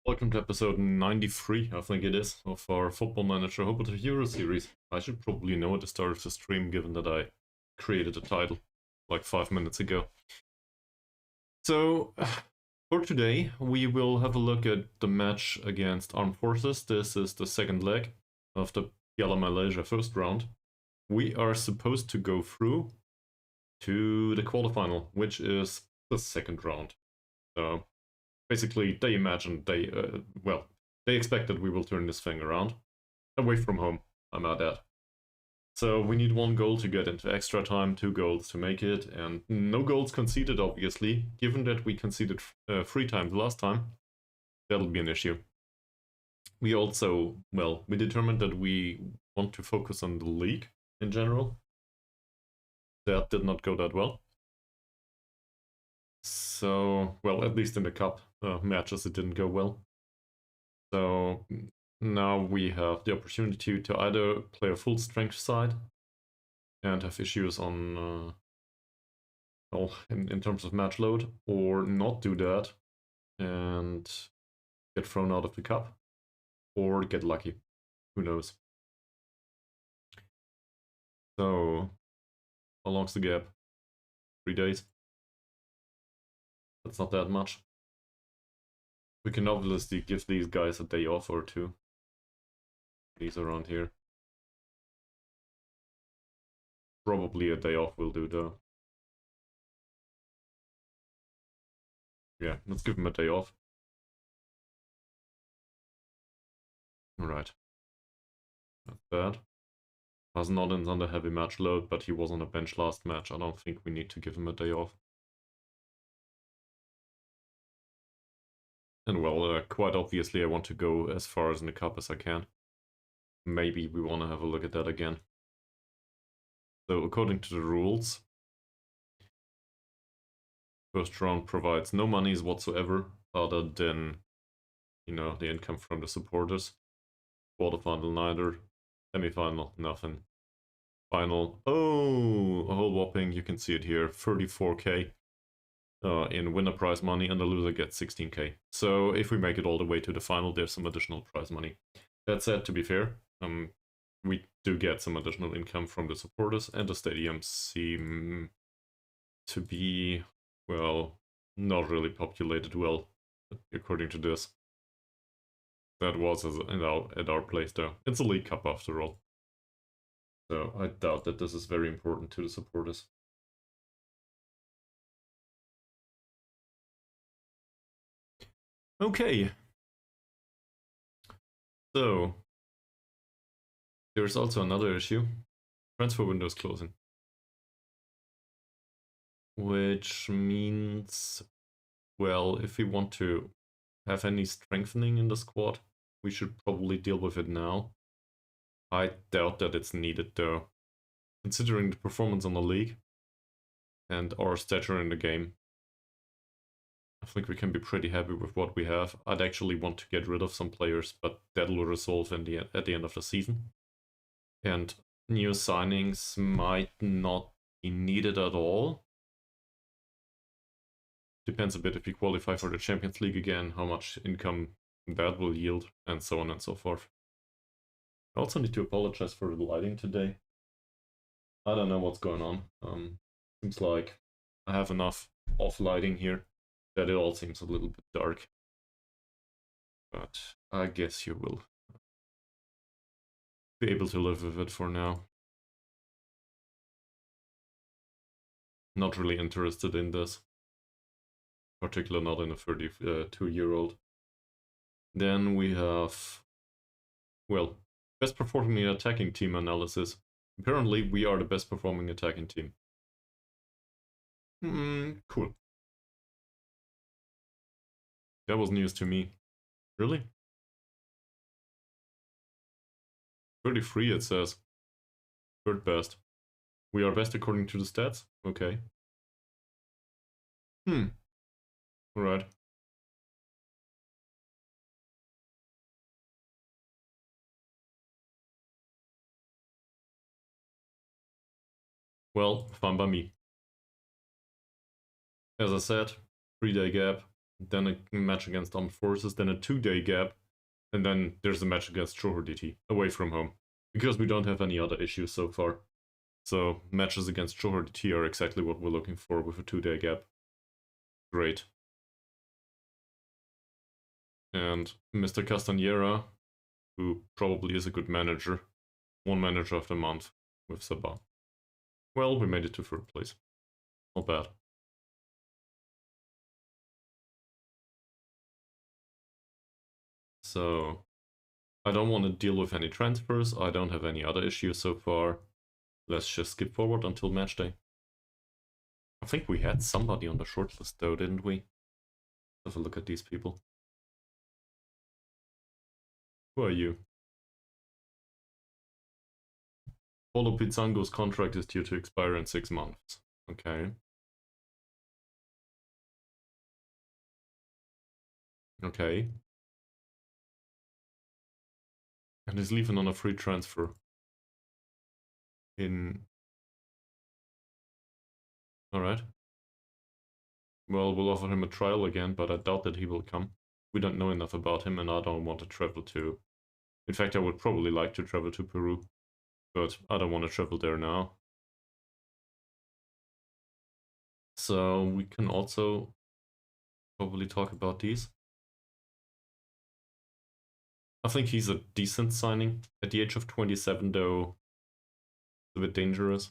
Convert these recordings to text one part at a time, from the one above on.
Welcome to episode 93, I think it is, of our Football Manager Hobo To Hero series. I should probably know at the start of the stream, given that I created a title like 5 minutes ago. So, for today, we will have a look at the match against Armed Forces. This is the second leg of the Piala Malaysia First Round. We are supposed to go through to the quarterfinal, which is the second round. So, basically, they expect that we will turn this thing around. Away from home, I'm at that. So we need 1 goal to get into extra time, 2 goals to make it, and no goals conceded, obviously. Given that we conceded 3 times last time, that'll be an issue. We also, we determined that we want to focus on the league in general. That did not go that well. So, at least in the cup matches it didn't go well. So now we have the opportunity to either play a full strength side and have issues on, in terms of match load, or not do that and get thrown out of the cup, or get lucky. Who knows? So, how long's the gap? 3 days? That's not that much. We can obviously give these guys a day off or 2. These around here. Probably a day off will do though. Yeah, let's give him a day off. Alright. That's bad. Was not in under heavy match load, but he was on the bench last match. I don't think we need to give him a day off. And quite obviously I want to go as far as in the cup as I can. Maybe we want to have a look at that again. So according to the rules, first round provides no monies whatsoever other than, the income from the supporters. Quarterfinal neither. Semi-final nothing. Final, a whole whopping, you can see it here, 34k in winner prize money, and the loser gets 16k. So if we make it all the way to the final, there's some additional prize money. That said, to be fair, we do get some additional income from the supporters, and the stadiums seem to be, not really populated well, according to this. That was at our place though. It's a League Cup after all. So I doubt that this is very important to the supporters. Okay. So there's also another issue. Transfer window is closing. Which means, if we want to have any strengthening in the squad, we should probably deal with it now. I doubt that it's needed though. Considering the performance on the league and our stature in the game, I think we can be pretty happy with what we have. I'd actually want to get rid of some players, but that'll resolve at the end of the season. And new signings might not be needed at all. Depends a bit if we qualify for the Champions League again, how much income that will yield, and so on and so forth. I also need to apologize for the lighting today. I don't know what's going on. Seems like I have enough off lighting here that it all seems a little bit dark. But I guess you will be able to live with it for now. Not really interested in this. Particularly not in a 32-year-old. Then we have, best performing attacking team analysis. Apparently we are the best performing attacking team. Cool. That was news to me. Really? 33 it says. Third best. We are best according to the stats? Okay. Alright. Well, fine by me. As I said, 3-day gap, then a match against Armed Forces, then a 2-day gap, and then there's a match against Johor DT, away from home. Because we don't have any other issues so far. So matches against Johor DT are exactly what we're looking for with a 2-day gap. Great. And Mr. Castañera, who probably is a good manager, one manager of the month with Sabah. Well, we made it to third place. Not bad. So, I don't want to deal with any transfers. I don't have any other issues so far. Let's just skip forward until match day. I think we had somebody on the shortlist though, didn't we? Have a look at these people. Who are you? Paulo Pizango's contract is due to expire in 6 months. Okay. Okay. And he's leaving on a free transfer. Alright. Well, we'll offer him a trial again, but I doubt that he will come. We don't know enough about him, and I don't want to travel to... In fact, I would probably like to travel to Peru, but I don't want to travel there now. So we can also probably talk about these. I think he's a decent signing. At the age of 27, though, it's a bit dangerous.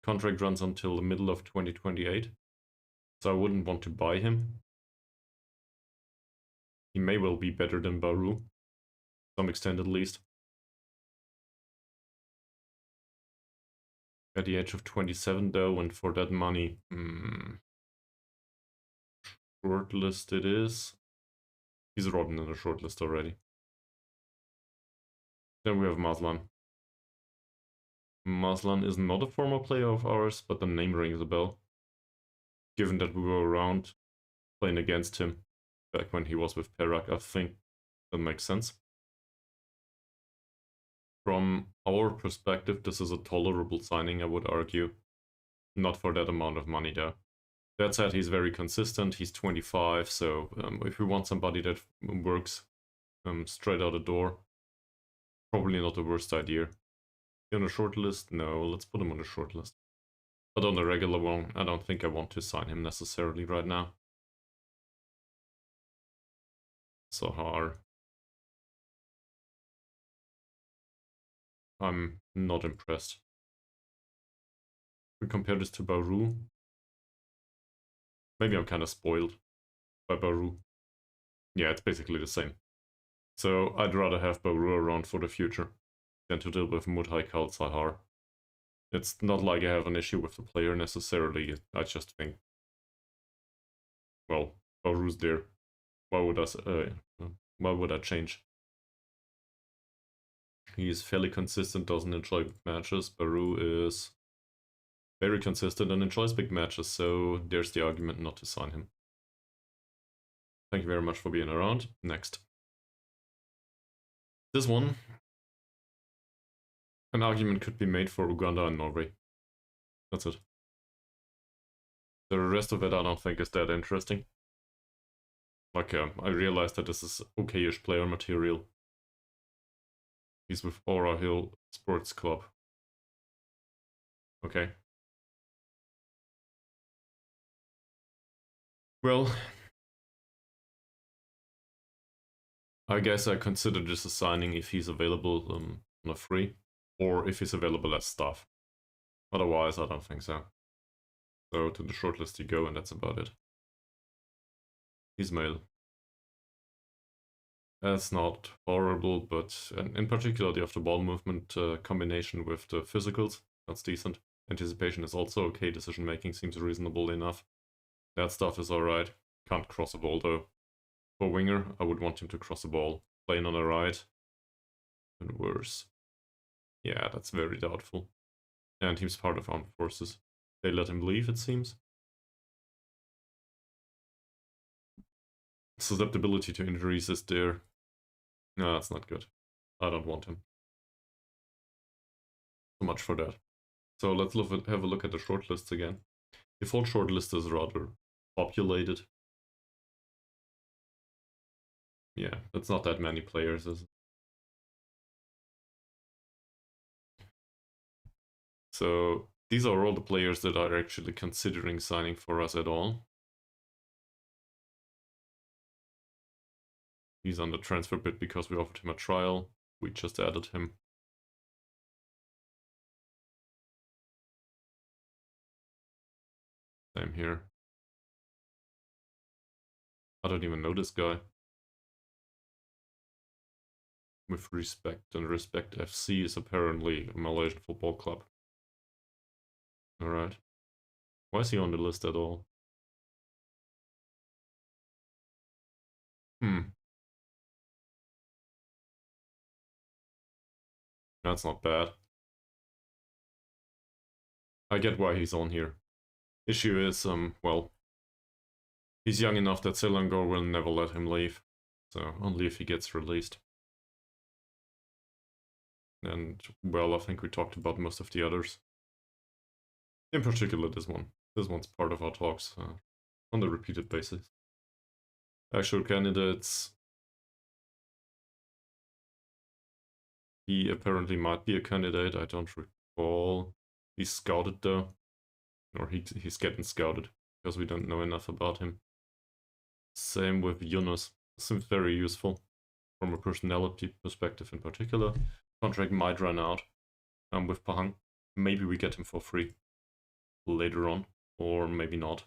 Contract runs until the middle of 2028, so I wouldn't want to buy him. He may well be better than Baru, to some extent at least. At the age of 27 though, and for that money, shortlist it is. He's rotten in the shortlist already. Then we have Maslan. Maslan is not a former player of ours, but the name rings a bell. Given that we were around playing against him back when he was with Perak, I think that makes sense. From our perspective, this is a tolerable signing, I would argue. Not for that amount of money though. That said, he's very consistent, he's 25, so if we want somebody that works straight out the door, probably not the worst idea. On a short list? No, let's put him on a short list. But on the regular one, I don't think I want to sign him necessarily right now. Sahar. I'm not impressed. If we compare this to Baru, maybe I'm kind of spoiled by Baru. Yeah, it's basically the same. So I'd rather have Baru around for the future than to deal with Muhd Sahar. It's not like I have an issue with the player necessarily, I just think, well, Baru's there. Why would I change? He's fairly consistent, doesn't enjoy big matches. Baru is very consistent and enjoys big matches, so there's the argument not to sign him. Thank you very much for being around. Next. This one, an argument could be made for Uganda and Norway. That's it. The rest of it I don't think is that interesting. Like, I realized that this is okay-ish player material. He's with Aura Hill Sports Club. Okay. Well, I guess I consider this a signing if he's available on a free, or if he's available as staff. Otherwise, I don't think so. So to the shortlist you go, and that's about it. He's male. That's not horrible, but in particular the off-the-ball movement combination with the physicals, that's decent. Anticipation is also okay, decision-making seems reasonable enough. That stuff is alright. Can't cross a ball though. For winger, I would want him to cross a ball. Playing on the right. And worse. Yeah, that's very doubtful. And he's part of armed forces. They let him leave, it seems. Susceptibility to injuries is there. No, that's not good. I don't want him. So much for that. So let's have a look at the shortlists again. Default shortlist is rather populated. Yeah, that's not that many players, is it? So these are all the players that are actually considering signing for us at all. He's on the transfer bid because we offered him a trial. We just added him. Same here. I don't even know this guy. With respect, and Respect FC is apparently a Malaysian football club. Alright. Why is he on the list at all? That's not bad. I get why he's on here. Issue is, well, he's young enough that Selangor will never let him leave. So, only if he gets released. And, well, I think we talked about most of the others. In particular, this one. This one's part of our talks on a repeated basis. Actual candidates. He apparently might be a candidate, I don't recall. He's scouted though. Or he's getting scouted, because we don't know enough about him. Same with Yunus. Seems very useful, from a personality perspective in particular. Contract might run out with Pahang. Maybe we get him for free later on, or maybe not.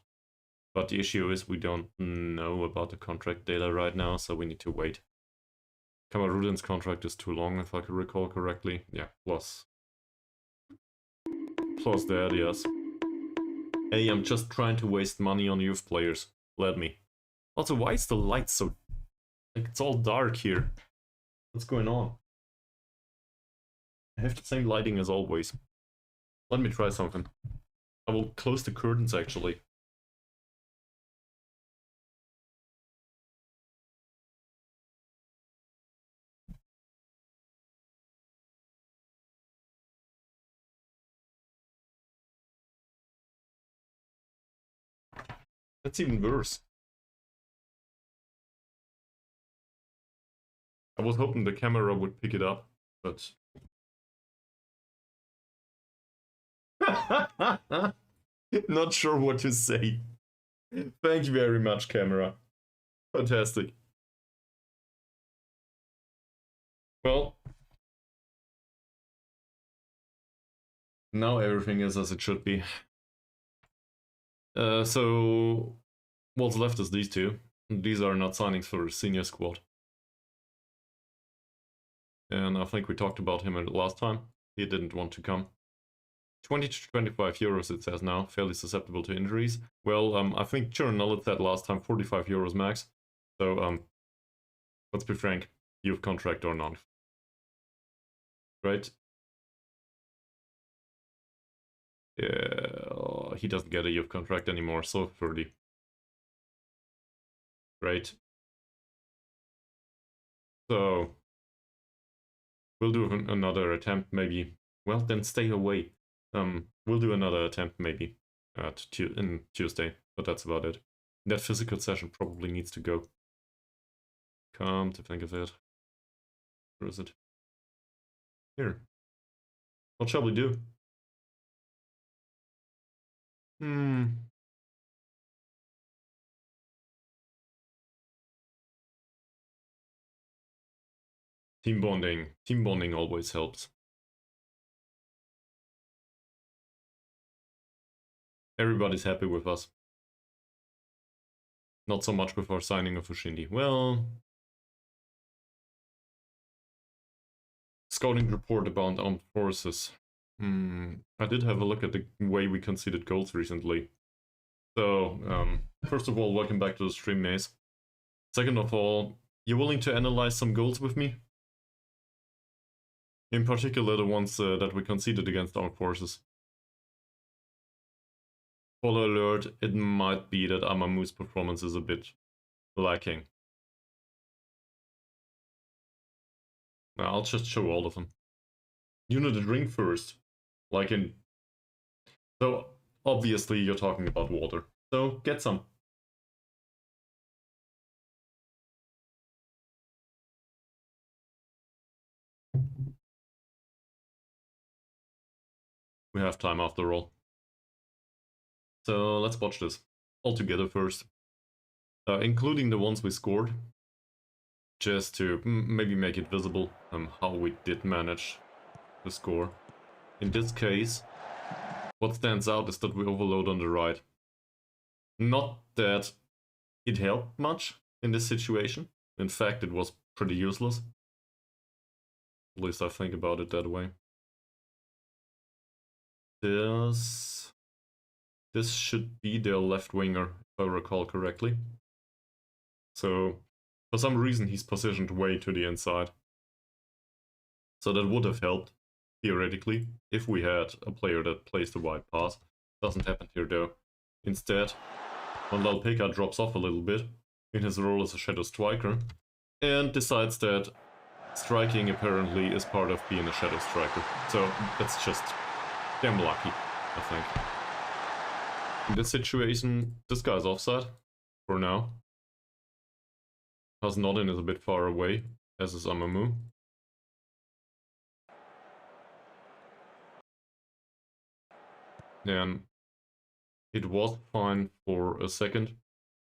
But the issue is we don't know about the contract data right now, so we need to wait. Kamarudin's contract is too long, if I can recall correctly. Yeah, plus that, yes. Hey, I'm just trying to waste money on youth players. Let me. Also, why is the light so... like, it's all dark here. What's going on? I have the same lighting as always. Let me try something. I will close the curtains, actually. That's even worse. I was hoping the camera would pick it up, but... not sure what to say. Thank you very much, camera. Fantastic. Well, now everything is as it should be. So what's left is these two. These are not signings for the senior squad. And I think we talked about him last time. He didn't want to come. 20 to 25 euros it says now, fairly susceptible to injuries. Well, I think Chernullet said last time 45 euros max. So, let's be frank, youth contract or not. Right? Yeah, he doesn't get a youth contract anymore, so 30. Right? So, we'll do another attempt maybe. Well, then stay away. We'll do another attempt maybe in Tuesday, but that's about it. That physical session probably needs to go. Come to think of it. Where is it? Here. What shall we do? Team bonding. Team bonding always helps. Everybody's happy with us. Not so much with our signing of Ushindi. Well... Scouting report about armed forces. I did have a look at the way we conceded goals recently. So, first of all, welcome back to the stream, Maze. Second of all, you willing to analyze some goals with me? In particular, the ones that we conceded against armed forces. Spoiler alert, it might be that Amamu's performance is a bit lacking. Now, I'll just show all of them. You know the drink first. Like in... So, obviously you're talking about water. So, get some. We have time after all. So let's watch this all together first, including the ones we scored, just to maybe make it visible how we did manage to score. In this case, what stands out is that we overload on the right. Not that it helped much in this situation. In fact, it was pretty useless. At least I think about it that way. This should be their left winger, if I recall correctly. So, for some reason, he's positioned way to the inside. So that would have helped, theoretically, if we had a player that plays the wide pass. Doesn't happen here though. Instead, Pekka drops off a little bit in his role as a shadow striker and decides that striking apparently is part of being a shadow striker. So that's just damn lucky, I think. In this situation, this guy's offside for now. Hazeem is a bit far away, as is Amamu. And it was fine for a second,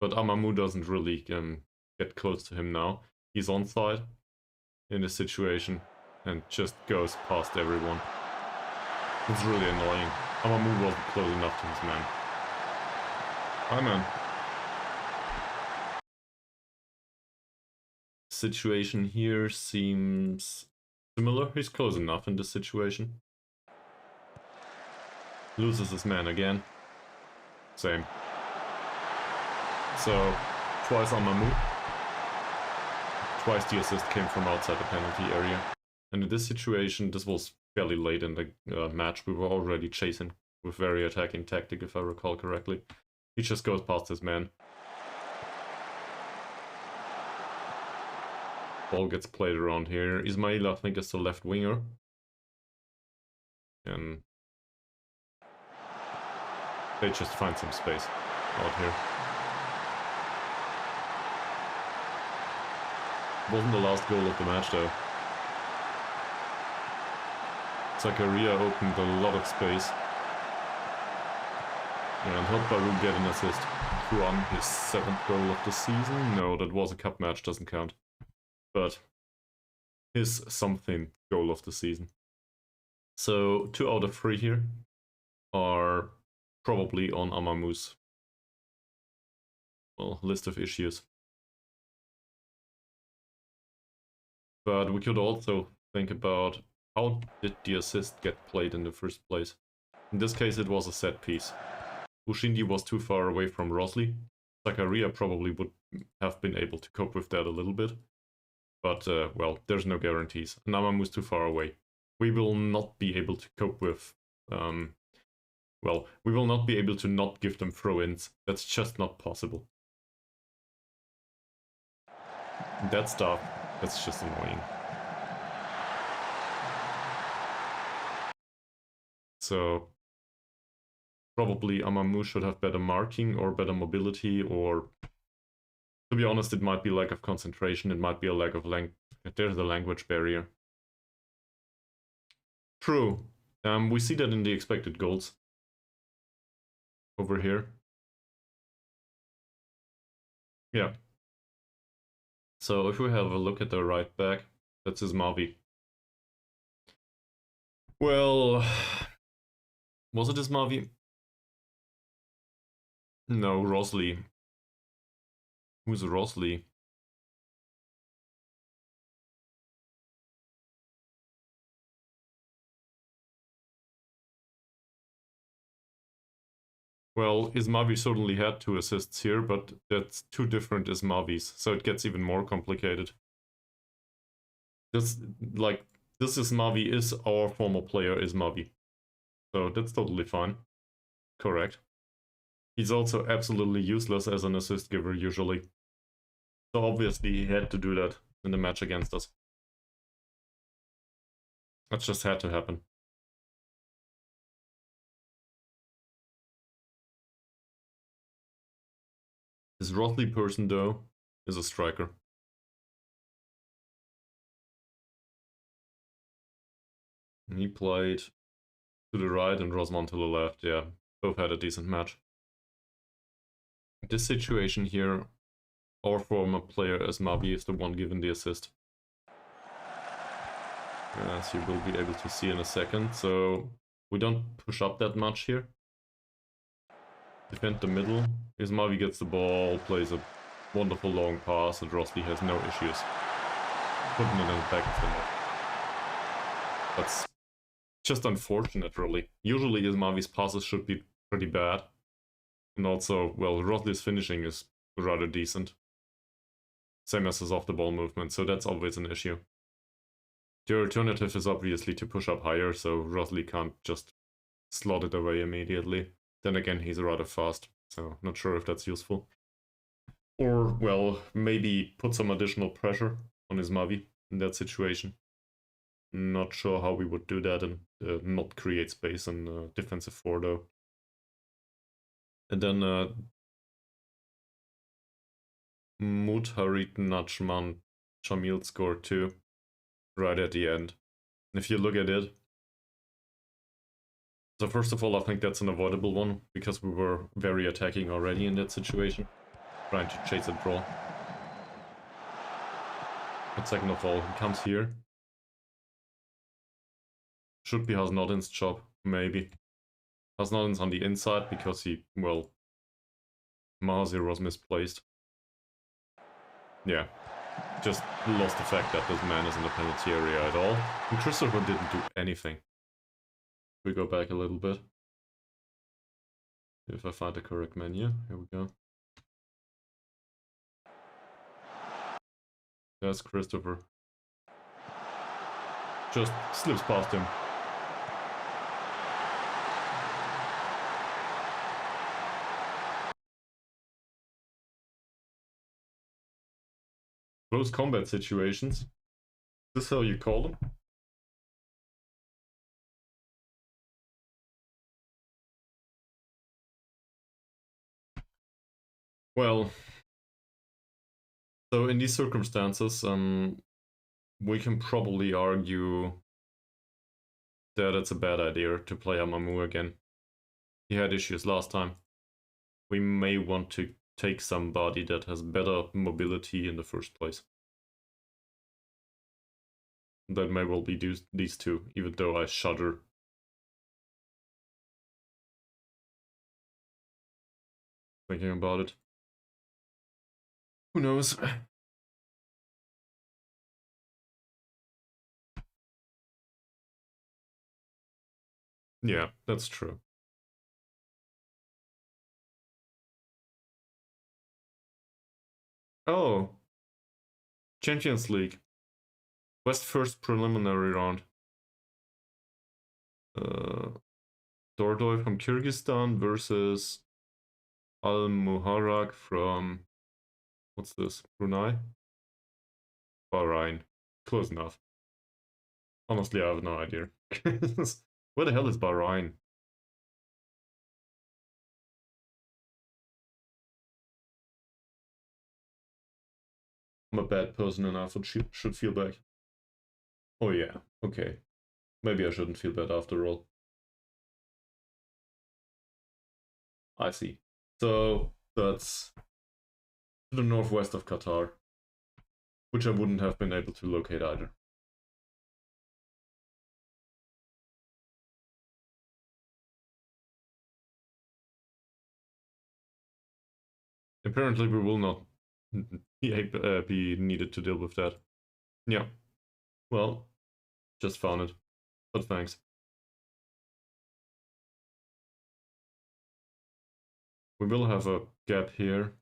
but Amamu doesn't really get close to him now. He's onside in this situation and just goes past everyone. It's really annoying. Amamu wasn't close enough to his man. Hi, man. Situation here seems similar. He's close enough in this situation. Loses his man again. Same. So, twice Amamu. Twice the assist came from outside the penalty area. And in this situation, this was fairly late in the match. We were already chasing with very attacking tactic, if I recall correctly. He just goes past his man. Ball gets played around here. Ismail, I think, is the left winger. And they just find some space out here. Wasn't the last goal of the match though. Zakaria opened a lot of space. And helped by Ru get an assist. Who won his 7th goal of the season? No, that was a cup match, doesn't count. But his something goal of the season. So 2 out of 3 here are probably on Amamu's list of issues. But we could also think about how did the assist get played in the first place. In this case it was a set piece. Ushindi was too far away from Rosley. Zakaria probably would have been able to cope with that a little bit. But, well, there's no guarantees. Amamu's too far away. We will not be able to cope with... well, we will not be able to not give them throw-ins. That's just not possible. That stuff, that's just annoying. So, probably Amamu should have better marking or better mobility, or... To be honest, it might be lack of concentration, it might be a lack of there's a language barrier. True. We see that in the expected goals. Over here. Yeah. So if we have a look at the right back, that's Ismavi. Well, was it Ismavi? No, Rosley. Who's Rosley? Well, Ismavi certainly had 2 assists here, but that's 2 different Ismavis, so it gets even more complicated. This Ismavi is our former player Ismavi. So that's totally fine. Correct. He's also absolutely useless as an assist giver usually. So obviously he had to do that in the match against us. That just had to happen. This Rosley person though is a striker. He played to the right and Rosman to the left. Yeah, both had a decent match. This situation here, our former player Asmavi is the one given the assist. As you will be able to see in a second. So we don't push up that much here. Defend the middle. Asmavi gets the ball, plays a wonderful long pass, and Rosley has no issues putting it in the back of the net. That's just unfortunate, really. Usually Asmavi's passes should be pretty bad. And also, well, Rosley's finishing is rather decent. Same as his off-the-ball movement, so that's always an issue. The alternative is obviously to push up higher, so Rosley can't just slot it away immediately. Then again, he's rather fast, so not sure if that's useful. Or, well, maybe put some additional pressure on Asmavi in that situation. Not sure how we would do that and not create space in defensive 4 though. And then Muhd Najman Jamil scored 2 right at the end. And if you look at it, so first of all, I think that's an avoidable one because we were very attacking already in that situation, trying to chase a draw. But second of all, he comes here. Should be Hasnodin's job, maybe. Hasnodin's on the inside because he, well, Mahazir was misplaced. Yeah, just lost the fact that this man is in the penalty area at all. And Christopher didn't do anything. We go back a little bit. If I find the correct menu, here we go. There's Christopher. Just slips past him. Close combat situations. Is this how you call them? Well, so in these circumstances, we can probably argue that it's a bad idea to play Amamu again. He had issues last time. We may want to take somebody that has better mobility in the first place. That may well be these two, even though I shudder. Thinking about it. Who knows? Yeah, that's true. Oh. Champions League. West first preliminary round. Dordoy from Kyrgyzstan versus Al Muharraq from, what's this, Brunei? Bahrain. Close enough. Honestly, I have no idea. Where the hell is Bahrain? I'm a bad person and I should feel bad. Oh yeah, okay. Maybe I shouldn't feel bad after all. I see. So that's to the northwest of Qatar, which I wouldn't have been able to locate either. Apparently we will not be needed to deal with that. Yeah. Well, just found it. But thanks. We will have a gap here.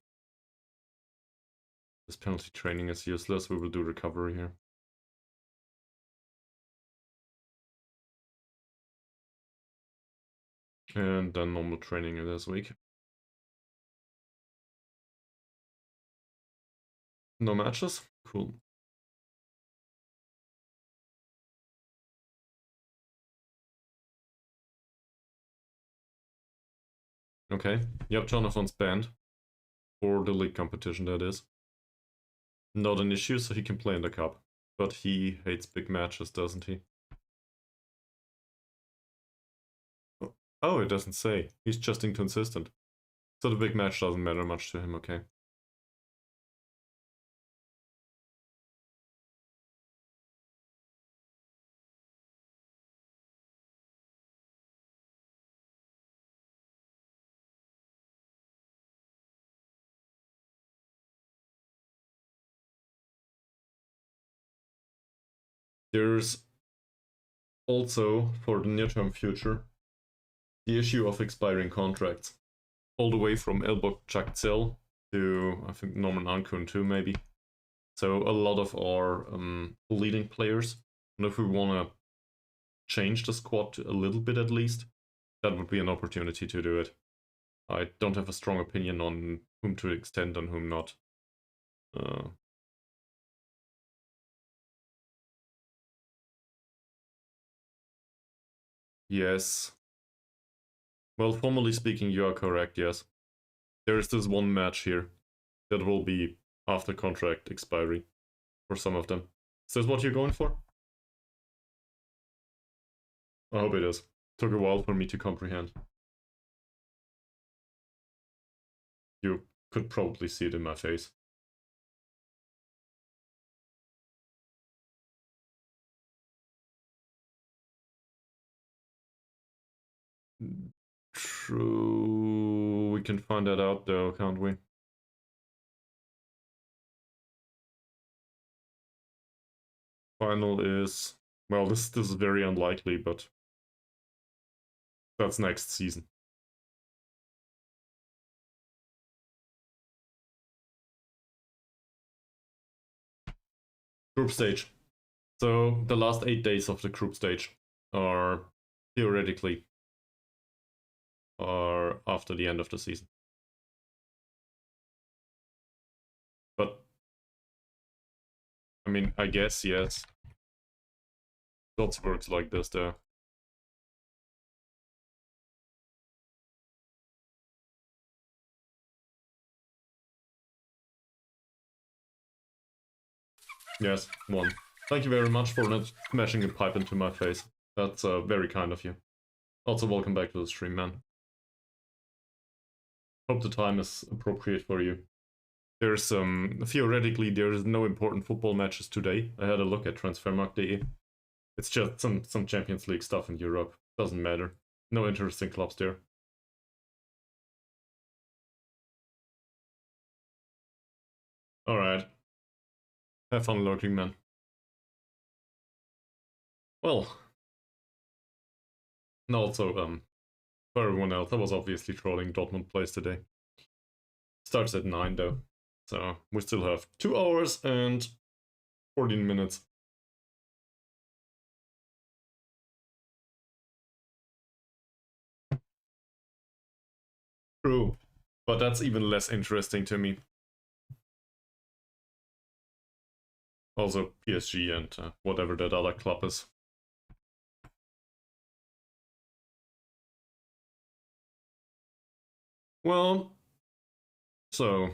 This penalty training is useless. We will do recovery here. And then normal training this week. No matches? Cool. Okay. Yep, Jonathan's banned. For the league competition, that is. Not an issue, so he can play in the cup. But he hates big matches, doesn't he? Oh, it doesn't say. He's just inconsistent. So the big match doesn't matter much to him, okay. There's also, for the near-term future, the issue of expiring contracts. All the way from Elbug Chagtsel to, I think, Norman Ankun too, maybe. So a lot of our leading players, and if we want to change the squad a little bit at least, that would be an opportunity to do it. I don't have a strong opinion on whom to extend and whom not. Yes. Well, formally speaking, you are correct, yes. There is this one match here that will be after contract expiry for some of them. Is this what you're going for? I hope it is. Took a while for me to comprehend. You could probably see it in my face. True. We can find that out though, can't we? Final is... Well, this is very unlikely, but that's next season. Group stage. So the last 8 days of the group stage are theoretically are after the end of the season. But I mean, I guess yes. Lots works like this there. Yes, one. Thank you very much for not smashing a pipe into my face. That's very kind of you. Also, welcome back to the stream, man. Hope the time is appropriate for you. There's theoretically there's no important football matches today. I had a look at transfermarkt.de. It's just some Champions League stuff in Europe. Doesn't matter. No interesting clubs there. Alright. Have fun lurking, man. Well. And also, for everyone else, I was obviously trolling Dortmund plays today. Starts at 9 though. So we still have 2 hours and 14 minutes. True. But that's even less interesting to me. Also PSG and whatever that other club is. Well, so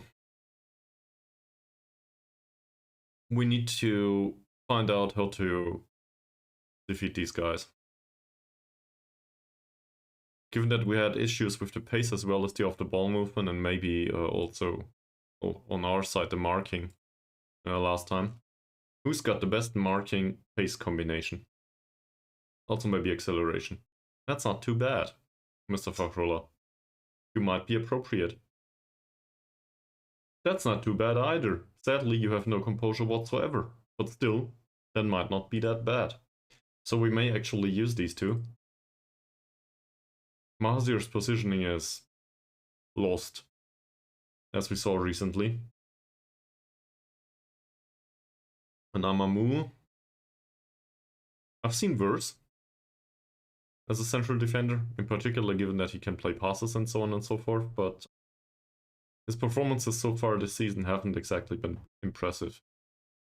we need to find out how to defeat these guys. Given that we had issues with the pace as well as the off-the-ball movement and maybe also on our side the marking last time. Who's got the best marking pace combination? Also maybe acceleration. That's not too bad, Mr. Fachroller. You might be appropriate. That's not too bad either. Sadly, you have no composure whatsoever. But still, that might not be that bad. So we may actually use these two. Mahazir's positioning is lost, as we saw recently. And Amamu, I've seen worse as a central defender, in particular given that he can play passes and so on and so forth, but his performances so far this season haven't exactly been impressive.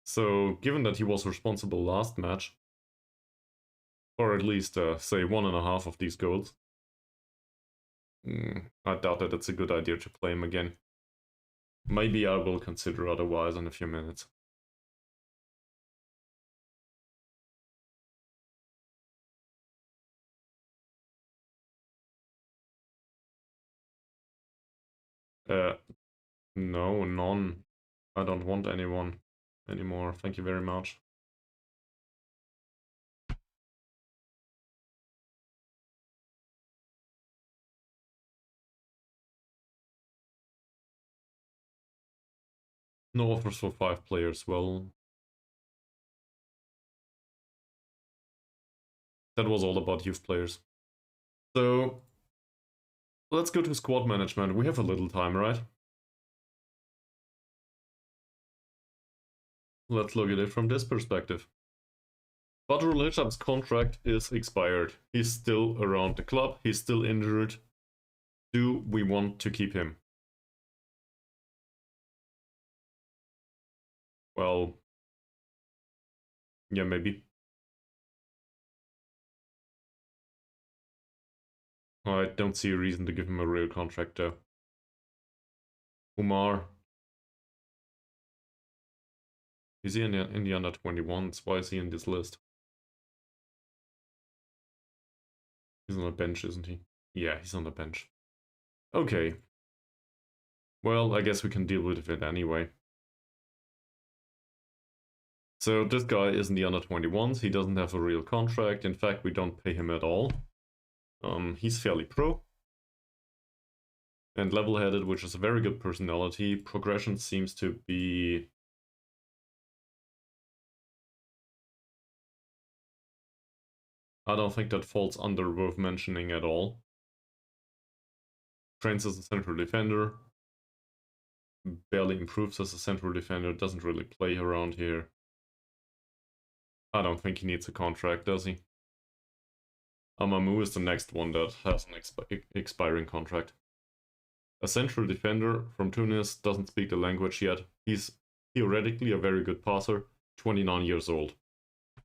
So given that he was responsible last match, or at least say 1.5 of these goals, I doubt that it's a good idea to play him again. Maybe I will consider otherwise in a few minutes. No, none. I don't want anyone anymore. Thank you very much. No offers for 5 players. Well, that was all about youth players. So, let's go to squad management. We have a little time, right? Let's look at it from this perspective. Badrul Hisham's contract is expired. He's still around the club. He's still injured. Do we want to keep him? Well, yeah, maybe. I don't see a reason to give him a real contract though. Umar. Is he in the under 21s? Why is he in this list? He's on the bench, isn't he? Yeah, he's on the bench. Okay. Well, I guess we can deal with it anyway. So this guy is in the under 21s. He doesn't have a real contract. In fact, we don't pay him at all. He's fairly pro. And level-headed, which is a very good personality. Progression seems to be... I don't think that falls under worth mentioning at all. Trains as a central defender. Barely improves as a central defender. Doesn't really play around here. I don't think he needs a contract, does he? Amamu is the next one that has an expiring contract. A central defender from Tunis, doesn't speak the language yet. He's theoretically a very good passer, 29 years old.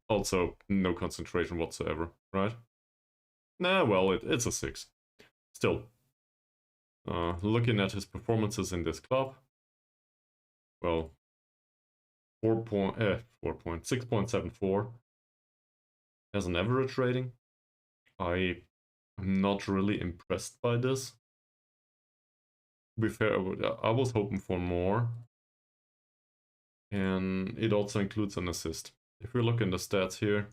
Also, no concentration whatsoever, right? Nah, well, it's a 6. Still. Looking at his performances in this club, well, 6.74 as an average rating. I am not really impressed by this. To be fair, I was hoping for more. And it also includes an assist. If we look in the stats here,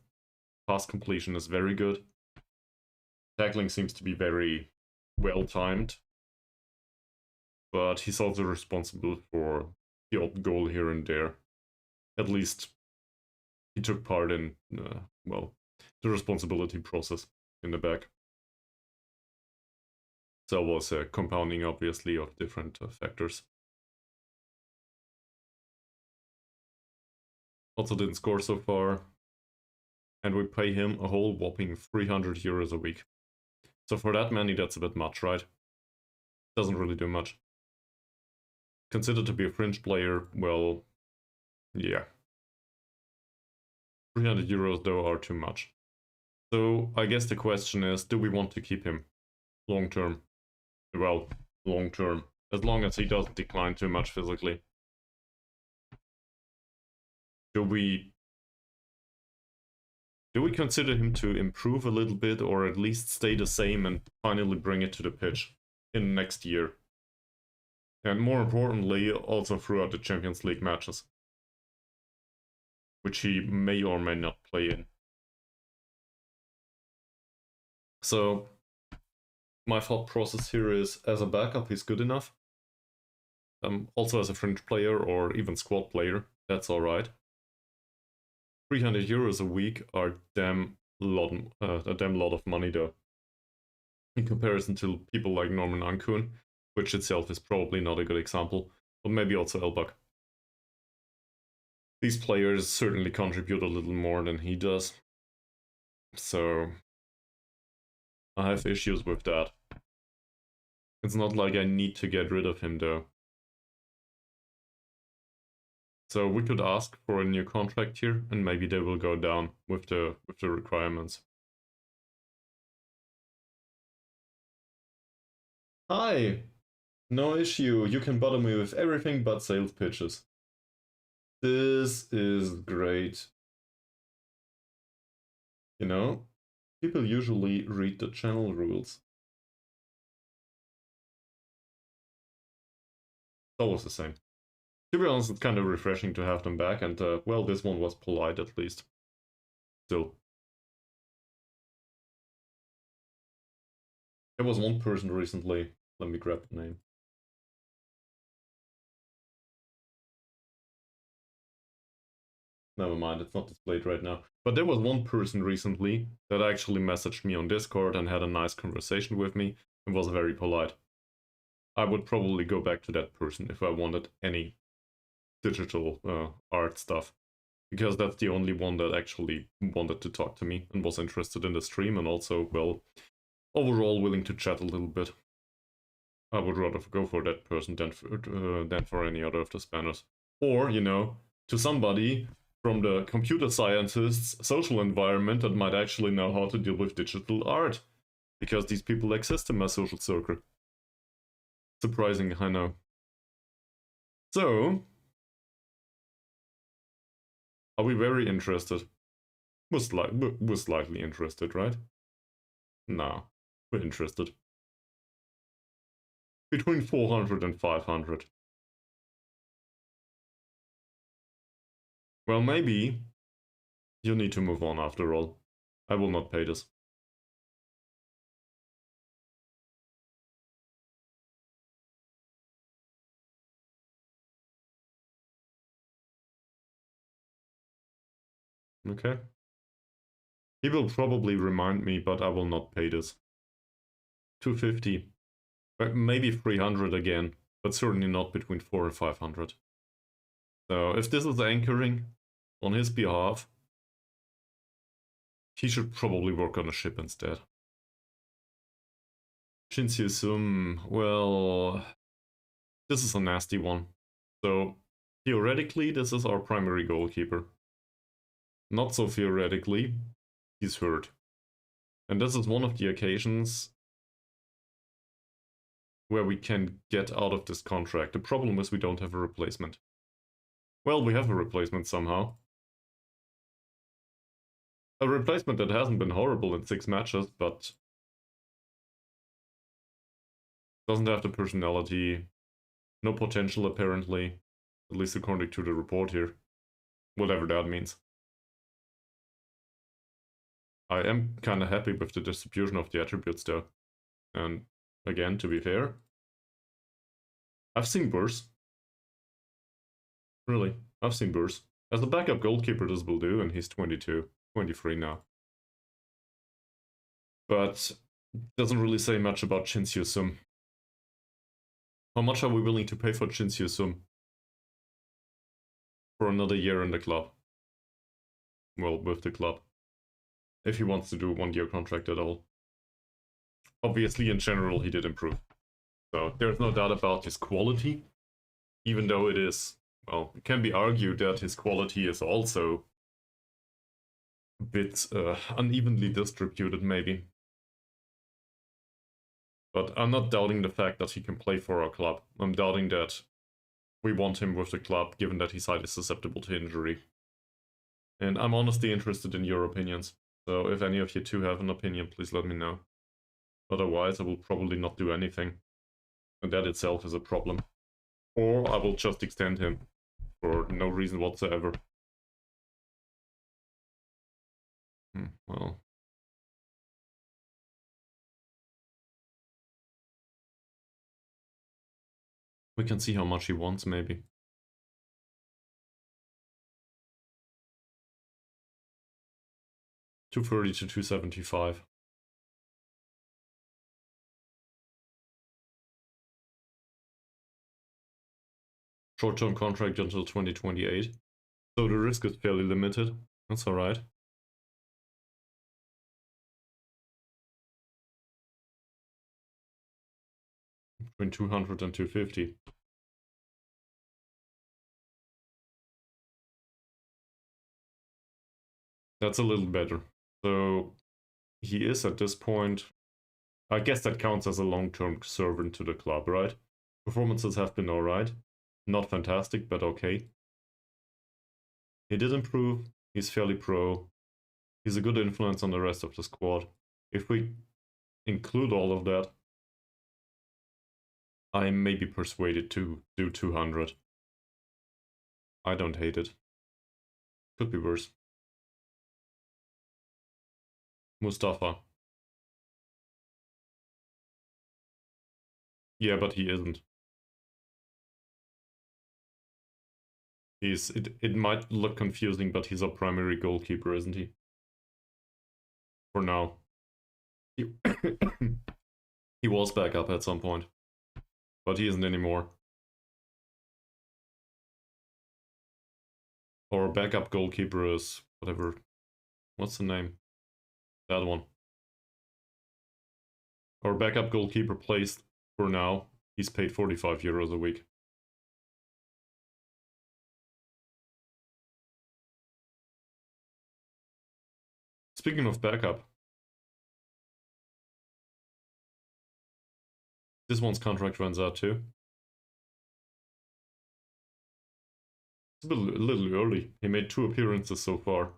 pass completion is very good. Tackling seems to be very well timed. But he's also responsible for the odd goal here and there. At least he took part in, well, the responsibility process in the back. So it was compounding, obviously, of different factors. Also didn't score so far. And we pay him a whole whopping 300 euros a week. So for that money, that's a bit much, right? Doesn't really do much. Considered to be a fringe player, well, yeah. 300 euros, though, are too much. So I guess the question is, do we want to keep him long term? Well, long term. As long as he doesn't decline too much physically. Do we consider him to improve a little bit, or at least stay the same and finally bring it to the pitch in next year? And more importantly, also throughout the Champions League matches, which he may or may not play in. So, my thought process here is, as a backup, he's good enough. Also as a fringe player or even squad player, that's alright. 300 euros a week are a damn lot of money though. In comparison to people like Norman Ankun, which itself is probably not a good example, but maybe also Elbug. These players certainly contribute a little more than he does. So I have issues with that. It's not like I need to get rid of him though. So we could ask for a new contract here, and maybe they will go down with the requirements. Hi! No issue, you can bother me with everything but sales pitches. This is great. You know, people usually read the channel rules. always the same. To be honest, it's kind of refreshing to have them back, and well, this one was polite at least. Still. There was one person recently, let me grab the name. Never mind, it's not displayed right now. But there was one person recently that actually messaged me on Discord and had a nice conversation with me and was very polite. I would probably go back to that person if I wanted any digital art stuff. Because that's the only one that actually wanted to talk to me and was interested in the stream and also, well, overall willing to chat a little bit. I would rather go for that person than for any other of the spammers. Or, you know, to somebody from the computer scientists' social environment that might actually know how to deal with digital art. Because these people exist in my social circle. Surprising, I know. So, are we very interested? We're slightly interested, right? No, we're interested. Between 400 and 500. Well, maybe you need to move on after all. I will not pay this. Okay. He will probably remind me, but I will not pay this. 250. Maybe 300 again, but certainly not between 4 and 500. So if this is anchoring on his behalf, he should probably work on a ship instead. Shin Sum, well, this is a nasty one. So theoretically, this is our primary goalkeeper. Not so theoretically, he's hurt. And this is one of the occasions where we can get out of this contract. The problem is we don't have a replacement. Well, we have a replacement somehow. A replacement that hasn't been horrible in 6 matches, but doesn't have the personality, no potential apparently, at least according to the report here. Whatever that means. I am kinda happy with the distribution of the attributes though. And again, to be fair, I've seen worse. Really, I've seen worse. As a backup goalkeeper this will do, and he's 22, 23 now. But doesn't really say much about Shin Sum. How much are we willing to pay for Shin Sum? For another year in the club. Well, with the club. If he wants to do a 1-year contract at all. Obviously, in general, he did improve. So there's no doubt about his quality. Even though it is, well, it can be argued that his quality is also a bit unevenly distributed, maybe. But I'm not doubting the fact that he can play for our club. I'm doubting that we want him with the club, given that he's highly susceptible to injury. And I'm honestly interested in your opinions. So if any of you two have an opinion, please let me know. Otherwise, I will probably not do anything. And that itself is a problem. Or I will just extend him for no reason whatsoever. Well. We can see how much he wants, maybe. $230 to $275. Short-term contract until 2028. So the risk is fairly limited. That's alright. Between 200 and 250. That's a little better. So he is at this point, I guess that counts as a long-term servant to the club, right? Performances have been alright. Not fantastic, but okay. He did improve. He's fairly pro. He's a good influence on the rest of the squad. If we include all of that, I may be persuaded to do 200. I don't hate it. Could be worse. Mustafa. Yeah, but he isn't. It might look confusing, but he's our primary goalkeeper, isn't he? For now. He, he was backup at some point, but he isn't anymore. Our backup goalkeeper is whatever. What's the name? That one. Our backup goalkeeper plays for now. He's paid 45 euros a week. Speaking of backup, this one's contract runs out too. It's a little early. He made 2 appearances so far.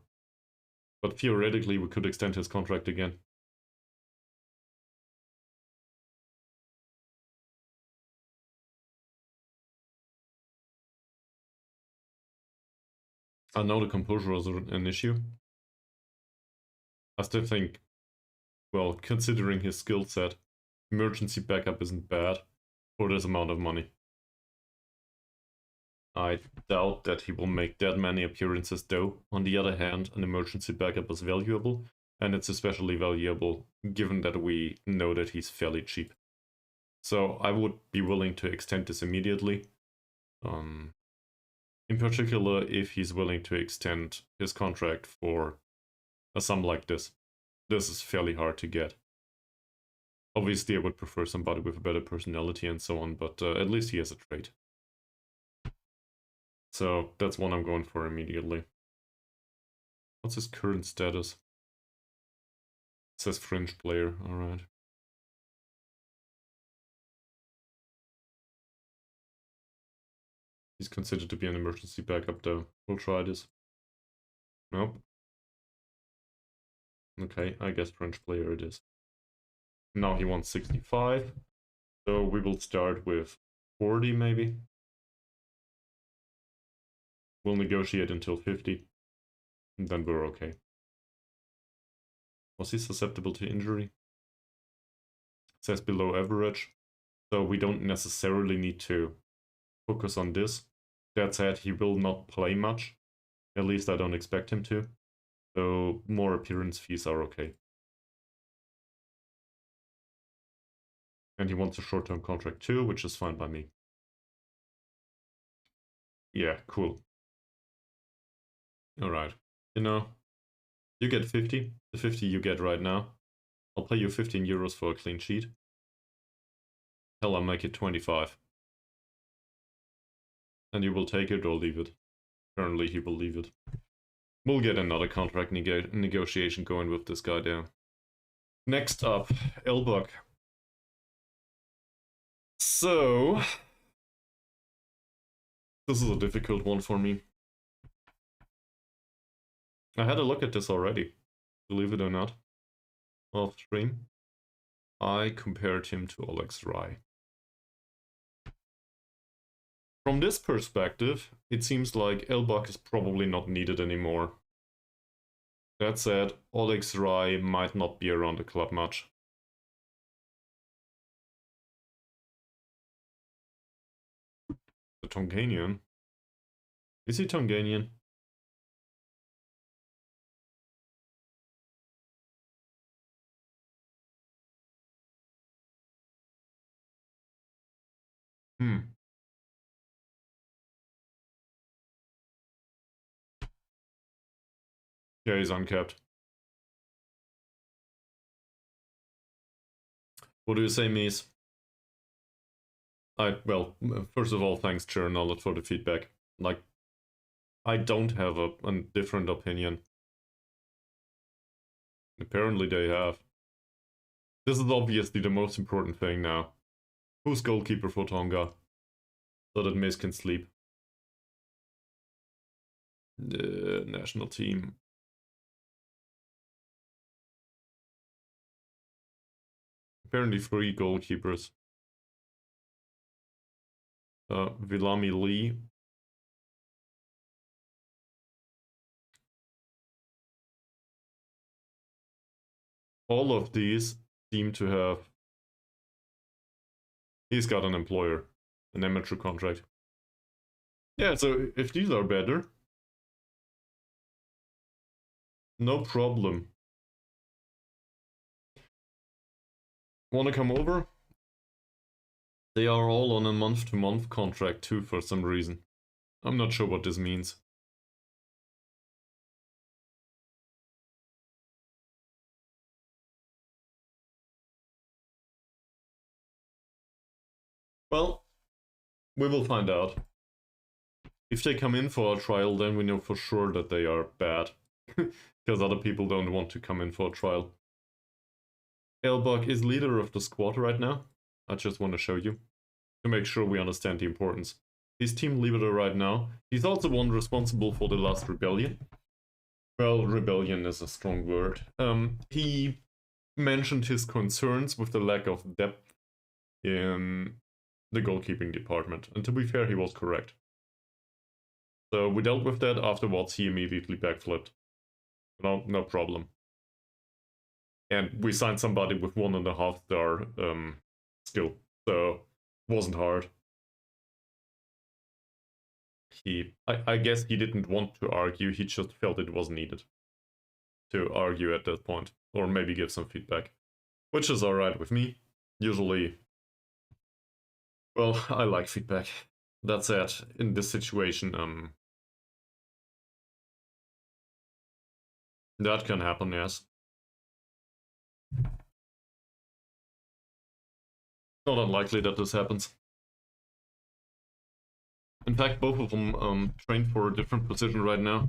But theoretically, we could extend his contract again. I know the composure is an issue. I still think, well, considering his skill set, emergency backup isn't bad for this amount of money. I doubt that he will make that many appearances though. On the other hand, an emergency backup is valuable, and it's especially valuable given that we know that he's fairly cheap. So I would be willing to extend this immediately. In particular, if he's willing to extend his contract for a sum like this. This is fairly hard to get. Obviously, I would prefer somebody with a better personality and so on, but at least he has a trait. So that's one I'm going for immediately. What's his current status? It says fringe player, alright. He's considered to be an emergency backup though. We'll try this. Nope. Okay, I guess fringe player it is. Now he wants 65. So we will start with 40 maybe. We'll negotiate until 50. And then we're okay. Was he susceptible to injury? It says below average. So we don't necessarily need to focus on this. That said, he will not play much. At least I don't expect him to. So more appearance fees are okay. And he wants a short-term contract too, which is fine by me. Yeah, cool. Alright. You know, you get 50. The 50 you get right now. I'll pay you 15 euros for a clean sheet. Hell, I'll make it 25. And you will take it or leave it. Apparently he will leave it. We'll get another contract negotiation going with this guy there. Next up, Elbug. So, this is a difficult one for me. I had a look at this already, believe it or not, off stream. I compared him to Olegs Raj. From this perspective, it seems like Elbug is probably not needed anymore. That said, Olegs Raj might not be around the club much. The Tonganian? Is he Tonganian? Yeah, he's uncapped. What do you say, Mies? Well, first of all, thanks, Chernollet, for the feedback. Like, I don't have a different opinion. Apparently they have. This is obviously the most important thing now. Who's goalkeeper for Tonga? So that Mies can sleep. The national team. Apparently 3 goalkeepers. Vilami Lee. All of these seem to have... He's got an employer, an amateur contract. Yeah, so if these are better, no problem. Want to come over? They are all on a month-to-month contract too for some reason. I'm not sure what this means. Well, we will find out. If they come in for a trial, then we know for sure that they are bad. Because other people don't want to come in for a trial. Elbug is leader of the squad right now. I just want to show you. To make sure we understand the importance. He's team leader right now. He's also one responsible for the last rebellion. Well, rebellion is a strong word. He mentioned his concerns with the lack of depth in the goalkeeping department. And to be fair, he was correct. So we dealt with that. Afterwards, he immediately backflipped. No problem. And we signed somebody with 1.5 star skill. So wasn't hard. I guess he didn't want to argue, he just felt it was needed to argue at that point, or maybe give some feedback, which is alright with me. Usually, well, I like feedback. That said, in this situation, that can happen, yes. Not unlikely that this happens. In fact, both of them train for a different position right now.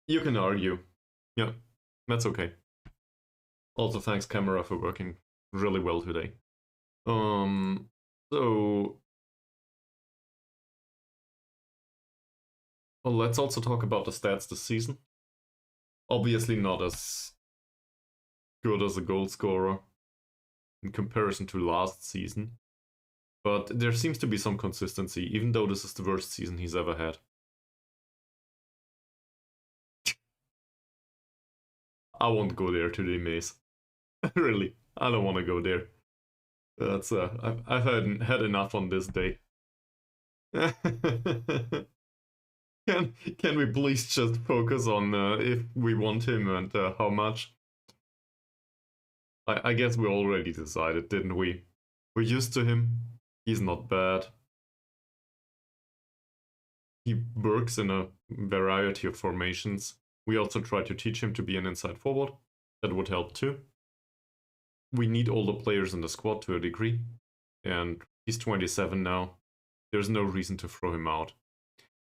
You can argue. Yeah, that's okay. Also, thanks camera for working really well today. So... Well, let's also talk about the stats this season. Obviously not as good as a goal scorer in comparison to last season. But there seems to be some consistency, even though this is the worst season he's ever had. I won't go there today, Mace. Really, I don't want to go there. That's I've had enough on this day. Can we please just focus on if we want him and how much? I guess we already decided, didn't we? We're used to him. He's not bad. He works in a variety of formations. We also try to teach him to be an inside forward. That would help too. We need all the players in the squad to a degree. And he's 27 now. There's no reason to throw him out.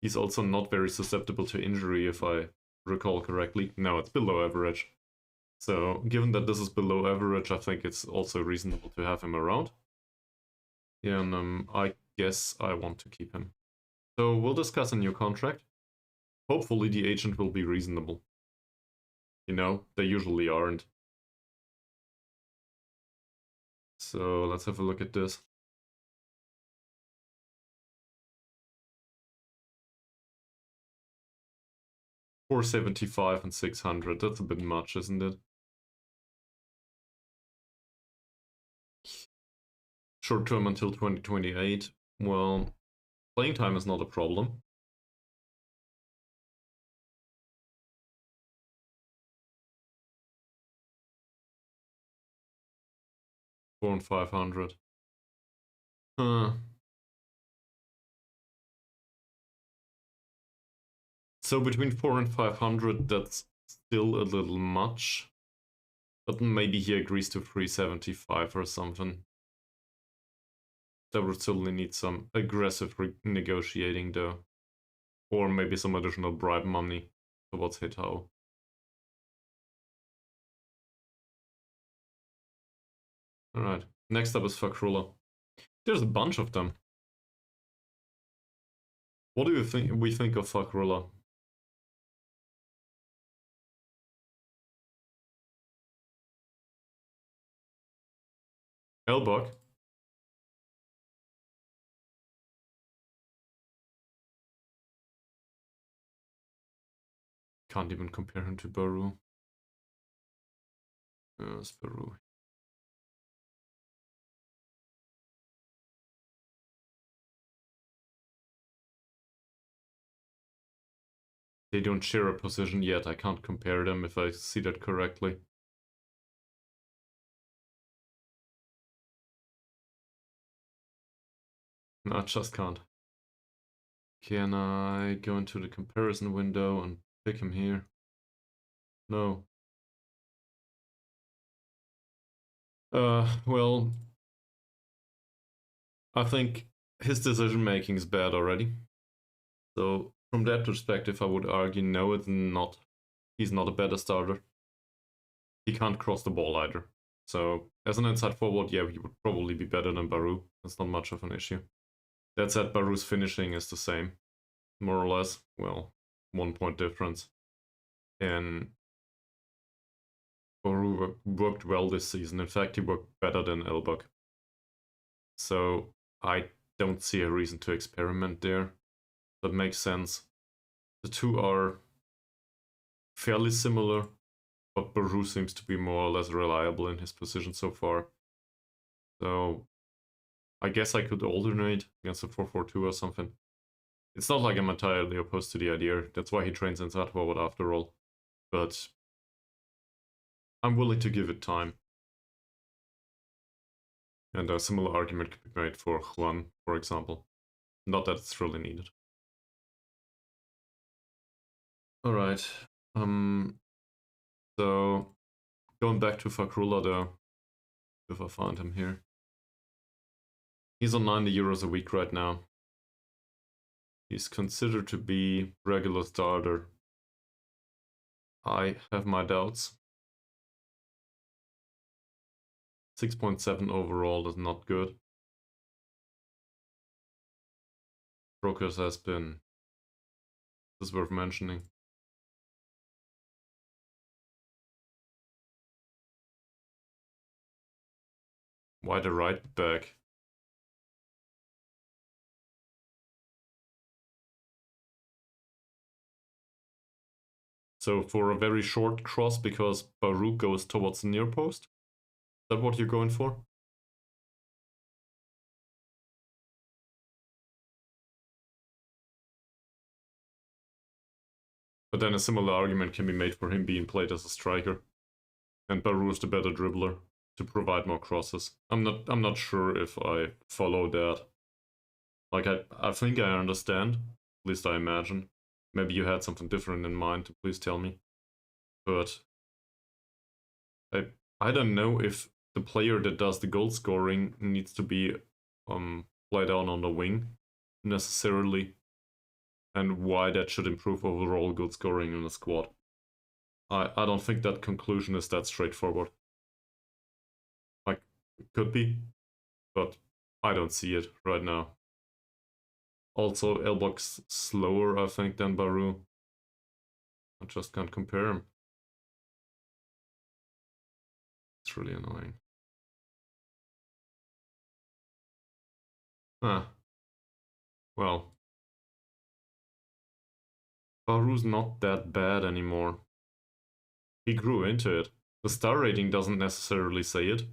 He's also not very susceptible to injury, if I recall correctly. No, it's below average. So, given that this is below average, I think it's also reasonable to have him around. And I guess I want to keep him. So, we'll discuss a new contract. Hopefully the agent will be reasonable. You know, they usually aren't. So, let's have a look at this. $475 and 600, that's a bit much, isn't it? Short term until 2028. Well, playing time is not a problem. $4 and 500. So between 4 and 500, that's still a little much. But maybe he agrees to 375 or something. That would certainly need some aggressive negotiating though. Or maybe some additional bribe money towards Hetao. Alright, next up is Fakrula. There's a bunch of them. What do you think we think of Fakrula? Elbug? can't even compare him to Baru. It's Baru. They don't share a position yet. I can't compare them if I see that correctly. No, I just can't. Can I go into the comparison window and pick him here? No. Well, I think his decision making is bad already. So from that perspective, I would argue no, it's not. He's not a better starter. He can't cross the ball either. So as an inside forward, yeah, he would probably be better than Baru. That's not much of an issue. That said, Baru's finishing is the same, more or less. Well, 1 point difference. And Baru worked well this season. In fact, he worked better than Elbug. So I don't see a reason to experiment there. That makes sense. The two are fairly similar, but Baru seems to be more or less reliable in his position so far. So I guess I could alternate against a 4-4-2 or something. It's not like I'm entirely opposed to the idea. That's why he trains inside forward after all. But I'm willing to give it time. And a similar argument could be made for Juan, for example. Not that it's really needed. Alright. So going back to Fakrullah though, if I find him here. He's on 90 euros a week right now. He's considered to be regular starter. I have my doubts. 6.7 overall is not good. Progress has been, this is worth mentioning. Why the right back? So for a very short cross because Baru goes towards the near post? Is that what you're going for? But then a similar argument can be made for him being played as a striker. And Baru is the better dribbler to provide more crosses. I'm not sure if I follow that. Like I think I understand, at least I imagine. Maybe you had something different in mind, please tell me. But I don't know if the player that does the goal scoring needs to be played down on the wing necessarily, and why that should improve overall goal scoring in the squad. I don't think that conclusion is that straightforward. Like, it could be, but I don't see it right now. Also, Elbug's slower, I think, than Baru. I just can't compare him. It's really annoying. Well. Baru's not that bad anymore. He grew into it. The star rating doesn't necessarily say it.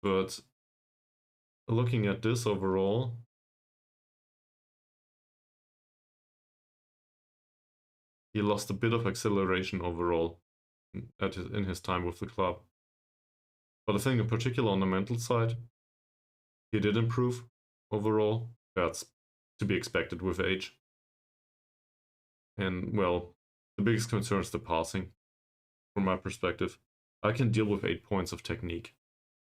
But looking at this overall, he lost a bit of acceleration overall in his time with the club. But I think in particular on the mental side, he did improve overall. That's to be expected with age. And well, the biggest concern is the passing, from my perspective. I can deal with 8 points of technique.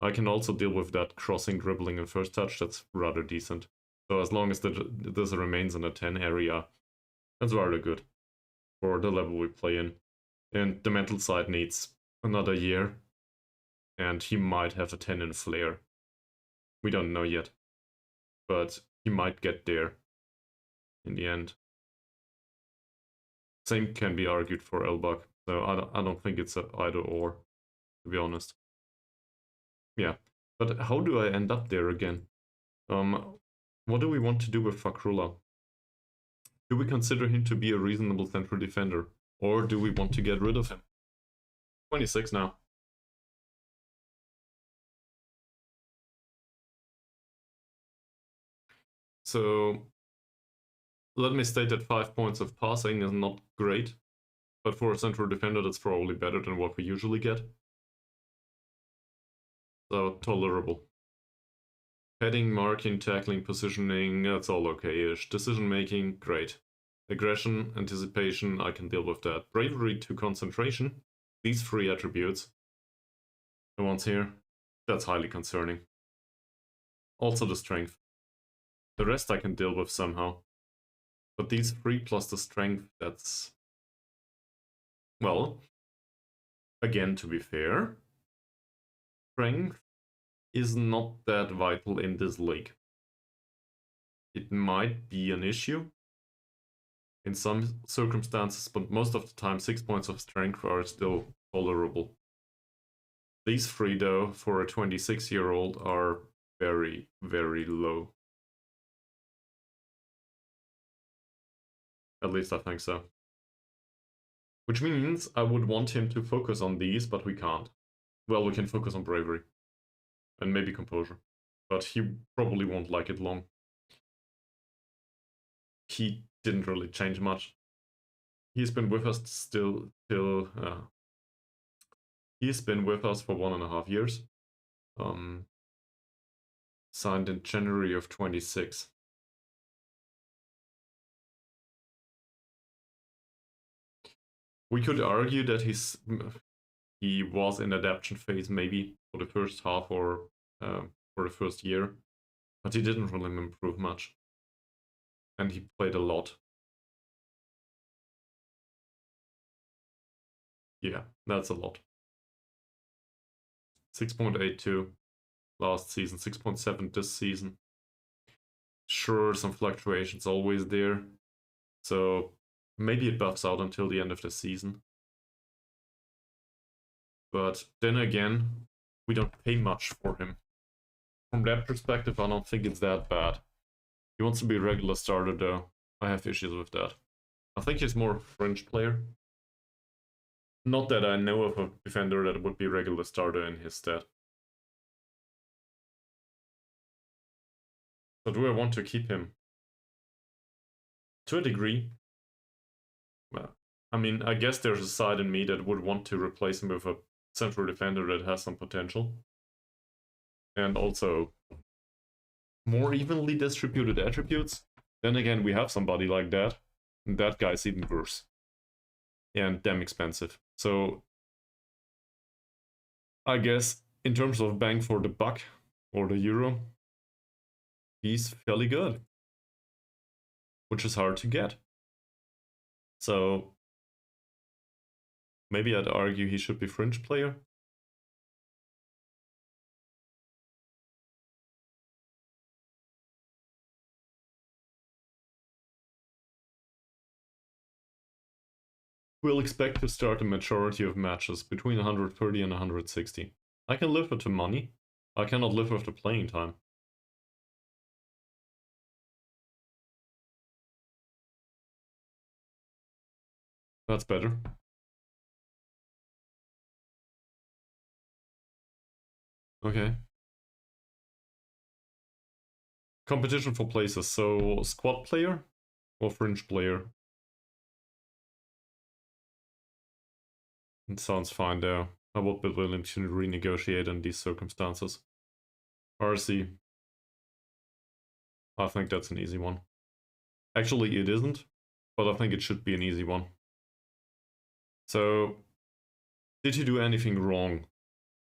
I can also deal with that crossing, dribbling, and first touch. That's rather decent. So as long as this remains in the 10 area, that's rather good for the level we play in. And the mental side needs another year, and he might have a 10 in flair. We don't know yet, but he might get there in the end. Same can be argued for Elbug, so I don't think it's a either or, to be honest. Yeah, but how do I end up there again? What do we want to do with Fakrullah? Do we consider him to be a reasonable central defender? Or do we want to get rid of him? 26 now. So let me state that 5 points of passing is not great, but for a central defender that's probably better than what we usually get. So tolerable. Heading, marking, tackling, positioning, that's all okay-ish. Decision making, great. Aggression, anticipation, I can deal with that. Bravery to concentration, these 3 attributes, the ones here, that's highly concerning. Also the strength. The rest I can deal with somehow. But these 3 plus the strength, that's... Well, again, to be fair, strength is not that vital in this league. It might be an issue in some circumstances, but most of the time 6 points of strength are still tolerable. These 3, though, for a 26-year-old are very, very low. At least I think so. Which means I would want him to focus on these, but we can't. Well, we can focus on bravery. And maybe composure. But he probably won't like it long. He didn't really change much. He's been with us he's been with us for 1.5 years. Signed in January of 26. We could argue that he was in adaptation phase maybe for the first half or for the first year, but he didn't really improve much. And he played a lot. Yeah, that's a lot. 6.82 last season, 6.7 this season. Sure, some fluctuations always there. So maybe it buffs out until the end of the season. But then again, we don't pay much for him. From that perspective, I don't think it's that bad. He wants to be a regular starter though. I have issues with that. I think he's more a fringe player. Not that I know of a defender that would be a regular starter in his stead. So do I want to keep him? To a degree. Well, I mean, I guess there's a side in me that would want to replace him with a central defender that has some potential. And also more evenly distributed attributes. Then again, we have somebody like that. And that guy's even worse. And damn expensive. So I guess in terms of bang for the buck or the euro, he's fairly good. Which is hard to get. So maybe I'd argue he should be fringe player. We'll expect to start a majority of matches between 130 and 160. I can live with the money. I cannot live with the playing time. That's better. Okay. Competition for places, so squad player or fringe player? It sounds fine there. I would be willing to renegotiate in these circumstances. RC. I think that's an easy one. Actually, it isn't, but I think it should be an easy one. So, did he do anything wrong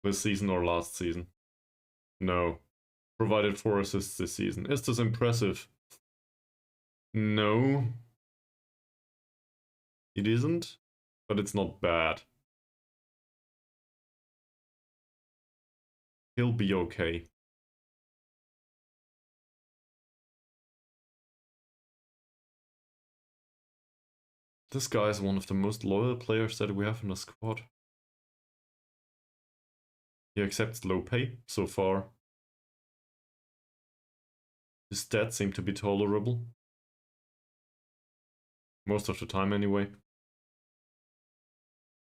this season or last season? No. Provided 4 assists this season. Is this impressive? No. It isn't, but it's not bad. He'll be okay. This guy is one of the most loyal players that we have in the squad. He accepts low pay so far. His stats seem to be tolerable. Most of the time anyway.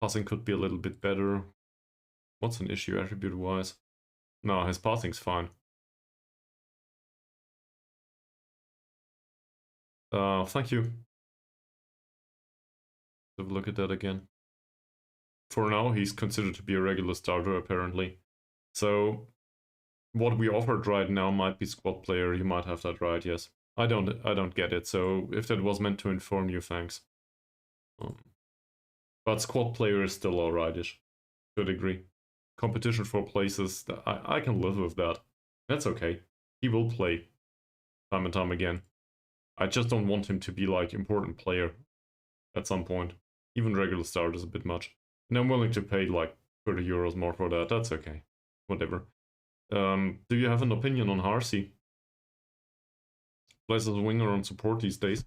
Passing could be a little bit better. What's an issue attribute-wise? No, his passing's fine. Thank you. Have a look at that again. For now, he's considered to be a regular starter, apparently. So, what we offered right now might be squad player. You might have that right, yes. I don't get it, so if that was meant to inform you, thanks. But squad player is still alrightish, to a degree. Competition for places, I can live with that. That's okay. He will play time and time again. I just don't want him to be like important player at some point. Even regular start is a bit much. And I'm willing to pay like 30 euros more for that. That's okay. Whatever. Do you have an opinion on Harsey? Plays as a winger on support these days.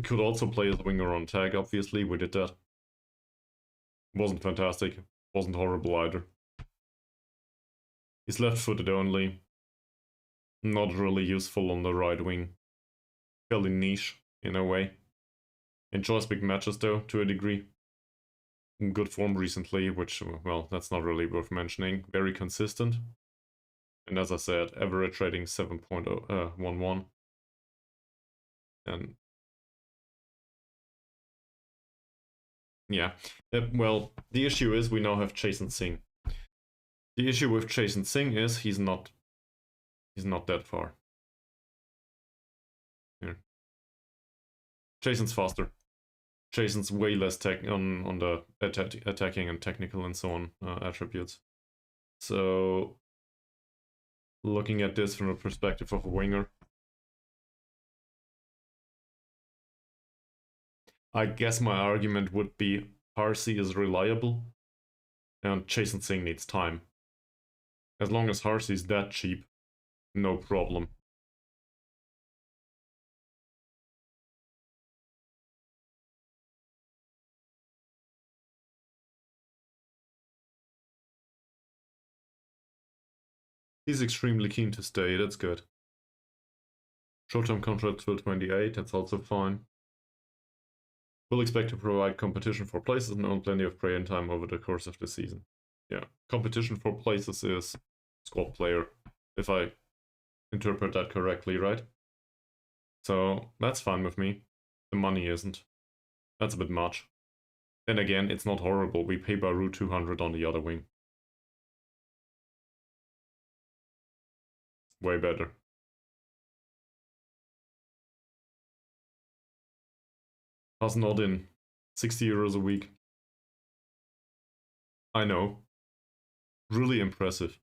Could also play as a winger on tag, obviously. We did that. Wasn't fantastic. Wasn't horrible either. He's left-footed only. Not really useful on the right wing. Fairly niche, in a way. Enjoys big matches though, to a degree. In good form recently, which, well, that's not really worth mentioning. Very consistent. And as I said, average rating 7.11. And yeah, well, the issue is we now have Jason Singh. The issue with Jason Singh is he's not that far. Here. Jason's faster. Jason's way less tech on the attacking and technical and so on attributes. So, looking at this from the perspective of a winger, I guess my argument would be Harsey is reliable and Jason Singh needs time. As long as Harsey's that cheap, no problem. He's extremely keen to stay, that's good. Short-term contract till 28, that's also fine. We'll expect to provide competition for places and own plenty of playing time over the course of the season. Yeah, competition for places is squad player, if I interpret that correctly, right? So that's fine with me. The money isn't. That's a bit much. Then again, it's not horrible. We pay Baru 200 on the other wing. Way better. Has not in 60 euros a week. I know. Really impressive.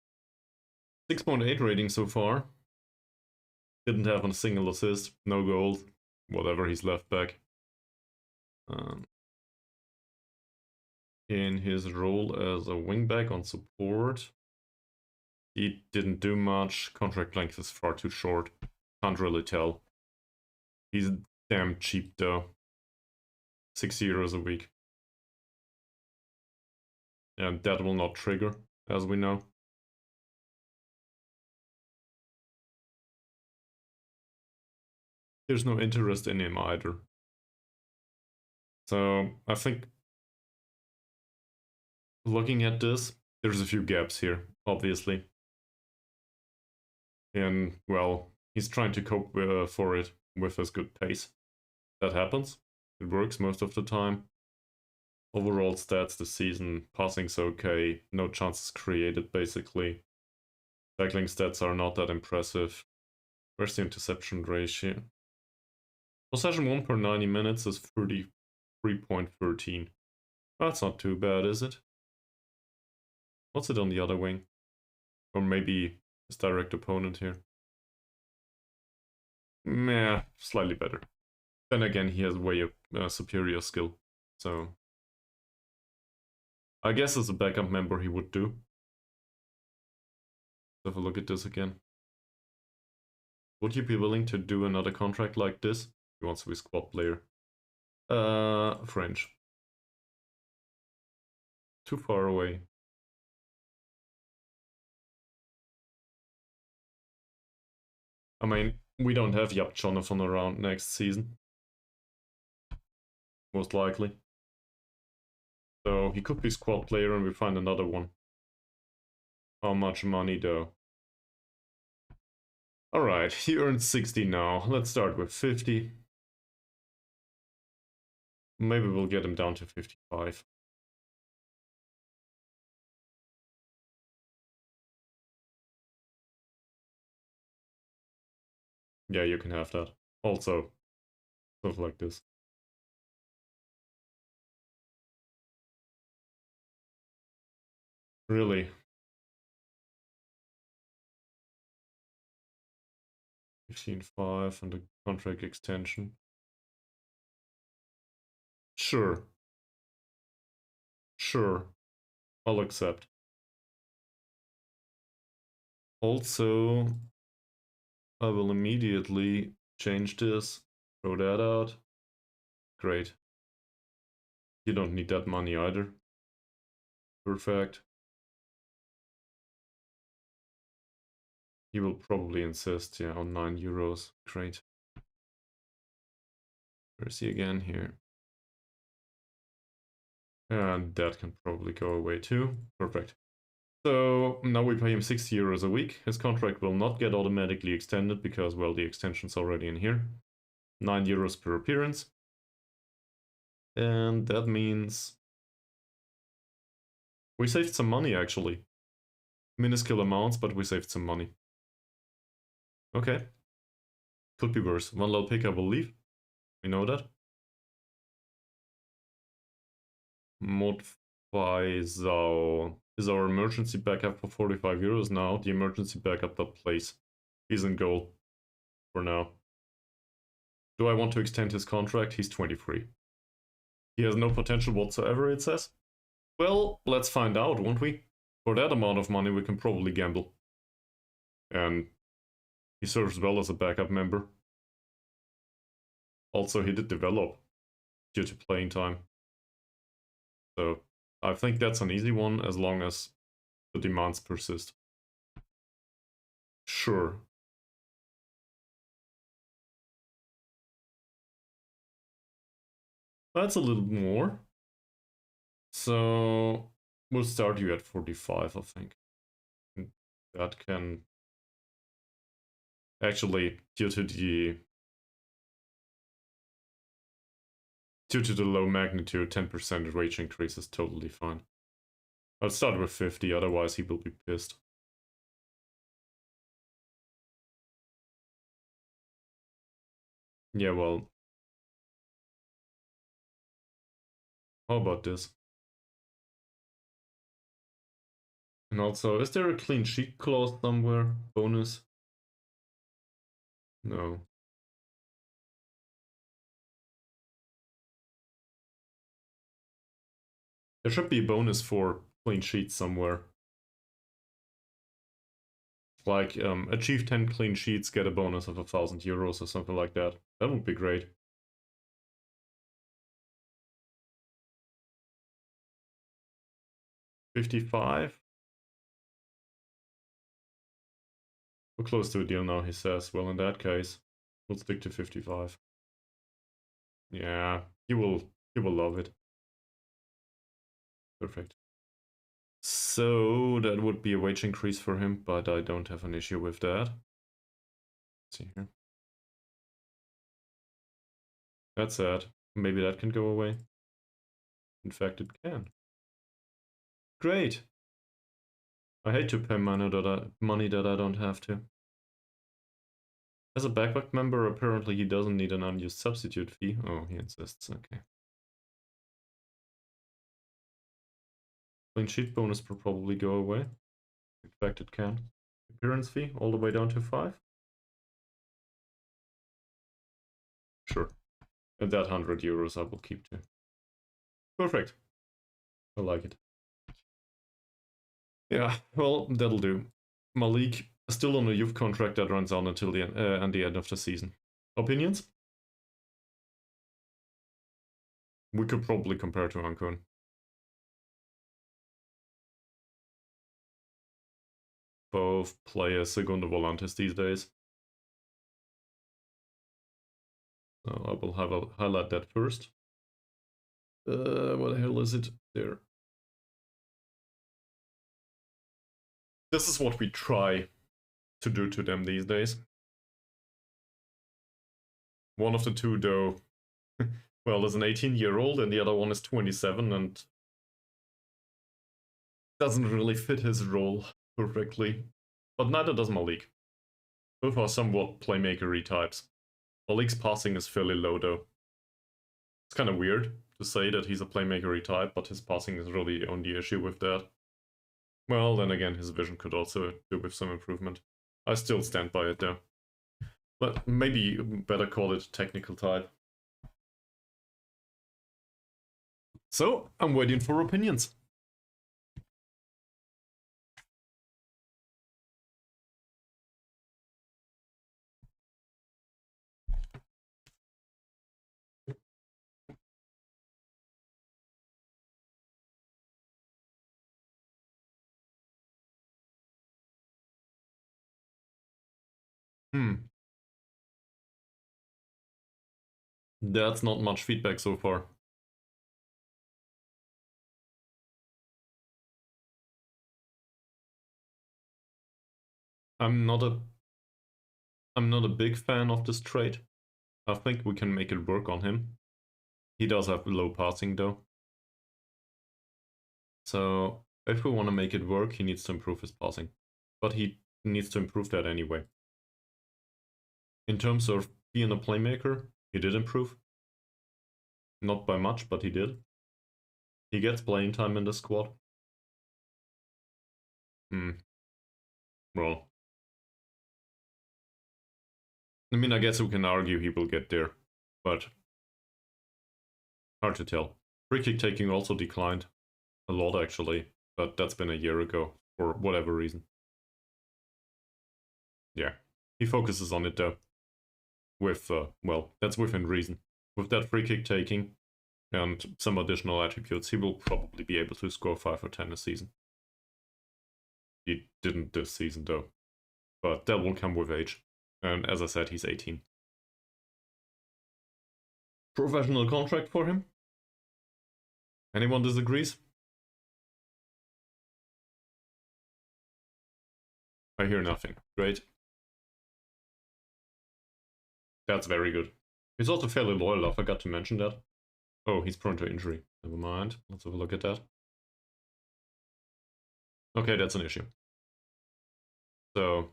6.8 rating so far. Didn't have a single assist, no goals, whatever, he's left back. In his role as a wingback on support, he didn't do much. Contract length is far too short. Can't really tell. He's damn cheap though. 6 euros a week. And that will not trigger, as we know. There's no interest in him either. So I think looking at this, there's a few gaps here, obviously. And, well, he's trying to cope for it with his good pace. That happens. It works most of the time. Overall stats this season, passing's okay, no chances created basically. Tackling stats are not that impressive. Where's the interception ratio? Possession 1 per 90 minutes is 33.13. That's not too bad, is it? What's it on the other wing? Or maybe his direct opponent here. Meh, slightly better. Then again, he has way superior skill, so I guess as a backup member he would do. Let's have a look at this again. Would you be willing to do another contract like this? He wants to be squad player. French. Too far away. I mean, we don't have Yap Jonathan around next season. most likely. So he could be squad player and we find another one. How much money though? Alright, he earned 60 now. Let's start with 50. Maybe we'll get him down to 55. Yeah, you can have that. Also, stuff like this. Really? 15.5 and a contract extension. Sure. Sure. I'll accept. Also, I will immediately change this. Throw that out. Great. You don't need that money either. Perfect. He will probably insist, yeah, on 9 euros. Great. Where is he again? Here. And that can probably go away too. Perfect. So now we pay him 60 euros a week. His contract will not get automatically extended because, well, the extension's already in here. 9 euros per appearance. And that means we saved some money, actually. Minuscule amounts, but we saved some money. Okay. Could be worse. One low pick, I will leave. We know that. Mohd Faizal is our emergency backup for 45 euros now. The emergency backup that plays. He's in goal for now. Do I want to extend his contract? He's 23. He has no potential whatsoever, it says. Well, let's find out, won't we? For that amount of money, we can probably gamble. And he serves well as a backup member. Also, he did develop due to playing time. So, I think that's an easy one as long as the demands persist. Sure. That's a little more. So, we'll start you at 45, I think. That can... Actually, due to the low magnitude, 10% wage increase is totally fine. I'll start with 50, otherwise he will be pissed. Yeah, well... How about this? And also, is there a clean sheet clause somewhere? Bonus? No. There should be a bonus for clean sheets somewhere. Like, achieve 10 clean sheets, get a bonus of 1,000 euros or something like that. That would be great. $55? We're close to a deal now, he says. Well, in that case, we'll stick to 55. Yeah, he will love it. Perfect. So that would be a wage increase for him, but I don't have an issue with that. Let's see here. That's sad. Maybe that can go away. In fact, it can. Great. I hate to pay money that I don't have to. As a backup member, apparently he doesn't need an unused substitute fee. Oh, he insists. Okay. Clean sheet bonus will probably go away. In fact, it can. Appearance fee all the way down to 5. Sure. And that 100 euros I will keep too. Perfect. I like it. Yeah, well, that'll do. Malik, still on a youth contract that runs on until the end of the season. Opinions? We could probably compare to Ancon. Both play as Segundo Volantes these days. So I will highlight that first. What the hell is it? There. This is what we try to do to them these days. One of the two, though, well, is an 18-year-old and the other one is 27 and doesn't really fit his role perfectly. But neither does Malik. Both are somewhat playmaker-y types. Malik's passing is fairly low, though. It's kind of weird to say that he's a playmaker-y type, but his passing is really the only issue with that. Well, then again, his vision could also do with some improvement. I still stand by it, though. But maybe better call it technical type. So, I'm waiting for opinions. That's not much feedback so far. I'm not a big fan of this trait. I think we can make it work on him. He does have low passing though. So if we want to make it work, he needs to improve his passing. But he needs to improve that anyway. In terms of being a playmaker, he did improve. Not by much, but he did. He gets playing time in the squad. Well, I mean, I guess we can argue he will get there, but hard to tell. Free kick taking also declined a lot actually, but that's been a year ago for whatever reason. Yeah, he focuses on it though. With, well, that's within reason. With that free kick taking and some additional attributes, he will probably be able to score 5 or 10 a season. He didn't this season though, but that will come with age. And as I said, he's 18. Professional contract for him? Anyone disagrees? I hear nothing. Great. That's very good. He's also fairly loyal, I forgot to mention that. Oh, he's prone to injury. Never mind. Let's have a look at that. Okay, that's an issue. So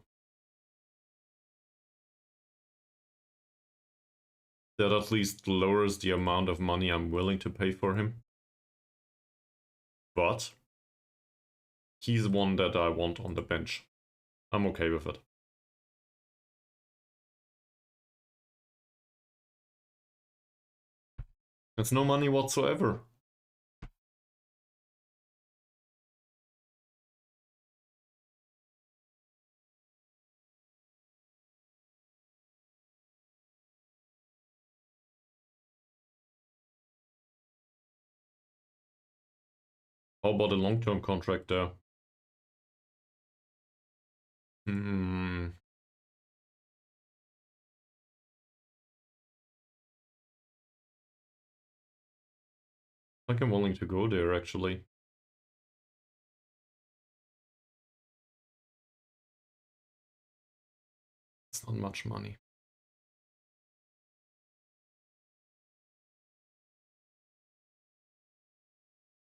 that at least lowers the amount of money I'm willing to pay for him. But he's one that I want on the bench. I'm okay with it. It's no money whatsoever. How about a long-term contract there? I think I'm willing to go there actually. It's not much money.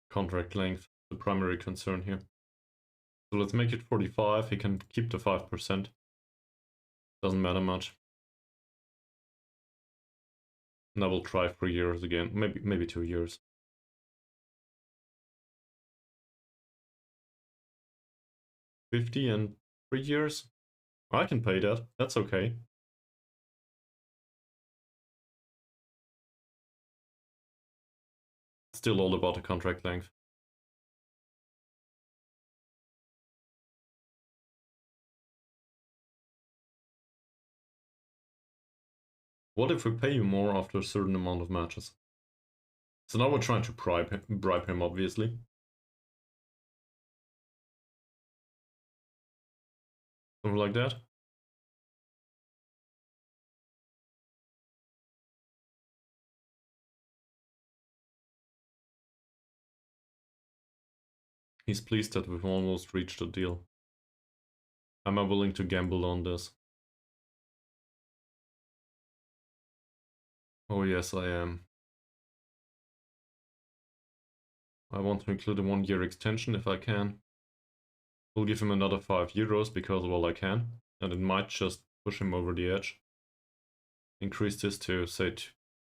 Contract length, the primary concern here. So let's make it 45, he can keep the 5%. Doesn't matter much. And I will try 3 years again, maybe 2 years. $50 and 3 years? I can pay that, that's okay. Still all about the contract length. What if we pay you more after a certain amount of matches? So now we're trying to bribe him obviously. Something like that. He's pleased that we've almost reached a deal. Am I willing to gamble on this? Oh yes, I am. I want to include a 1-year extension if I can. We'll give him another €5 because, well, I can. And it might just push him over the edge. Increase this to, say,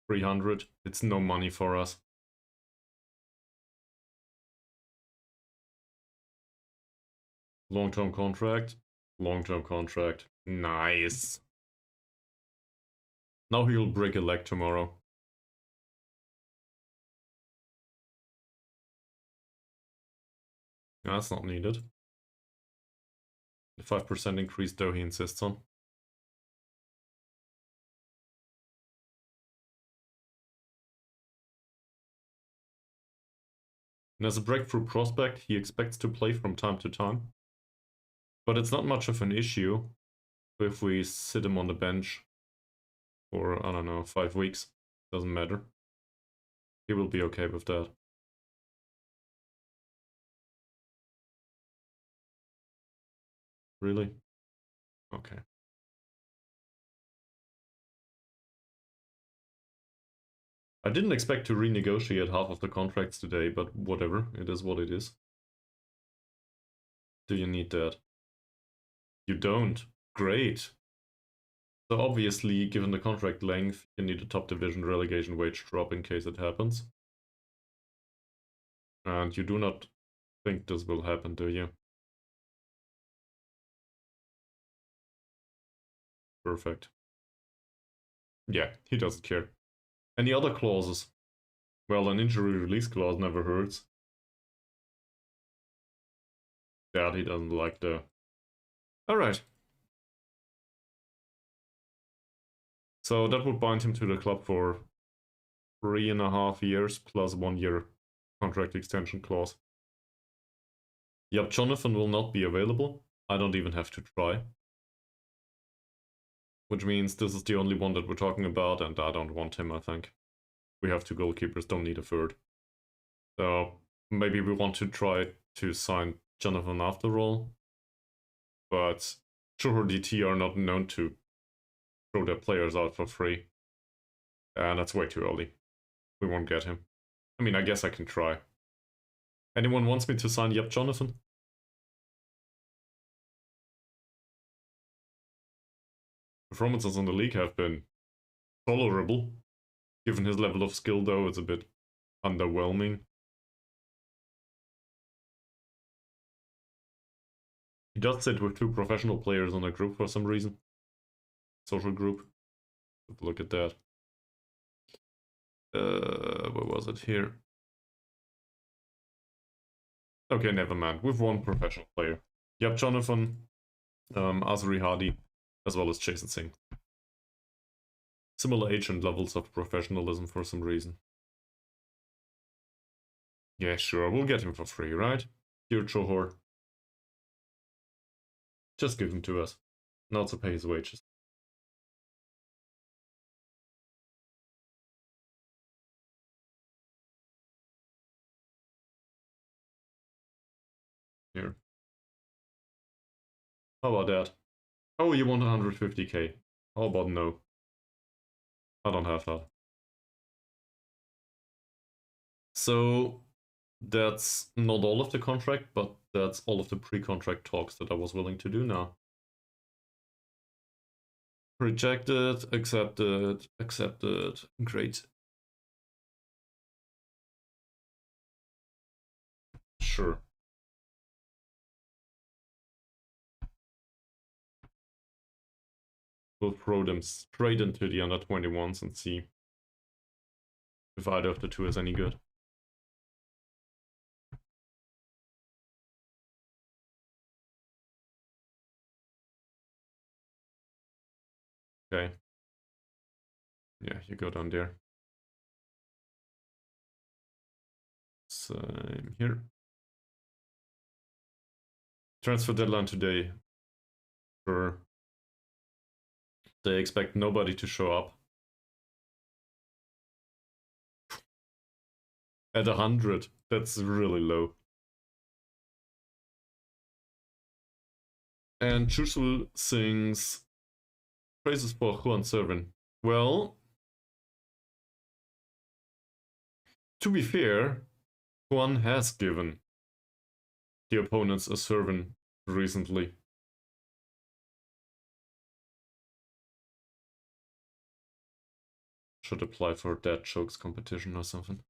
300. It's no money for us. Long-term contract. Long-term contract. Nice. Now he'll break a leg tomorrow. That's not needed. The 5% increase though he insists on. And as a breakthrough prospect, he expects to play from time to time. But it's not much of an issue if we sit him on the bench for, I don't know, 5 weeks. Doesn't matter. He will be okay with that. Really? Okay. I didn't expect to renegotiate half of the contracts today, but whatever. It is what it is. Do you need that? You don't. Great. So obviously, given the contract length, you need a top division relegation wage drop in case it happens. And you do not think this will happen, do you? Perfect. Yeah, he doesn't care. Any other clauses? Well, an injury release clause never hurts. That he doesn't like though. Alright. So that would bind him to the club for 3.5 years plus 1 year contract extension clause. Yep, Jonathan will not be available. I don't even have to try. Which means this is the only one that we're talking about, and I don't want him, I think. We have 2 goalkeepers, don't need a third. So maybe we want to try to sign Jonathan after all. But Johor DT are not known to throw their players out for free. And that's way too early. We won't get him. I mean, I guess I can try. Anyone wants me to sign Yep Jonathan? Performances in the league have been tolerable. Given his level of skill though, it's a bit underwhelming. He does sit with 2 professional players in a group for some reason. Social group. Look at that. Where was it? Here. Okay, never mind. With 1 professional player. Yep, Jonathan, Azri Hadi, as well as Jason Singh. Similar age and levels of professionalism for some reason. Yeah, sure, we'll get him for free, right? Dear Johor. Just give him to us. Not to pay his wages. Here. How about that? Oh, you want 150k. How about no? I don't have that. So that's not all of the contract, but that's all of the pre-contract talks that I was willing to do now. Rejected, accepted, accepted. Great. Sure. We'll throw them straight into the under 21s and see if either of the 2 is any good. Okay. Yeah, you go down there. Same here. Transfer deadline today. Sure. They expect nobody to show up. At 100, that's really low. And Chushu sings praises for Juan Servin. Well, to be fair, Juan has given the opponents a Servin recently. Should apply for dad jokes competition or something.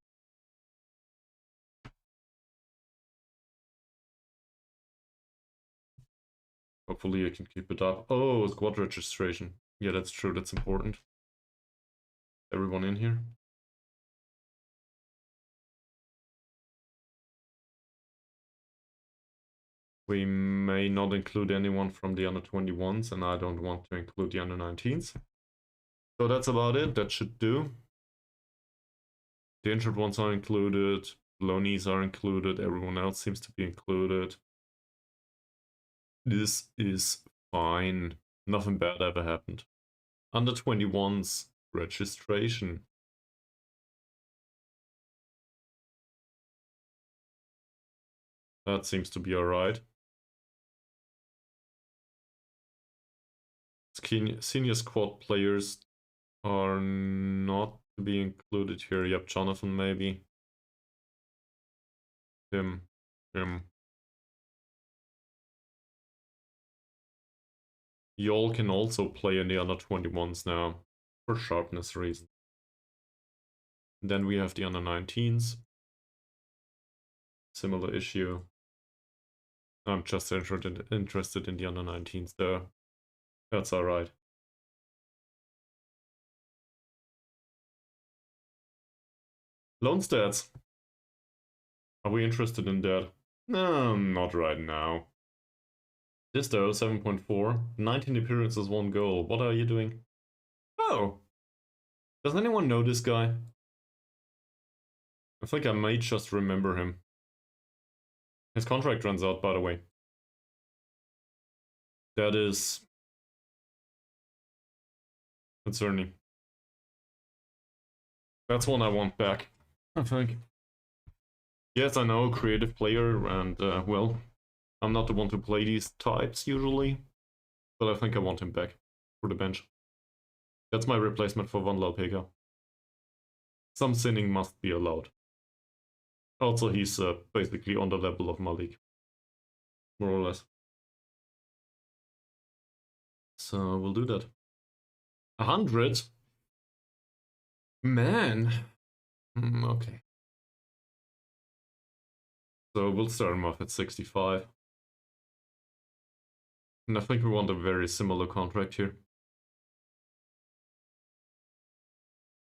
Hopefully I can keep it up. Oh, squad registration. Yeah, that's true, that's important. Everyone in here? We may not include anyone from the under 21s, and I don't want to include the under 19s. So that's about it, that should do. The injured ones are included, loanies are included, everyone else seems to be included. This is fine. Nothing bad ever happened. Under 21s registration. That seems to be alright. Senior squad players are not to be included here. Yep, Jonathan maybe. Him. Y'all can also play in the under 21s now, for sharpness reasons. Then we have the under 19s. Similar issue. I'm just interested in the under 19s there. That's alright. Loan stats. Are we interested in that? No, not right now. Disto, 7.4. 19 appearances, 1 goal. What are you doing? Oh! Does anyone know this guy? I think I may just remember him. His contract runs out, by the way. That is concerning. That's one I want back, I think. Yes, I know, creative player, and well, I'm not the one to play these types usually, but I think I want him back for the bench. That's my replacement for Van Lalpega. Some sinning must be allowed. Also, he's basically on the level of Malik, more or less. So we'll do that. 100? Man. Okay. So we'll start him off at 65. And I think we want a very similar contract here.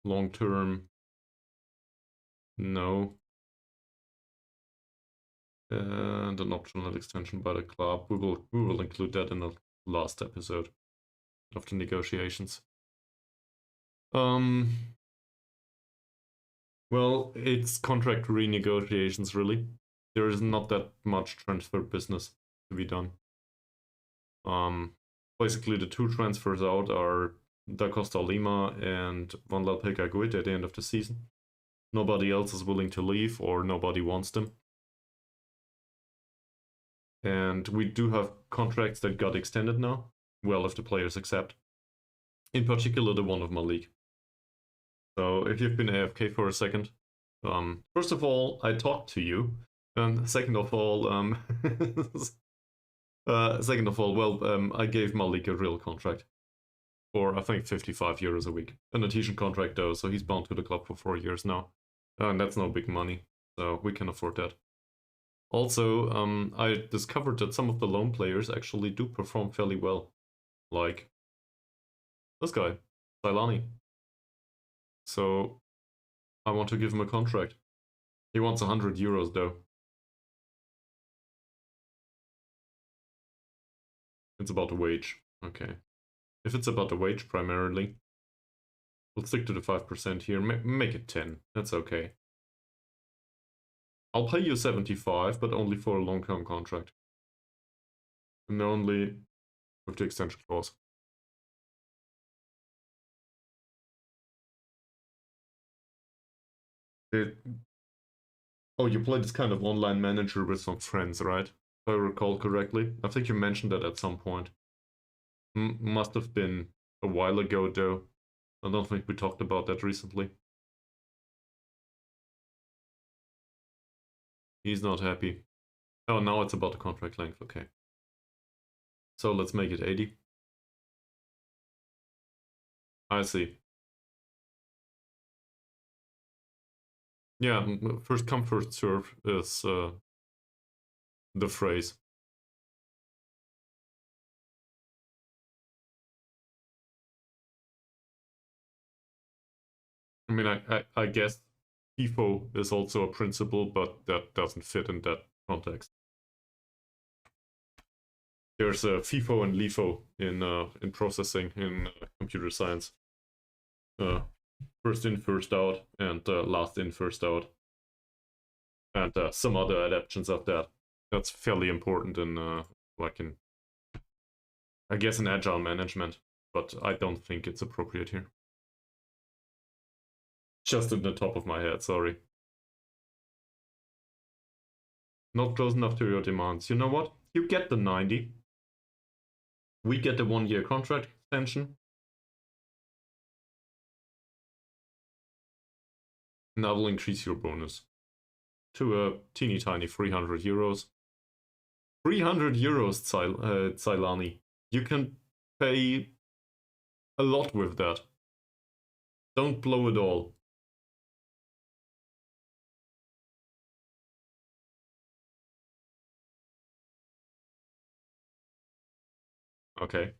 Long term. No. And an optional extension by the club. We will include that in the last episode of the negotiations. Well, it's contract renegotiations really. There is not that much transfer business to be done. Basically the two transfers out are Da Costa Lima and Van Lalpega Guit at the end of the season. Nobody else is willing to leave or nobody wants them. And we do have contracts that got extended now. Well, if the players accept. In particular, the one of Malik. So if you've been AFK for a second, first of all, I talked to you. And second of all, well, I gave Malik a real contract. For, I think, 55 euros a week. An Artesian contract though, so he's bound to the club for 4 years now. And that's no big money, so we can afford that. Also, I discovered that some of the loan players actually do perform fairly well. Like this guy, Silani. So I want to give him a contract. He wants 100 euros though. It's about the wage. Okay. If it's about the wage primarily, we'll stick to the 5% here. Make it 10. That's okay. I'll pay you 75, but only for a long-term contract. And only with the extension clause. Oh, you play this kind of online manager with some friends, right? if I recall correctly. I think you mentioned that at some point. Must have been a while ago, though. I don't think we talked about that recently. He's not happy. Oh, now it's about the contract length, okay. So let's make it 80. I see. Yeah, first come, first serve is the phrase. I mean, I guess FIFO is also a principle, but that doesn't fit in that context. There's a FIFO and LIFO in processing in computer science. First in, first out, and last in, first out, and some other adaptations of that. That's fairly important in like in, I guess, in agile management, but I don't think it's appropriate here. Just in the top of my head, sorry. Not close enough to your demands. You know what? You get the 90. We get the 1-year contract extension. And I will increase your bonus to a teeny tiny 300 euros. 300 euros, Ceylani. You can pay a lot with that. Don't blow it all. Okay.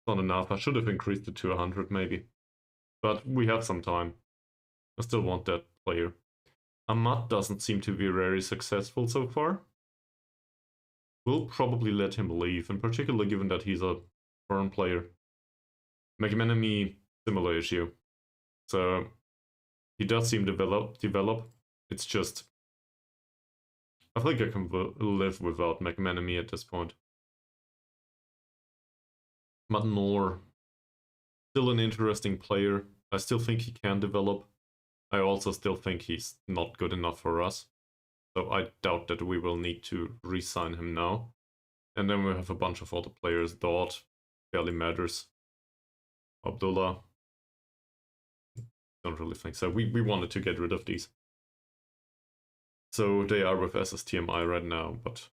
Not enough. I should have increased it to 100 maybe. But we have some time. I still want that player. Ahmad doesn't seem to be very successful so far. We'll probably let him leave, in particular given that he's a foreign player. McManamy, similar issue. So he does seem to develop. It's just, I think I can live without McManamy at this point. But Noor, still an interesting player. I still think he can develop. I also still think he's not good enough for us. So I doubt that we will need to re-sign him now. And then we have a bunch of other players. Dort barely matters. Abdullah. Don't really think so. We wanted to get rid of these. So they are with SSTMI right now, but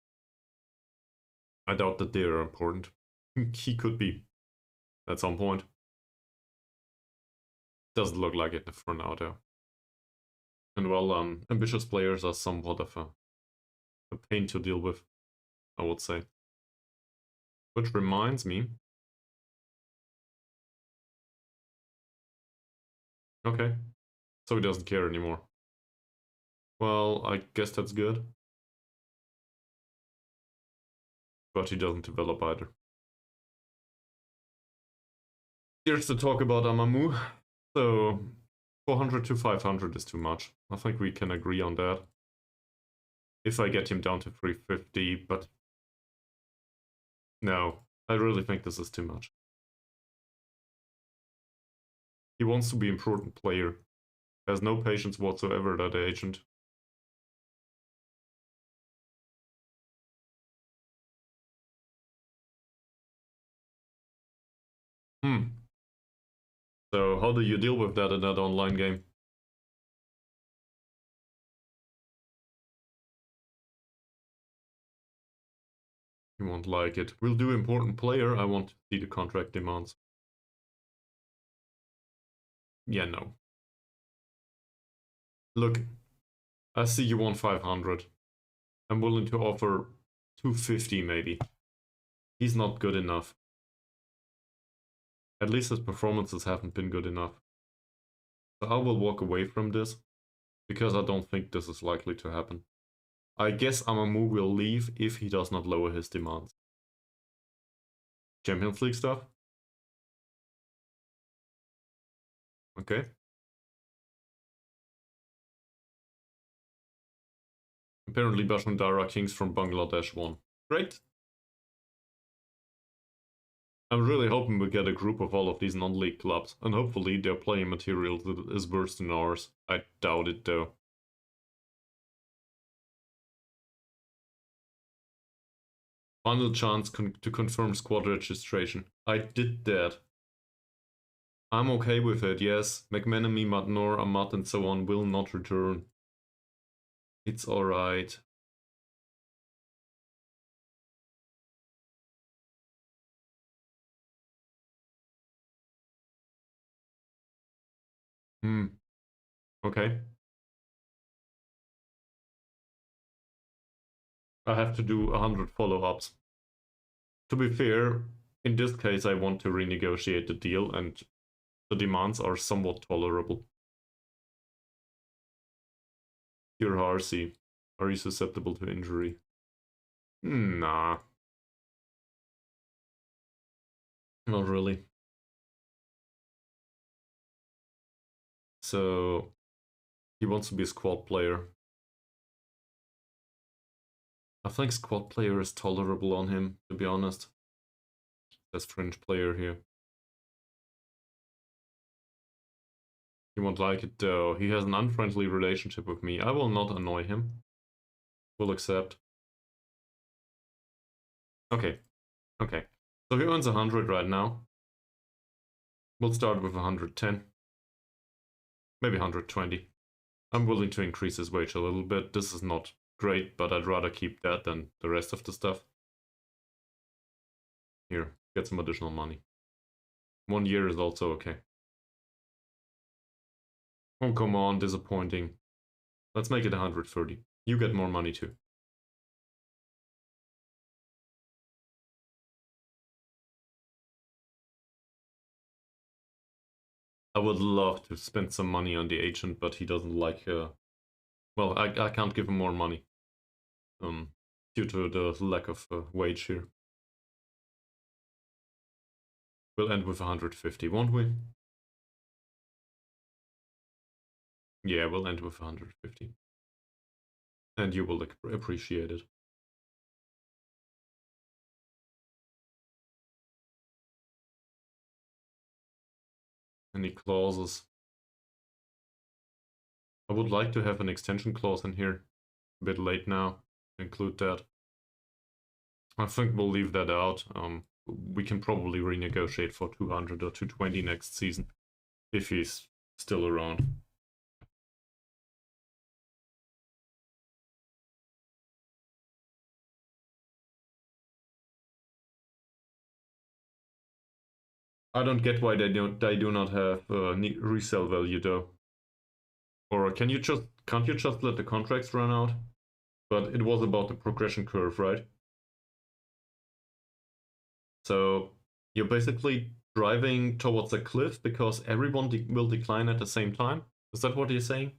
I doubt that they are important. He could be at some point. Doesn't look like it for now, though. And well, ambitious players are somewhat of a pain to deal with, I would say. Which reminds me. Okay, so he doesn't care anymore. Well, I guess that's good. But he doesn't develop either. Here's the talk about Amamu. So 400 to 500 is too much. I think we can agree on that. If I get him down to 350, but no, I really think this is too much. He wants to be an important player. Has no patience whatsoever, that agent. So how do you deal with that in that online game? You won't like it. We'll do important player. I want to see the contract demands. Yeah, no. Look, I see you want 500. I'm willing to offer 250 maybe. He's not good enough. At least his performances haven't been good enough. So I will walk away from this, because I don't think this is likely to happen. I guess Amamu will leave if he does not lower his demands. Champions League stuff? Okay. Apparently Bashundara Kings from Bangladesh won. Great. I'm really hoping we get a group of all of these non-league clubs, and hopefully their playing material is worse than ours. I doubt it though. Final chance to confirm squad registration. I did that. I'm okay with it, yes. McManamy, Madnor, Ahmad and so on will not return. It's alright. Okay. I have to do 100 follow-ups. To be fair, in this case I want to renegotiate the deal and the demands are somewhat tolerable. Dear Harsey, are you susceptible to injury? Nah. Not really. So, he wants to be a squad player. I think squad player is tolerable on him, to be honest. Best fringe player here. He won't like it though. He has an unfriendly relationship with me. I will not annoy him. Will accept. Okay. Okay. So he earns 100 right now. We'll start with 110. Maybe 120. I'm willing to increase his wage a little bit. This is not great, but I'd rather keep that than the rest of the stuff. Here, get some additional money. 1 year is also okay. Oh, come on, disappointing. Let's make it 130. You get more money too. I would love to spend some money on the agent, but he doesn't like... well, I can't give him more money. Due to the lack of wage here. We'll end with 150, won't we? Yeah, we'll end with 150. And you will appreciate it. Any clauses? I would like to have an extension clause in here. A bit late now. Include that. I think we'll leave that out. We can probably renegotiate for 200 or 220 next season. If he's still around. I don't get why they do not have resale value though. Or can't you just let the contracts run out? But it was about the progression curve, right? So you're basically driving towards a cliff because everyone will decline at the same time? Is that what you're saying?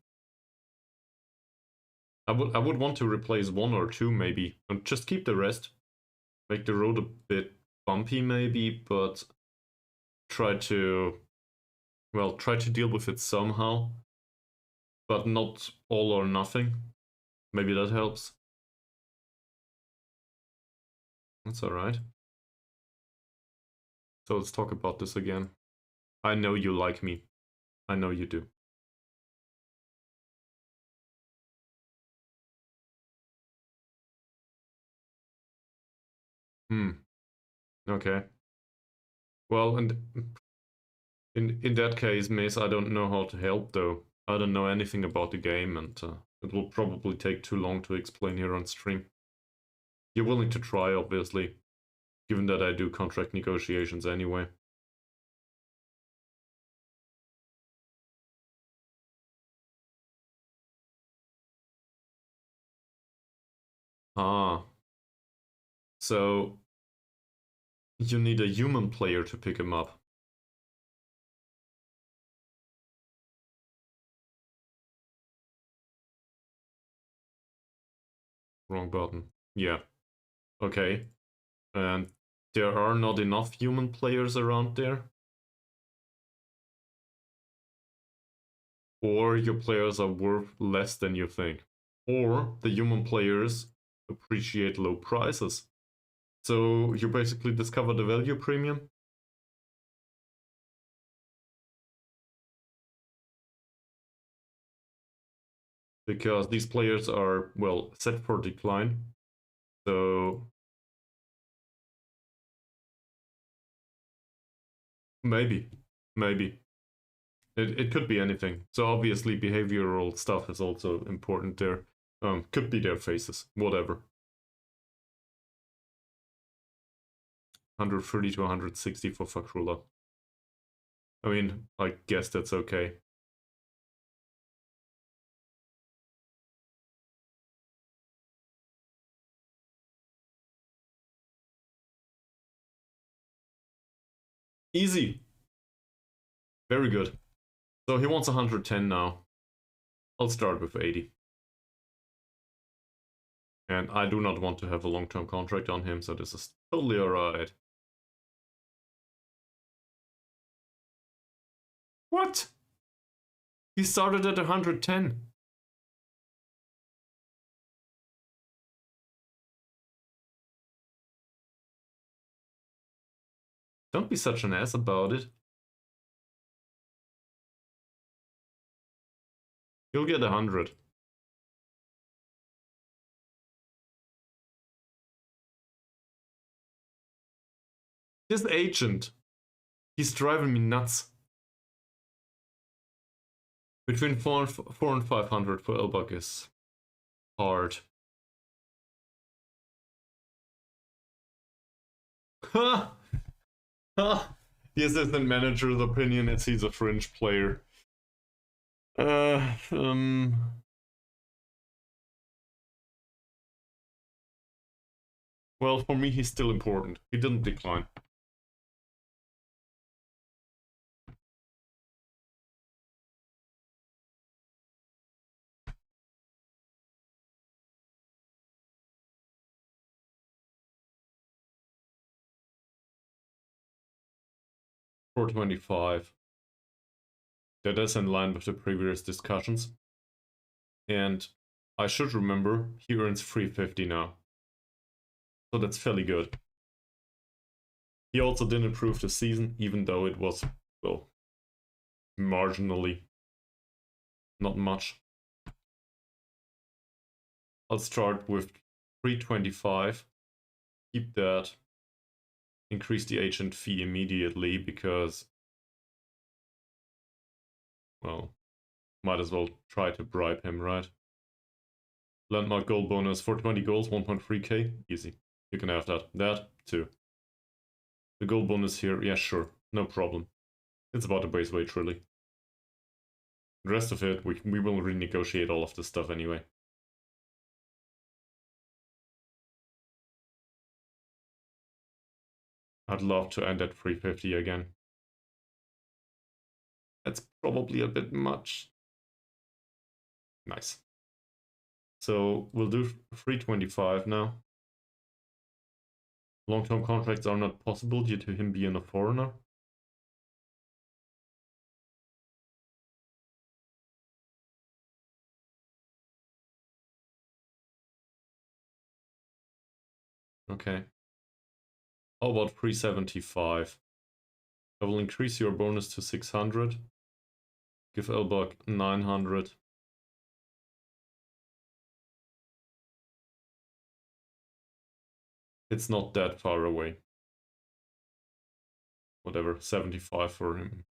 I would want to replace 1 or 2 maybe, and just keep the rest. Make the road a bit bumpy maybe, but try to deal with it somehow. But not all or nothing. Maybe that helps. That's alright. So let's talk about this again. I know you like me. I know you do. Okay. Well, and in that case, Mace, I don't know how to help though. I don't know anything about the game, and it will probably take too long to explain here on stream. You're willing to try, obviously, given that I do contract negotiations anyway. Ah. So, you need a human player to pick him up. Wrong button. Yeah. Okay. And there are not enough human players around there? Or your players are worth less than you think? Or the human players appreciate low prices? So you basically discover the value premium? Because these players are, well, set for decline. So Maybe. Maybe. It could be anything. So obviously behavioral stuff is also important there. Could be their faces. Whatever. 130 to 160 for Fakrullah. I mean, I guess that's okay. Easy. Very good. So he wants 110 now. I'll start with 80. And I do not want to have a long-term contract on him, so this is totally alright. What? He started at 110. Don't be such an ass about it. You'll get 100. This agent, he's driving me nuts. Between 4 and 500 for Elbug is hard. Ha! Ha! The assistant manager's opinion is he's a fringe player. Well, for me, he's still important. He didn't decline. $425. That is in line with the previous discussions. And I should remember, he earns $350 now. So that's fairly good. He also didn't improve the season, even though it was, well, marginally. Not much. I'll start with 325. Keep that. Increase the agent fee immediately because, well, might as well try to bribe him, right? Landmark goal bonus for 20 goals, 1.3k. Easy. You can have that. That, too. The goal bonus here, yeah, sure. No problem. It's about the base wage, really. The rest of it, we will renegotiate all of this stuff anyway. I'd love to end at 350 again. That's probably a bit much. Nice. So we'll do 325 now. Long-term contracts are not possible due to him being a foreigner. Okay. How about 375? I will increase your bonus to 600. Give Elbug 900. It's not that far away. Whatever, 75 for him.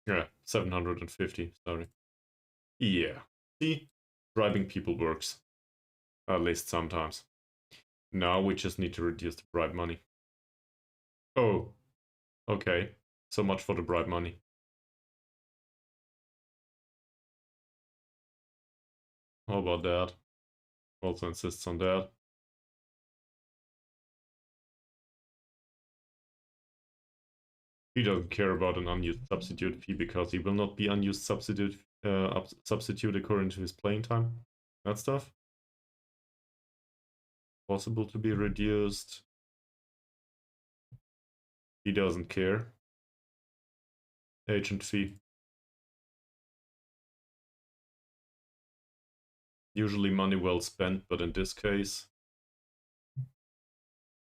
Yeah, 750, sorry. Yeah. See? Bribing people works. At least sometimes. Now we just need to reduce the bribe money. Oh. Okay. So much for the bribe money. How about that? Also insists on that. He doesn't care about an unused substitute fee because he will not be unused substitute according to his playing time. That stuff. Possible to be reduced. He doesn't care. Agent fee. Usually money well spent, but in this case...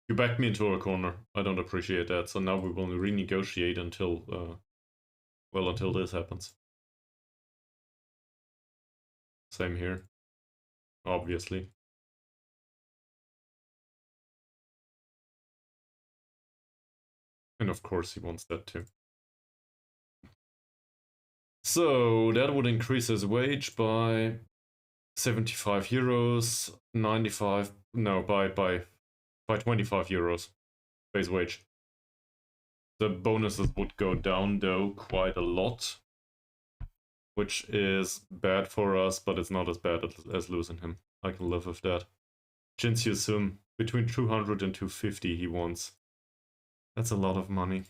You backed me into a corner. I don't appreciate that. So now we will renegotiate until... well, until this happens. Same here. Obviously. And of course he wants that too. So that would increase his wage by 75 euros, 95, no, by 25 euros base wage. The bonuses would go down though quite a lot, which is bad for us, but it's not as bad as losing him. I can live with that. Jin Sung, between 200 and 250 he wants. That's a lot of money.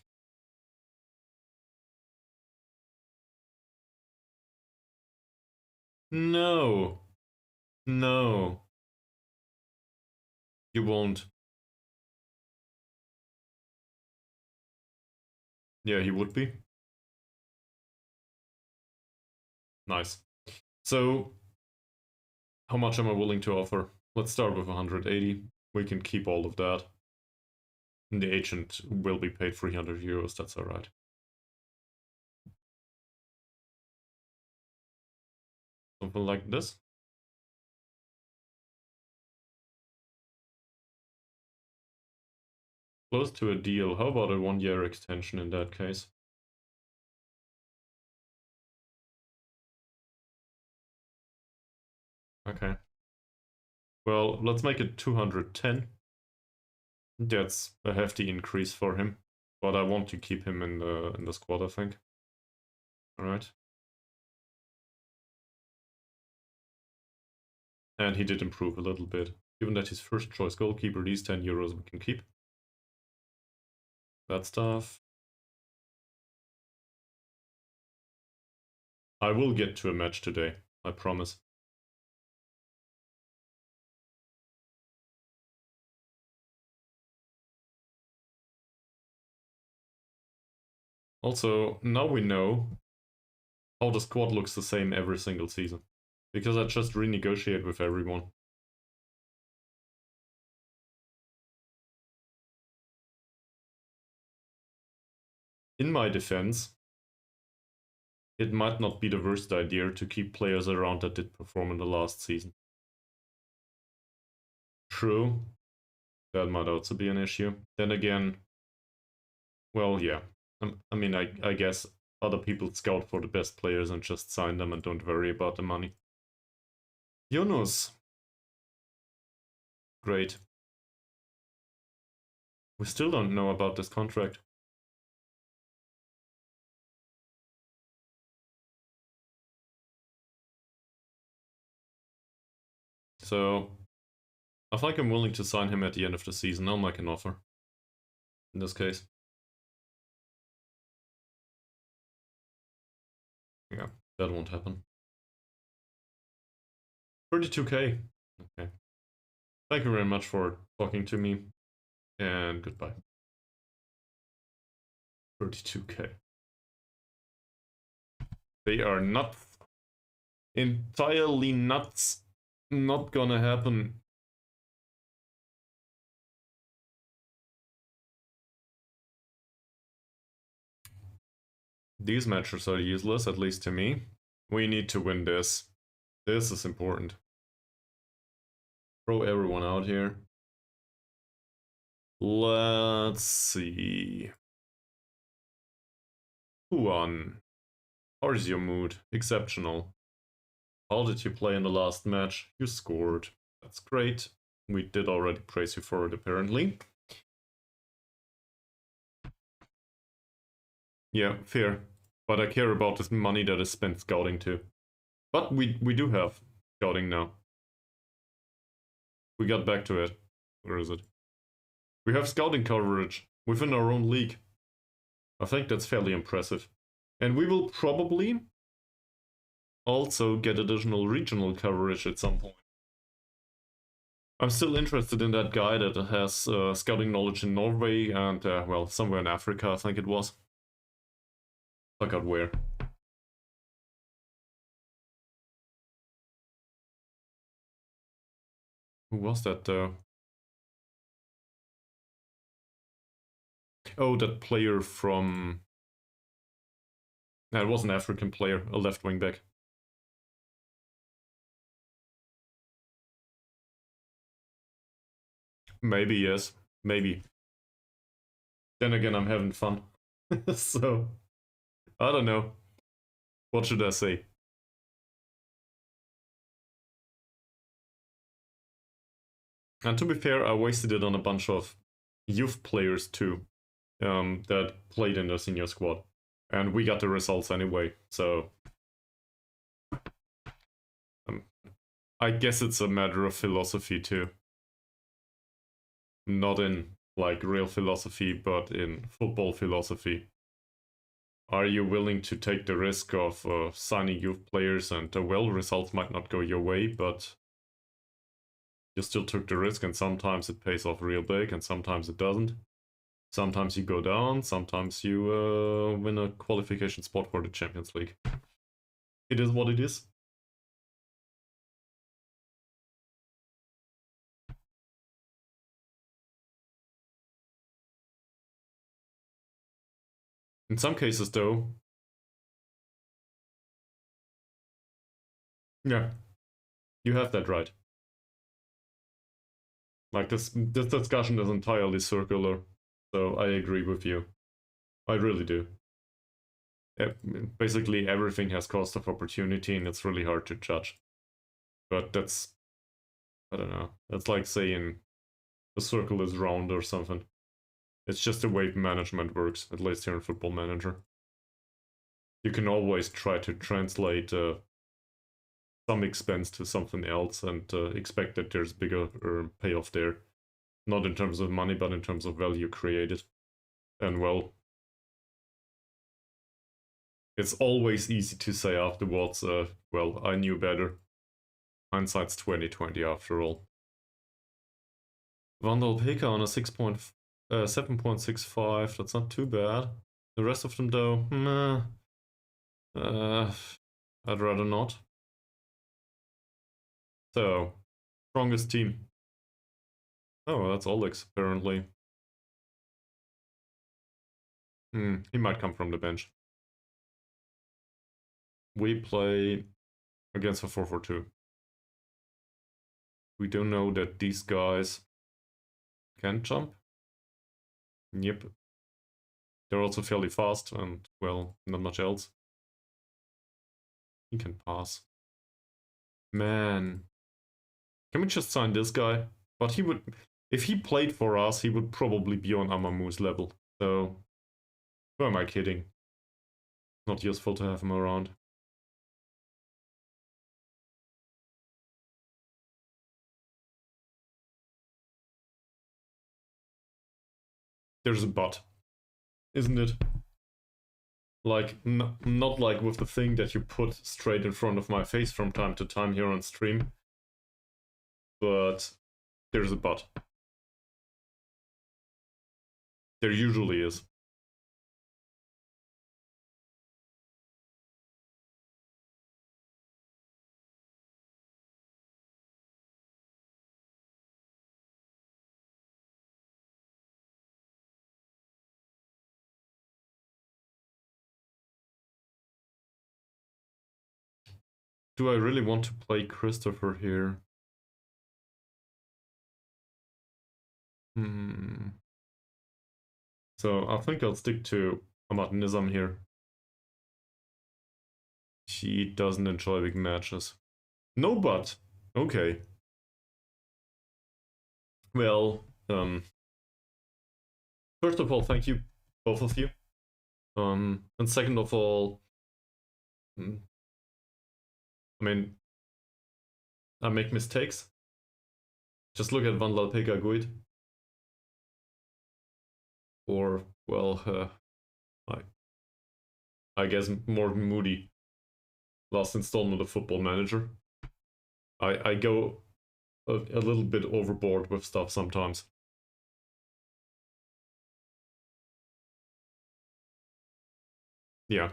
No. No. You won't. Yeah, he would be. Nice. So, how much am I willing to offer? Let's start with 180. We can keep all of that. And the agent will be paid 300 euros, that's alright. Something like this. Close to a deal. How about a 1-year extension in that case? Okay. Well, let's make it 210. That's a hefty increase for him. But I want to keep him in the squad, I think. Alright. And he did improve a little bit. Given that his first choice goalkeeper, these 10 euros we can keep. That stuff. I will get to a match today, I promise. Also, now we know how the squad looks the same every single season. Because I just renegotiate with everyone. In my defense, it might not be the worst idea to keep players around that did perform in the last season. True, that might also be an issue. Then again, well, yeah. I mean, I guess other people scout for the best players and just sign them and don't worry about the money. Yunus. Great. We still don't know about this contract. So, I think I'm willing to sign him at the end of the season. I'll make an offer. In this case. Yeah, that won't happen. 32k. Okay. Thank you very much for talking to me. And goodbye. 32k. They are nuts. Entirely nuts. Not gonna happen. These matches are useless, at least to me. We need to win this. This is important. Throw everyone out here. Let's see. Who won? How is your mood? Exceptional. How did you play in the last match? You scored. That's great. We did already praise you for it, apparently. Yeah, fair. But I care about this money that is spent scouting too. But we do have scouting now. We got back to it. Where is it? We have scouting coverage within our own league. I think that's fairly impressive. And we will probably also get additional regional coverage at some point. I'm still interested in that guy that has scouting knowledge in Norway and, well, somewhere in Africa, I think it was. I forgot where. Who was that, though? Oh, that player from... No, it was an African player, a left wing back. Maybe, yes. Maybe. Then again, I'm having fun. So, I don't know. What should I say? And to be fair, I wasted it on a bunch of youth players too, that played in the senior squad. And we got the results anyway, so... I guess it's a matter of philosophy too. Not in, like, real philosophy, but in football philosophy. Are you willing to take the risk of signing youth players and, well, results might not go your way, but you still took the risk, and sometimes it pays off real big and sometimes it doesn't. Sometimes you go down, sometimes you win a qualification spot for the Champions League. It is what it is. In some cases though, yeah, you have that right. Like, this discussion is entirely circular, so I agree with you. I really do. Basically, everything has cost of opportunity, and it's really hard to judge. But that's, I don't know. That's like saying the circle is round or something. It's just the way management works, at least here in Football Manager. You can always try to translate some expense to something else and expect that there's bigger payoff there. Not in terms of money, but in terms of value created. And well, it's always easy to say afterwards, well, I knew better. Hindsight's 2020 after all. Vandal Pika on a 7.65, that's not too bad. The rest of them though, meh. I'd rather not. So, strongest team. Oh, that's Olegs, apparently. He might come from the bench. We play against a 4-4-2. We don't know that these guys can jump. Yep. They're also fairly fast and, well, not much else. He can pass. Man. Can we just sign this guy? But he would... If he played for us, he would probably be on Amamu's level. So... Who am I kidding? Not useful to have him around. There's a but. Isn't it? Like, not like with the thing that you put straight in front of my face from time to time here on stream. But there's a but. There usually is. Do I really want to play Christopher here? So I think I'll stick to Ahmad Nizam here. She doesn't enjoy big matches. No, but okay. Well, first of all, thank you, both of you. And second of all, I mean, I make mistakes. Just look at Van Lalpeka Guid. Or, well, I guess more Moody. Last installment of Football Manager. I go a little bit overboard with stuff sometimes. Yeah.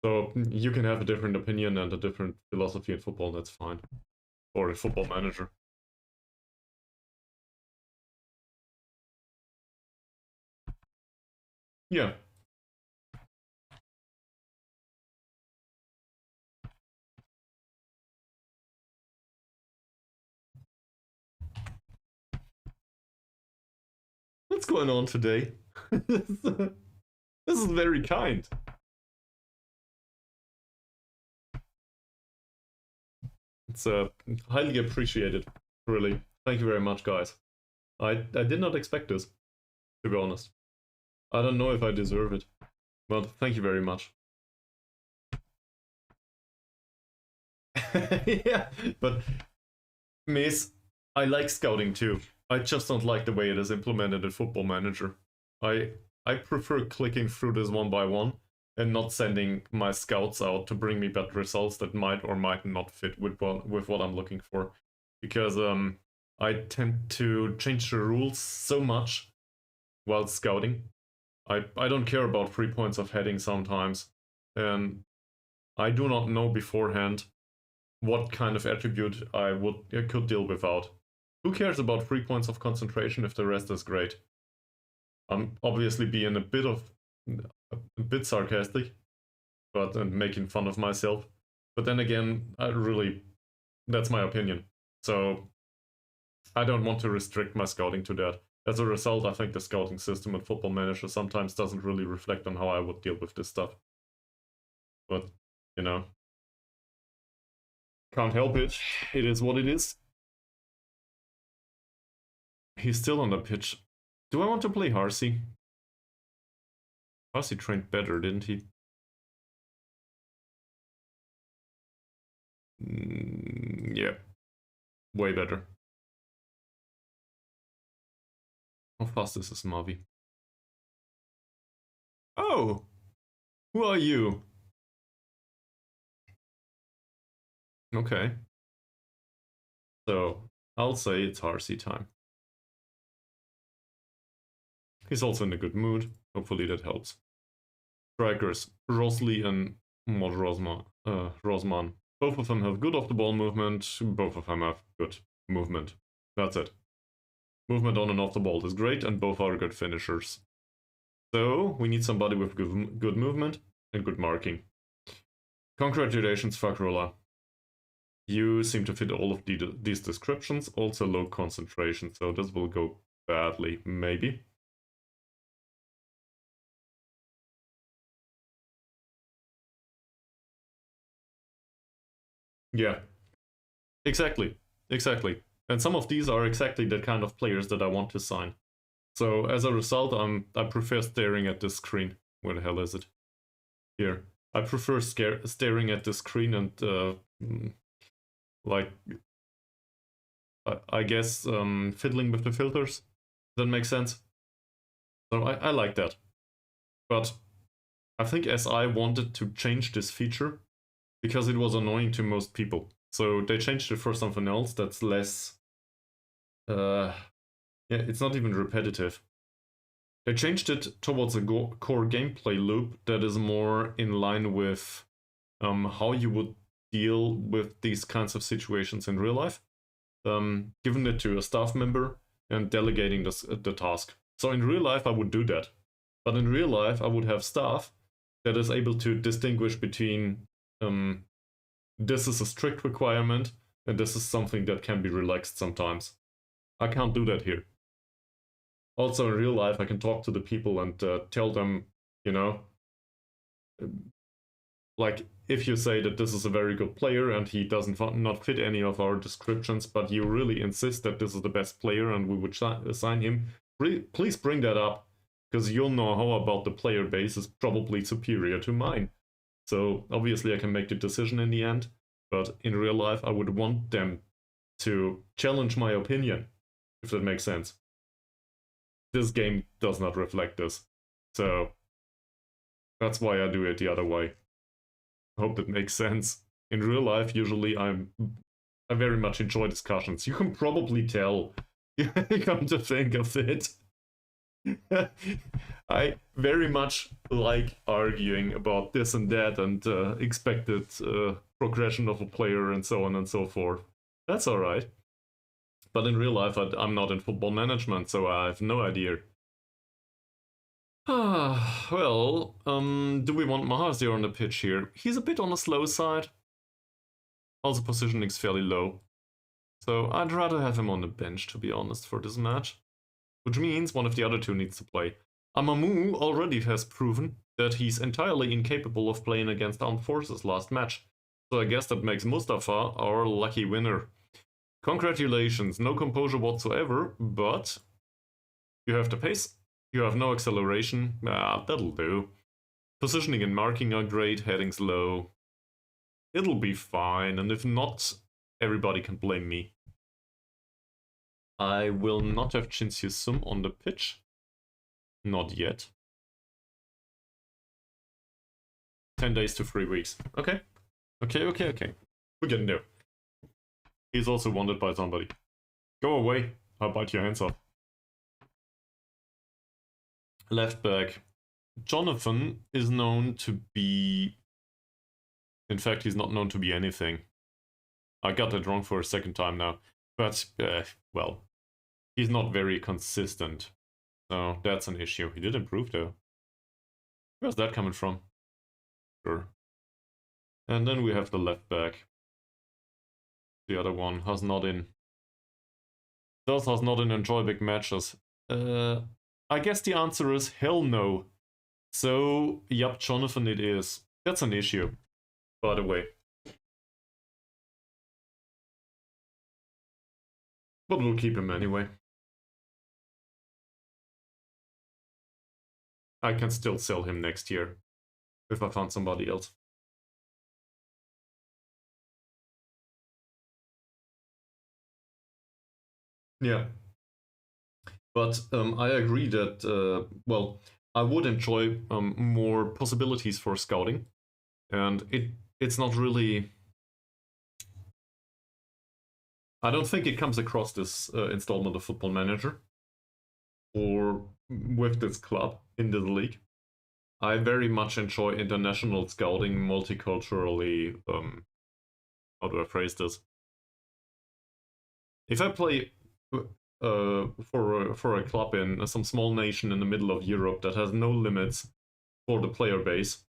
So you can have a different opinion and a different philosophy in football, that's fine. Or in Football Manager. Yeah. What's going on today? This is very kind. It's highly appreciated, really. Thank you very much, guys. I did not expect this, to be honest. I don't know if I deserve it, but thank you very much. Yeah, but Miss, I like scouting too. I just don't like the way it is implemented in Football Manager. I prefer clicking through this one by one and not sending my scouts out to bring me better results that might or might not fit with what I'm looking for. Because I tend to change the rules so much while scouting. I don't care about 3 points of heading sometimes. And I do not know beforehand what kind of attribute I could deal without. Who cares about 3 points of concentration if the rest is great? I'm obviously being a bit sarcastic, but and making fun of myself. But then again, that's my opinion. So I don't want to restrict my scouting to that. As a result, I think the scouting system in Football Manager sometimes doesn't really reflect on how I would deal with this stuff. But, you know, can't help it. It is what it is. He's still on the pitch. Do I want to play Harsey? Harsey trained better, didn't he? Yeah. Way better. How fast is this Mavi? Oh! Who are you? Okay. So, I'll say it's Harsey time. He's also in a good mood. Hopefully that helps. Strikers, Rosley and Mohd Rosman. Both of them have good off-the-ball movement. Both of them have good movement. That's it. Movement on and off the ball is great, and both are good finishers. So, we need somebody with good movement and good marking. Congratulations, Fakrullah. You seem to fit all of these descriptions, also low concentration, so this will go badly, maybe. Yeah, exactly. And some of these are exactly the kind of players that I want to sign. So as a result, I prefer staring at this screen. Where the hell is it? Here. I prefer staring at the screen and like I guess fiddling with the filters. That makes sense. So I like that. But I think SI wanted to change this feature because it was annoying to most people. So they changed it for something else that's less yeah, it's not even repetitive. They changed it towards a core gameplay loop that is more in line with how you would deal with these kinds of situations in real life. Giving it to a staff member and delegating the task. So in real life, I would do that. But in real life, I would have staff that is able to distinguish between this is a strict requirement and this is something that can be relaxed sometimes. I can't do that here. Also in real life, I can talk to the people and tell them, you know, like if you say that this is a very good player and he doesn't not fit any of our descriptions, but you really insist that this is the best player and we would assign him, please bring that up, because you'll know how about the player base is probably superior to mine. So obviously I can make the decision in the end, but in real life I would want them to challenge my opinion, if that makes sense. This game does not reflect this, so that's why I do it the other way. I hope that makes sense. In real life, usually I very much enjoy discussions. You can probably tell, come to think of it. I very much like arguing about this and that and expected progression of a player and so on and so forth. That's alright. But in real life, I'm not in football management, so I have no idea. Well, do we want Mahathir on the pitch here? He's a bit on the slow side. Also, positioning's fairly low. So I'd rather have him on the bench, to be honest, for this match. Which means one of the other two needs to play. Amamu already has proven that he's entirely incapable of playing against armed forces last match. So I guess that makes Mustafa our lucky winner. Congratulations, no composure whatsoever, but you have the pace, you have no acceleration, that'll do. Positioning and marking are great, heading's low. It'll be fine, and if not, everybody can blame me. I will not have Chin Sum on the pitch. Not yet. 10 days to 3 weeks. Okay. Okay. We're getting there. He's also wanted by somebody. Go away. I'll bite your hands off. Left back. Jonathan is known to be... In fact, he's not known to be anything. I got that wrong for a second time now. But, well, he's not very consistent. So that's an issue. He did improve though. Where's that coming from? Sure. And then we have the left back. The other one, Hasnodin. Does Hasnodin enjoy big matches? I guess the answer is hell no. So, yep, Jonathan it is. That's an issue, by the way. But we'll keep him anyway. I can still sell him next year if I found somebody else. Yeah. But I agree that, well, I would enjoy more possibilities for scouting. And it's not really... I don't think it comes across this installment of Football Manager or with this club in the league. I very much enjoy international scouting, multiculturally. How do I phrase this? If I play for a club in some small nation in the middle of Europe that has no limits for the player base,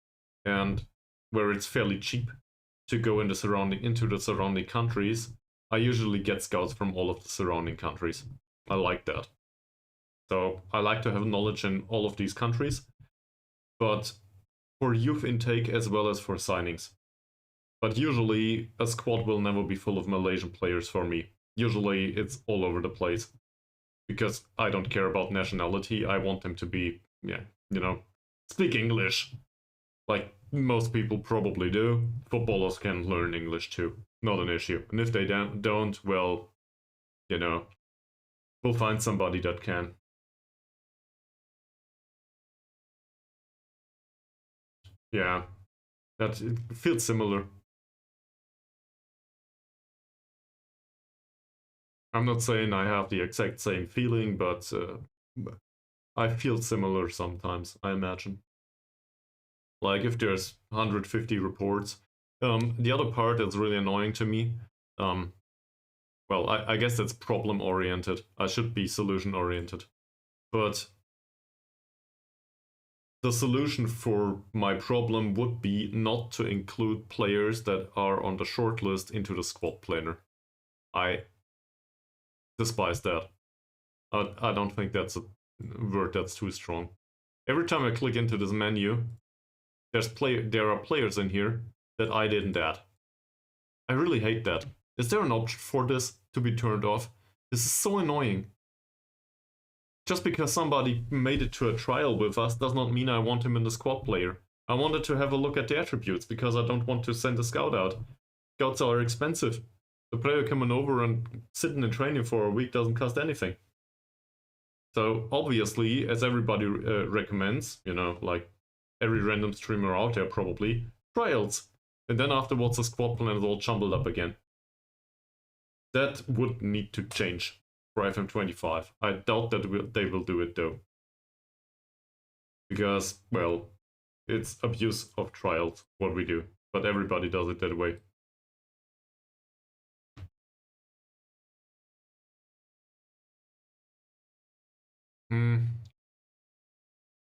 and where it's fairly cheap to go into the surrounding countries, I usually get scouts from all of the surrounding countries. I like that. So I like to have knowledge in all of these countries, but for youth intake as well as for signings. But usually a squad will never be full of Malaysian players for me. Usually it's all over the place. Because I don't care about nationality, I want them to be, yeah, you know, speak English. Like most people probably do. Footballers can learn English too. Not an issue. And if they don't, well, you know, we'll find somebody that can. Yeah, that it feels similar. I'm not saying I have the exact same feeling, but I feel similar sometimes, I imagine. Like if there's 150 reports. The other part that's really annoying to me, well, I guess that's problem-oriented. I should be solution-oriented. But the solution for my problem would be not to include players that are on the shortlist into the squad planner. I despise that. I don't think that's a word that's too strong. Every time I click into this menu, there are players in here that I didn't add. I really hate that. Is there an option for this to be turned off? This is so annoying. Just because somebody made it to a trial with us does not mean I want him in the squad player. I wanted to have a look at the attributes because I don't want to send a scout out. Scouts are expensive. The player coming over and sitting in training for a week doesn't cost anything. So obviously, as everybody recommends, you know, like every random streamer out there probably, trials. And then afterwards the squad plan is all jumbled up again. That would need to change for FM25. I doubt that they will do it though. Because, well, it's abuse of trials, what we do. But everybody does it that way.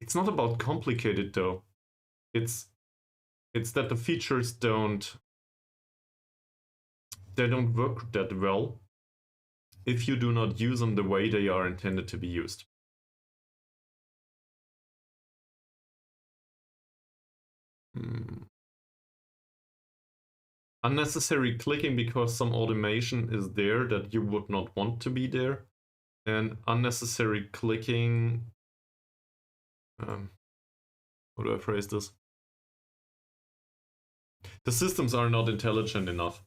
It's not about complicated though. It's that the features don't work that well if you do not use them the way they are intended to be used. unnecessary clicking because some automation is there that you would not want to be there, and unnecessary clicking. How do I phrase this? The systems are not intelligent enough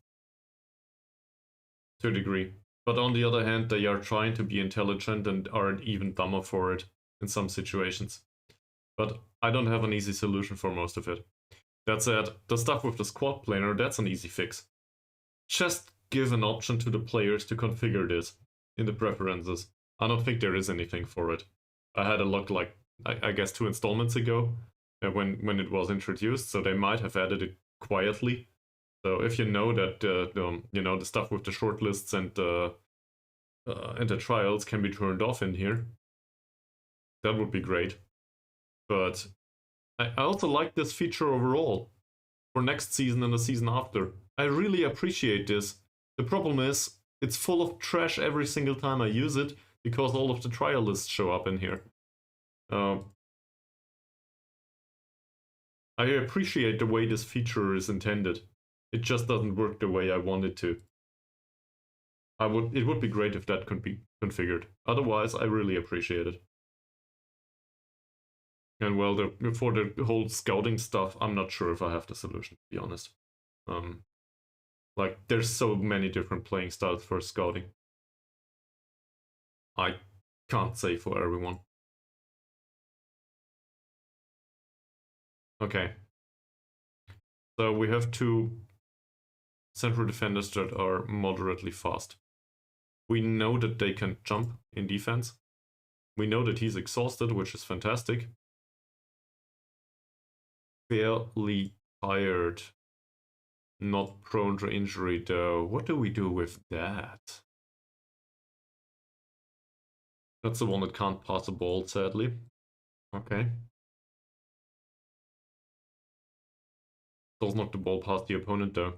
to a degree. But on the other hand, they are trying to be intelligent and aren't even dumber for it in some situations. But I don't have an easy solution for most of it. That said, the stuff with the squad planner, that's an easy fix. Just give an option to the players to configure this in the preferences. I don't think there is anything for it. I had a look like, I guess 2 installments ago when it was introduced, so they might have added it quietly. So if you know that the stuff with the shortlists and the trials can be turned off in here, that would be great. But I also like this feature overall for next season and the season after. I really appreciate this. The problem is it's full of trash every single time I use it because all of the trial lists show up in here. I appreciate the way this feature is intended. It just doesn't work the way I want it to. It would be great if that could be configured. Otherwise, I really appreciate it. And well, for the whole scouting stuff, I'm not sure if I have the solution, to be honest. Like, there's so many different playing styles for scouting. I can't say for everyone. Okay. So we have 2 central defenders that are moderately fast. We know that they can jump in defense. We know that he's exhausted, which is fantastic. Fairly tired. Not prone to injury though. What do we do with that? That's the one that can't pass a ball, sadly. Okay. Does knock the ball past the opponent though.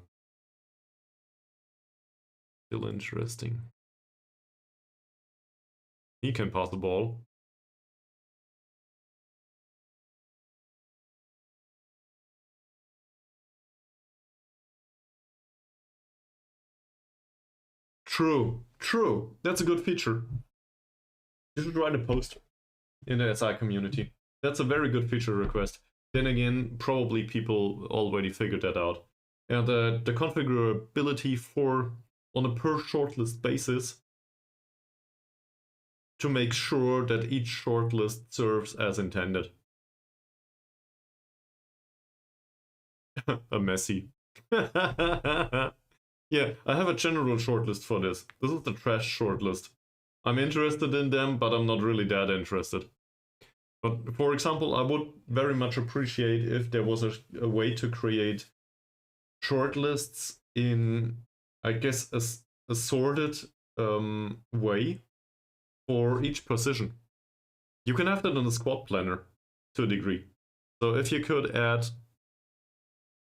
Still interesting. He can pass the ball. True, true. That's a good feature. You should write a post in the SI community. That's a very good feature request. Then again, probably people already figured that out. And the configurability for on a per shortlist basis to make sure that each shortlist serves as intended. A messy. Yeah, I have a general shortlist for this. This is the trash shortlist. I'm interested in them, but I'm not really that interested. But for example, I would very much appreciate if there was a way to create shortlists in, I guess, a sorted way for each position. You can have that in the squad planner to a degree. So if you could add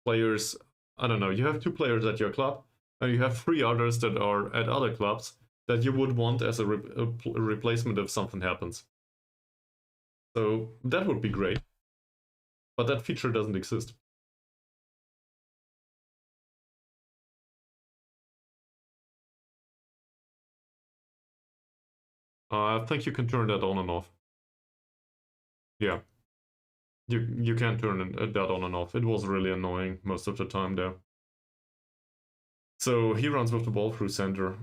players, I don't know, you have 2 players at your club, and you have 3 others that are at other clubs that you would want as a replacement if something happens. So that would be great. But that feature doesn't exist. I think you can turn that on and off. Yeah. You can turn that on and off. It was really annoying most of the time there. So he runs with the ball through center.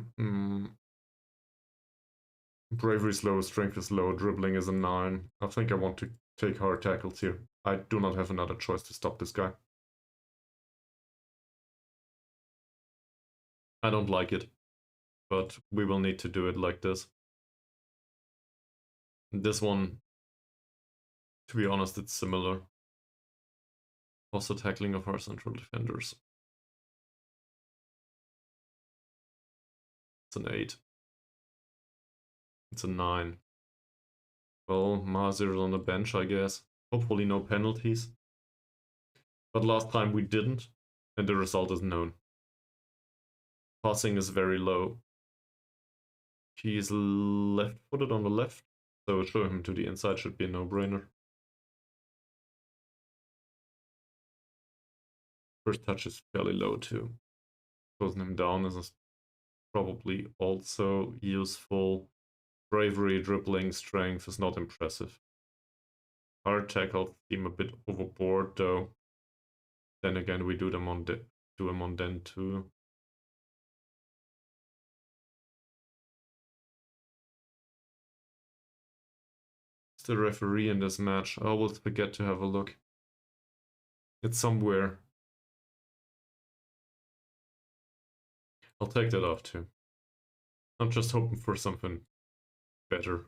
Bravery is low, strength is low, dribbling is a 9. I think I want to take hard tackles here. I do not have another choice to stop this guy. I don't like it, but we will need to do it like this. This one, to be honest, it's similar. Also tackling of our central defenders. It's an 8. It's a 9. Well, Mazir's on the bench, I guess. Hopefully no penalties. But last time we didn't, and the result is known. Passing is very low. He's left-footed on the left, so show him to the inside should be a no-brainer. First touch is fairly low too. Closing him down is probably also useful. Bravery, dribbling, strength is not impressive. Hard tackle seem a bit overboard though. Then again, we do him on den too. Is the referee in this match? I will forget to have a look. It's somewhere. I'll take that off too. I'm just hoping for something better.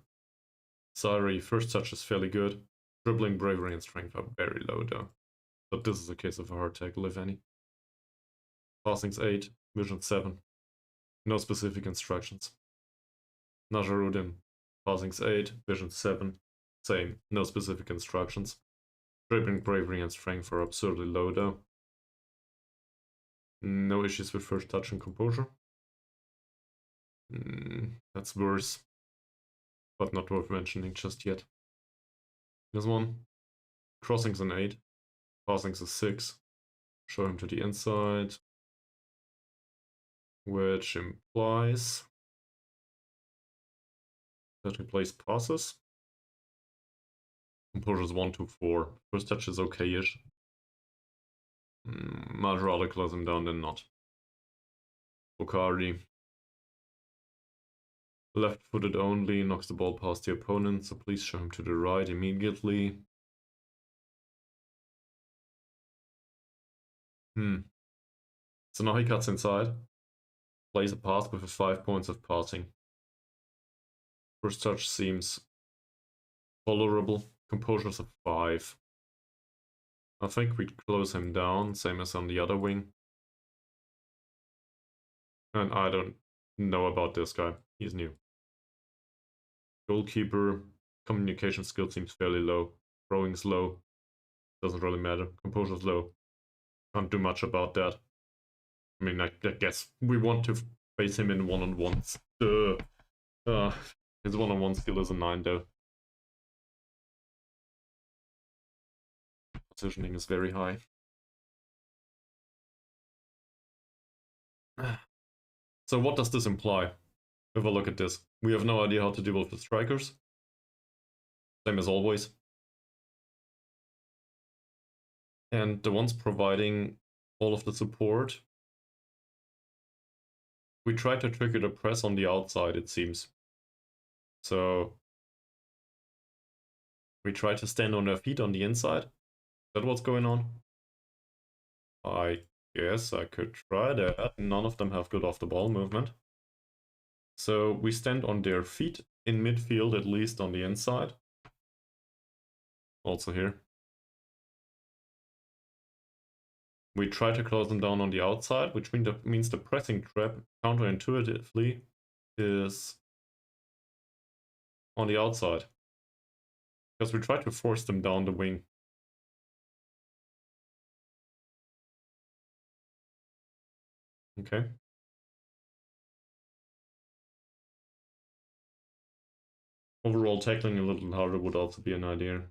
Sorry, first touch is fairly good. Dribbling, bravery, and strength are very low though. But this is a case of a hard tackle, if any. Passing's 8, vision 7. No specific instructions. Najarudin, passing's 8, vision 7. Same, no specific instructions. Dribbling, bravery, and strength are absurdly low though. No issues with first touch and composure. That's worse. But not worth mentioning just yet. This one. Crossing's an 8. Passing's a 6. Show him to the inside. Which implies that he plays passes. Composure's 1, 2, 4. First touch is okay-ish. Much rather close him down than not. Bukari. Left-footed only, knocks the ball past the opponent, so please show him to the right immediately. So now he cuts inside. Plays a pass with 5 points of passing. First touch seems tolerable. Composure's a 5. I think we'd close him down, same as on the other wing. And I don't know about this guy. He's new. Goalkeeper, communication skill seems fairly low. Throwing's low. Doesn't really matter. Composure's low. Can't do much about that. I mean, I guess we want to face him in one-on-ones. His one-on-one skill is a 9 though. Positioning is very high. So what does this imply? If I look at this, we have no idea how to deal with the strikers. Same as always. And the ones providing all of the support, we try to trigger the press on the outside, it seems. So we try to stand on their feet on the inside. Is that what's going on? I guess I could try that. None of them have good off the ball movement. So we stand on their feet in midfield, at least on the inside. Also here. We try to close them down on the outside, which means the pressing trap, counterintuitively, is on the outside. Because we try to force them down the wing. Okay. Overall, tackling a little harder would also be an idea.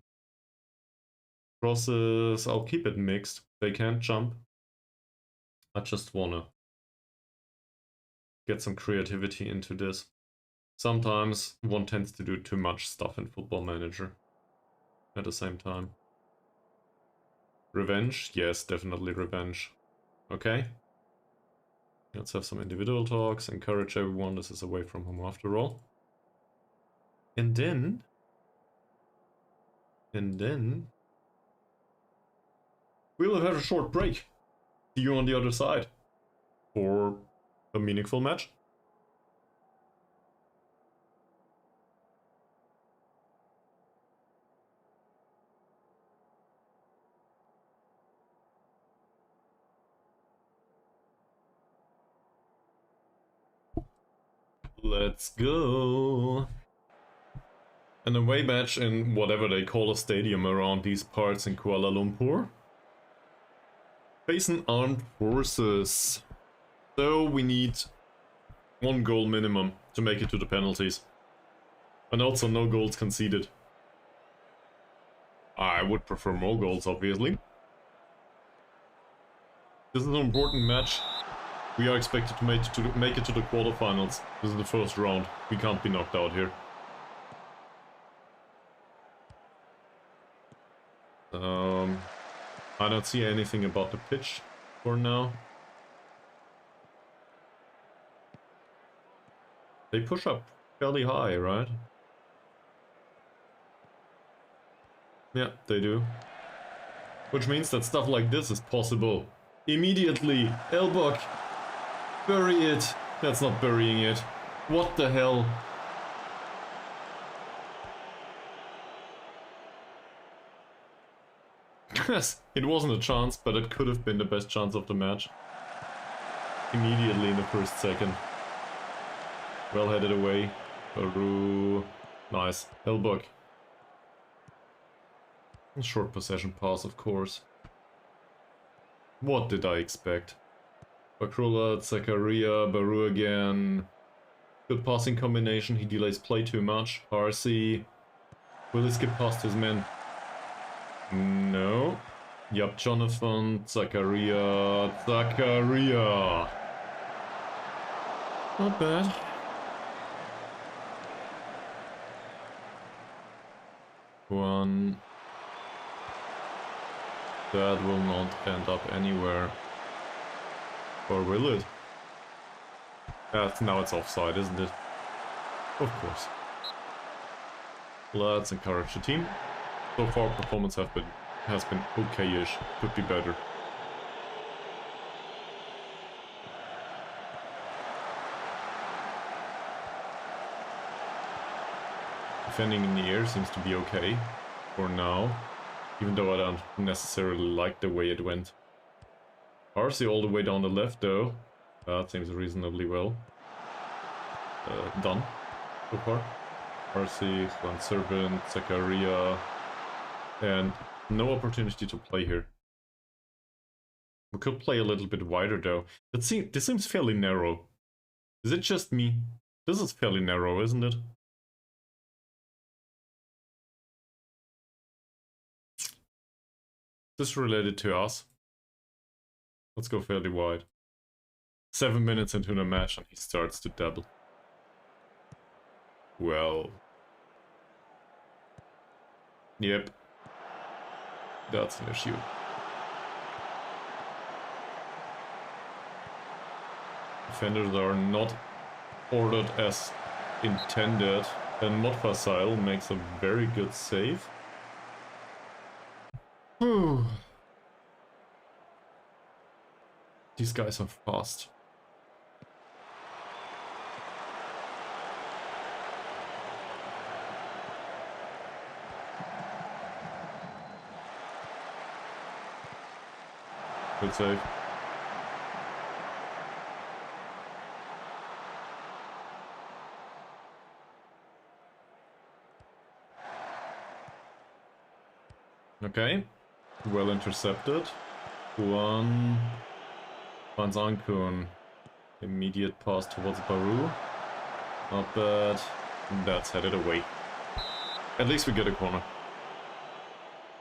Crosses, I'll keep it mixed. They can't jump. I just wanna get some creativity into this. Sometimes one tends to do too much stuff in Football Manager at the same time. Revenge? Yes, definitely revenge. Okay. Let's have some individual talks, encourage everyone, this is away from home after all. And then we'll have a short break. See you on the other side for a meaningful match. Let's go. An away match in whatever they call a stadium around these parts in Kuala Lumpur. Facing armed forces. So we need 1 goal minimum to make it to the penalties. And also no goals conceded. I would prefer more goals, obviously. This is an important match. We are expected to make it to the quarterfinals. This is the first round. We can't be knocked out here. I don't see anything about the pitch for now. They push up fairly high, right? Yeah, they do. Which means that stuff like this is possible. Immediately, Elbug, bury it. That's not burying it. What the hell? Yes, it wasn't a chance, but it could have been the best chance of the match. Immediately in the first second. Well headed away. Peru. Nice. Elbug. Short possession pass, of course. What did I expect? Bakrula, Zakaria, Baru again. Good passing combination. He delays play too much. RC. Will he skip past his men? No. Yup, Jonathan, Zakaria, Zakaria. Not bad. One. That will not end up anywhere. Or will it? Now it's offside, isn't it? Of course. Let's encourage the team. So far, performance has been okay-ish. Could be better. Defending in the air seems to be okay for now, even though I don't necessarily like the way it went. RC all the way down the left though. That seems reasonably well done so far. RC, Juan Servant, Zakaria, and no opportunity to play here. We could play a little bit wider though. This seems fairly narrow. Is it just me? This is fairly narrow, isn't it? Is this related to us? Let's go fairly wide. 7 minutes into the match and he starts to double. Well. Yep. That's an issue. Defenders are not ordered as intended. And Mohd Faizal makes a very good save. Whew. These guys are fast. Good save. Okay. Well intercepted. One. Vanzankun. Immediate pass towards Baru. Not bad. That's headed away. At least we get a corner.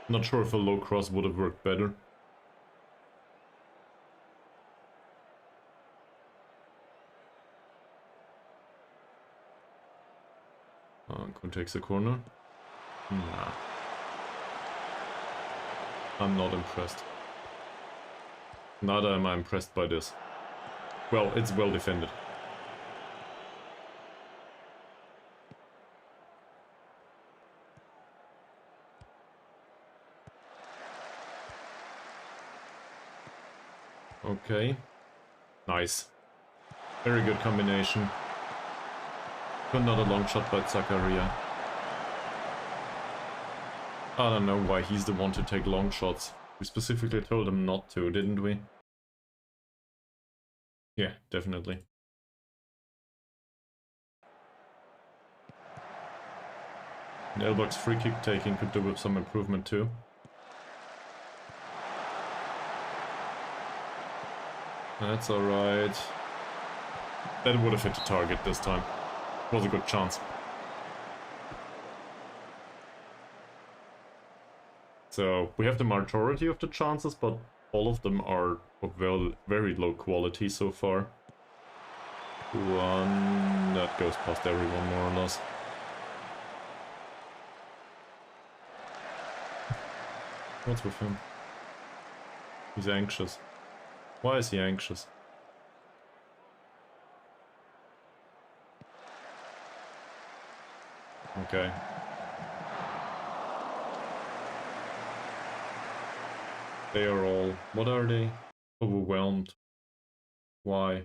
Not sure if a low cross would have worked better. Kun takes a corner. Nah. I'm not impressed. Neither am I impressed by this. Well, it's well defended. Okay. Nice. Very good combination. Another long shot by Zakaria. I don't know why he's the one to take long shots. We specifically told him not to, didn't we? Yeah, definitely. And Elbug's free kick taking could do with some improvement too. That's alright. That would have hit the target this time. Was a good chance. So we have the majority of the chances, but All of them are of very low quality so far. One that goes past everyone more or less. What's with him? He's anxious. Why is he anxious? Okay. They are all... What are they? Overwhelmed. Why?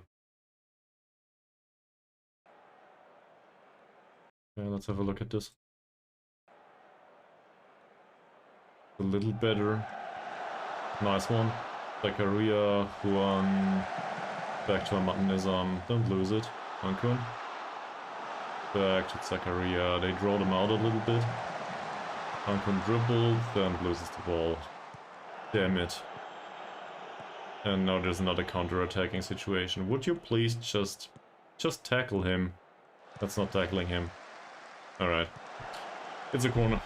Okay, let's have a look at this. A little better. Nice one. Zakaria, Juan. Back to Nizam. Don't lose it. Ankun. Back to Zakaria. They draw them out a little bit. Ankun dribbled, then loses the ball. Damn it. And now there's another counter-attacking situation. Would you please just tackle him? That's not tackling him. Alright. It's a corner.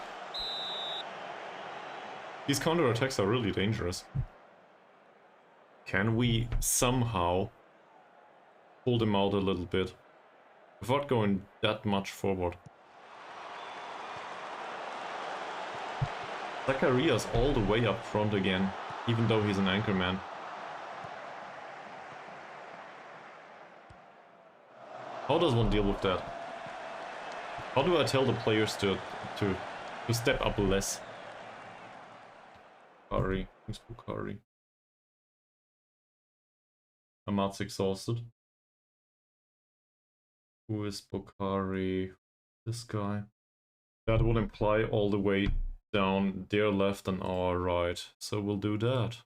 These counter-attacks are really dangerous. Can we somehow pull them out a little bit without going that much forward? Zacharias all the way up front again, even though he's an anchor man. How does one deal with that? How do I tell the players to step up less? Bukhari. Who's Bukhari? Ahmad's exhausted. Who is Bukhari? This guy. That would imply all the way down their left and our right. So we'll do that.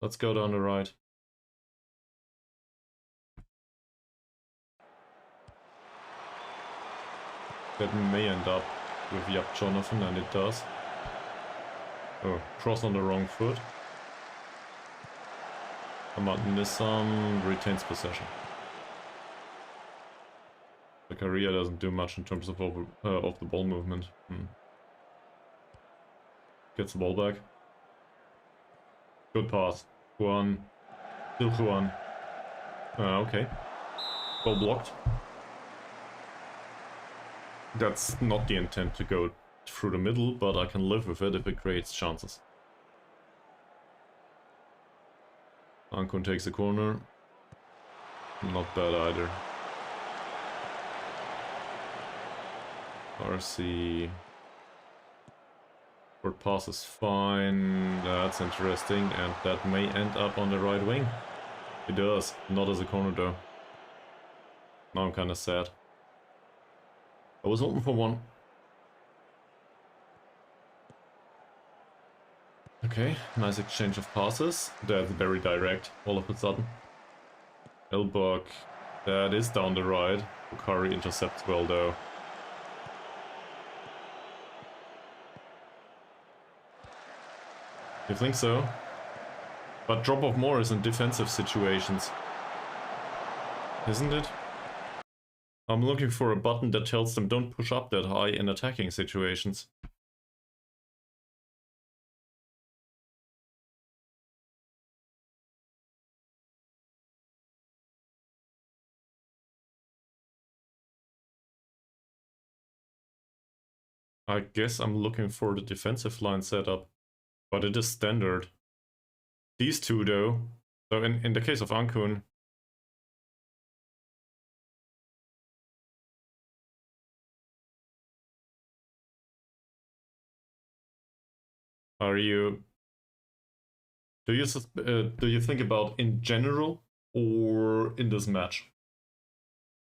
Let's go down the right. That may end up with Yap Jonathan, and it does. Oh, cross on the wrong foot. Ahmad Nissam retains possession. Zakaria doesn't do much in terms of the ball movement. Gets the ball back. Good pass. Juan. Still Juan. Okay. Ball blocked. That's not the intent to go through the middle, but I can live with it if it creates chances. Ankun takes a corner. Not bad either. RC. Short pass is fine. That's interesting, and that may end up on the right wing. It does. Not as a corner though. Now I'm kind of sad. I was hoping for one. Okay, nice exchange of passes. That's very direct, all of a sudden. Elbug, that is down the right. Bukhari intercepts well though. You think so? But drop off more is in defensive situations. Isn't it? I'm looking for a button that tells them don't push up that high in attacking situations. I guess I'm looking for the defensive line setup, but it is standard. These two though, so in the case of Ankun, do you think about in general or in this match?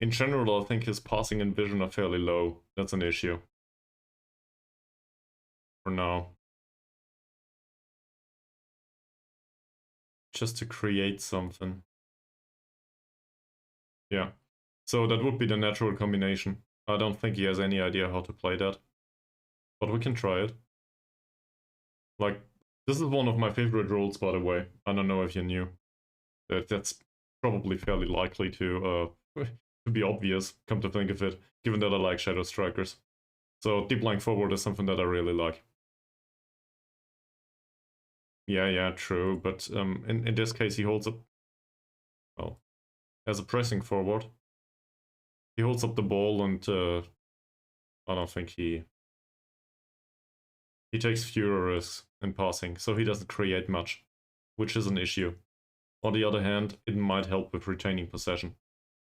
In general, I think his passing and vision are fairly low. That's an issue. For now. Just to create something. Yeah. So that would be the natural combination. I don't think he has any idea how to play that. But we can try it. Like, this is one of my favorite roles, by the way. I don't know if you knew. That's probably fairly likely to be obvious, come to think of it, given that I like Shadow Strikers. So deep lying forward is something that I really like. Yeah, true. But in this case, he holds up. Well, as a pressing forward, he holds up the ball, and I don't think he takes fewer risks in passing, so he doesn't create much, which is an issue. On the other hand, it might help with retaining possession.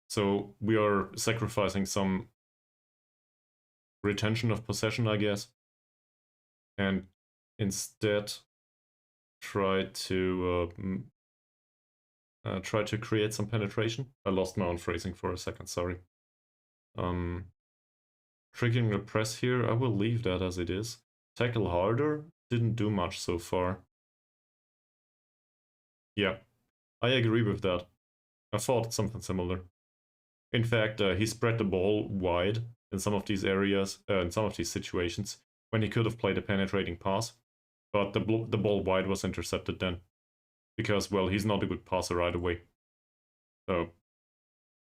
So we are sacrificing some retention of possession, I guess, and instead try to create some penetration. I lost my own phrasing for a second, sorry. Triggering a press here, I will leave that as it is. Tackle harder, didn't do much so far. Yeah, I agree with that. I thought something similar. In fact, he spread the ball wide in some of these areas, in some of these situations, when he could have played a penetrating pass. But the ball wide was intercepted then. Because, well, he's not a good passer right away. So,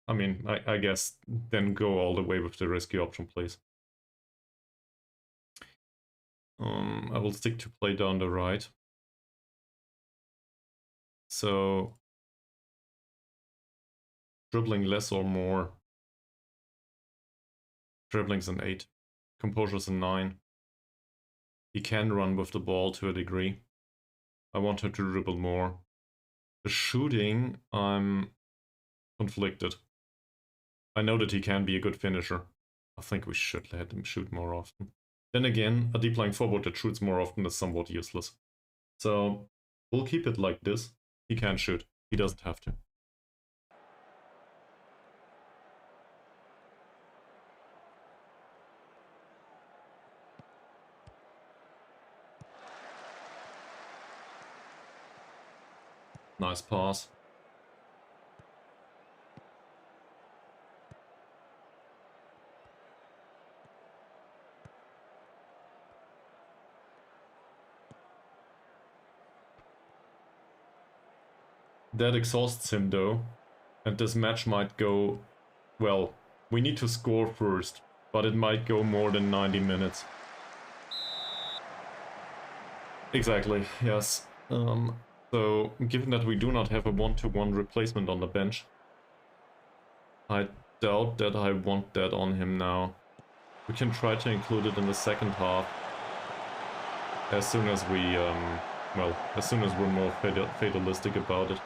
I mean, I guess then go all the way with the risky option, please. I will stick to play down the right. So, dribbling less or more. Dribbling's an 8. Composure's a 9. He can run with the ball to a degree. I want him to dribble more. The shooting, I'm conflicted. I know that he can be a good finisher. I think we should let him shoot more often. Then again, a deep lying forward that shoots more often is somewhat useless. So we'll keep it like this. He can shoot. He doesn't have to. Nice pass. That exhausts him though, and this match might go, well, we need to score first, but it might go more than 90 minutes. Exactly, yes. So, given that we do not have a one-to-one replacement on the bench, I doubt that I want that on him now. We can try to include it in the second half, as soon as we, as soon as we're more fatalistic about it.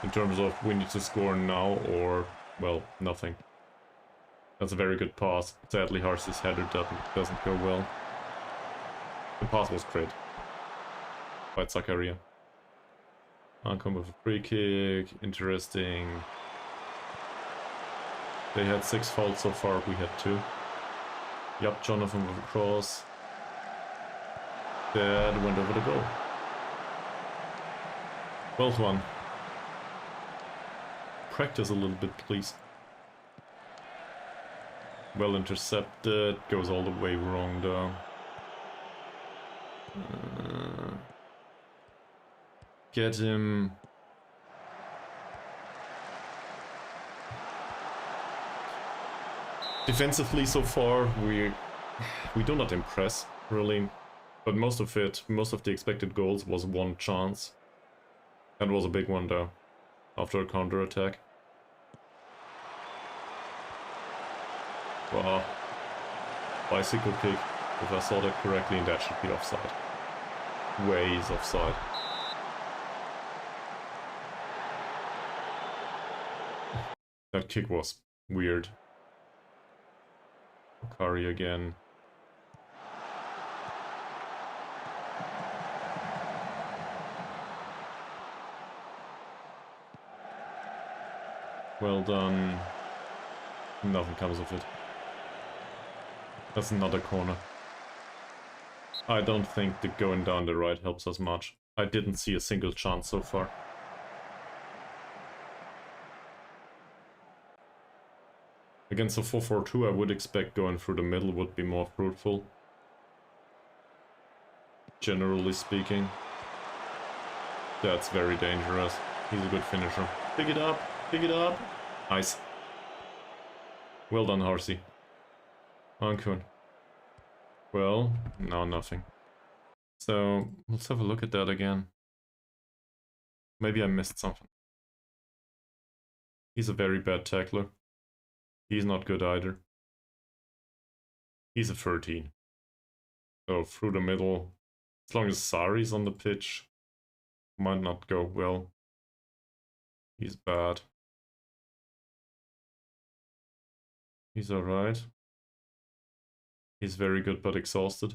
In terms of we need to score now or, well, nothing. That's a very good pass. Sadly, Hars's header doesn't go well. The pass was great. By Zakaria. Ancom with a free kick. Interesting. They had 6 fouls so far, we had 2. Yup, Jonathan with a cross. That went over the goal. Well done. Practice a little bit, please. Well intercepted. Goes all the way wrong, though. Get him. Defensively, so far, we do not impress, really. But most of the expected goals was one chance. That was a big one, though, after a counter-attack. Wow. Bicycle kick, if I saw that correctly, and that should be offside. Ways offside. That kick was weird. Curry again. Well done. Nothing comes of it. That's another corner. I don't think the going down the right helps us much. I didn't see a single chance so far. Against a 4-4-2, I would expect going through the middle would be more fruitful. Generally speaking. That's very dangerous. He's a good finisher. Pick it up! Pick it up! Nice. Well done, Harsey. Ankun. Well, now nothing. So let's have a look at that again. Maybe I missed something. He's a very bad tackler. He's not good either. He's a 13. So through the middle, as long as Sari's on the pitch, might not go well. He's bad. He's alright. He's very good but exhausted.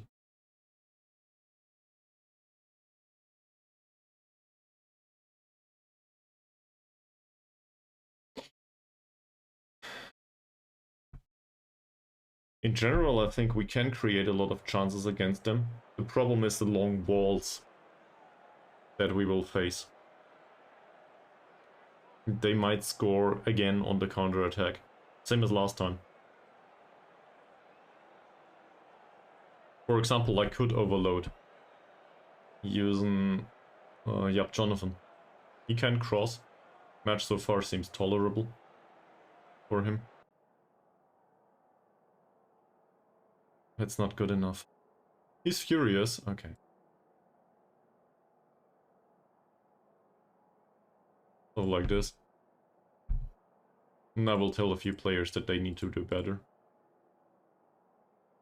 In general, I think we can create a lot of chances against them. The problem is the long balls that we will face. They might score again on the counter-attack. Same as last time. For example, I could overload using Jonathan. He can cross. Match so far seems tolerable for him. That's not good enough. He's furious. Okay. So like this. And I will tell a few players that they need to do better.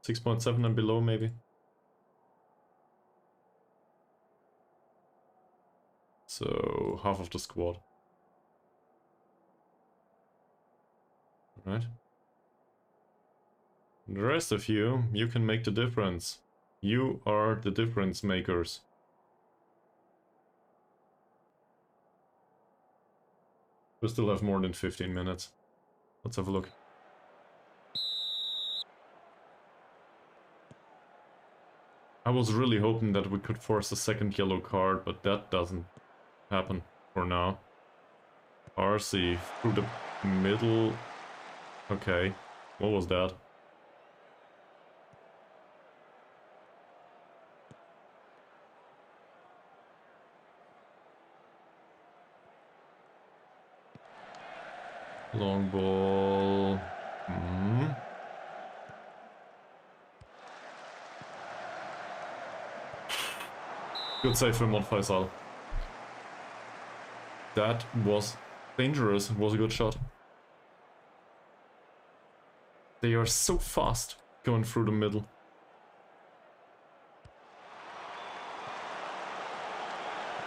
6.7 and below, maybe. So, half of the squad. Right. The rest of you, you can make the difference. You are the difference makers. We still have more than 15 minutes. Let's have a look. I was really hoping that we could force a second yellow card, but that doesn't happen for now. RC through the middle. Okay, what was that? Long ball. Good save from Mohd Faizal. That was dangerous. It was a good shot. They are so fast going through the middle.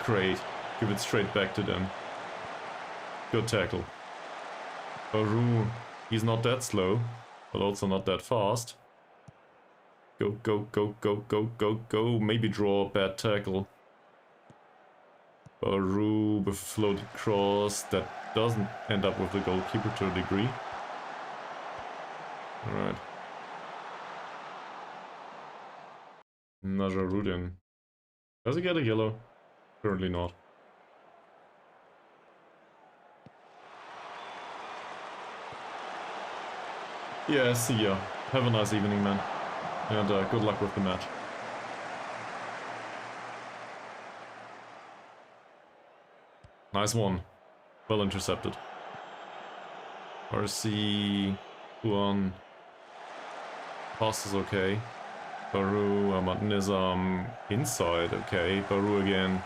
Great. Give it straight back to them. Good tackle. Baru, he's not that slow, but also not that fast. Go, go, go, go, go, go, go. Maybe draw a bad tackle. Baru with a floated cross that doesn't end up with the goalkeeper to a degree. Alright. Najarudin. Does he get a yellow? Currently not. Yeah, see ya. Have a nice evening, man. And good luck with the match. Nice one. Well intercepted. RC... One. Pass is okay. Baru, Ahmad Nizam inside, okay. Baru again.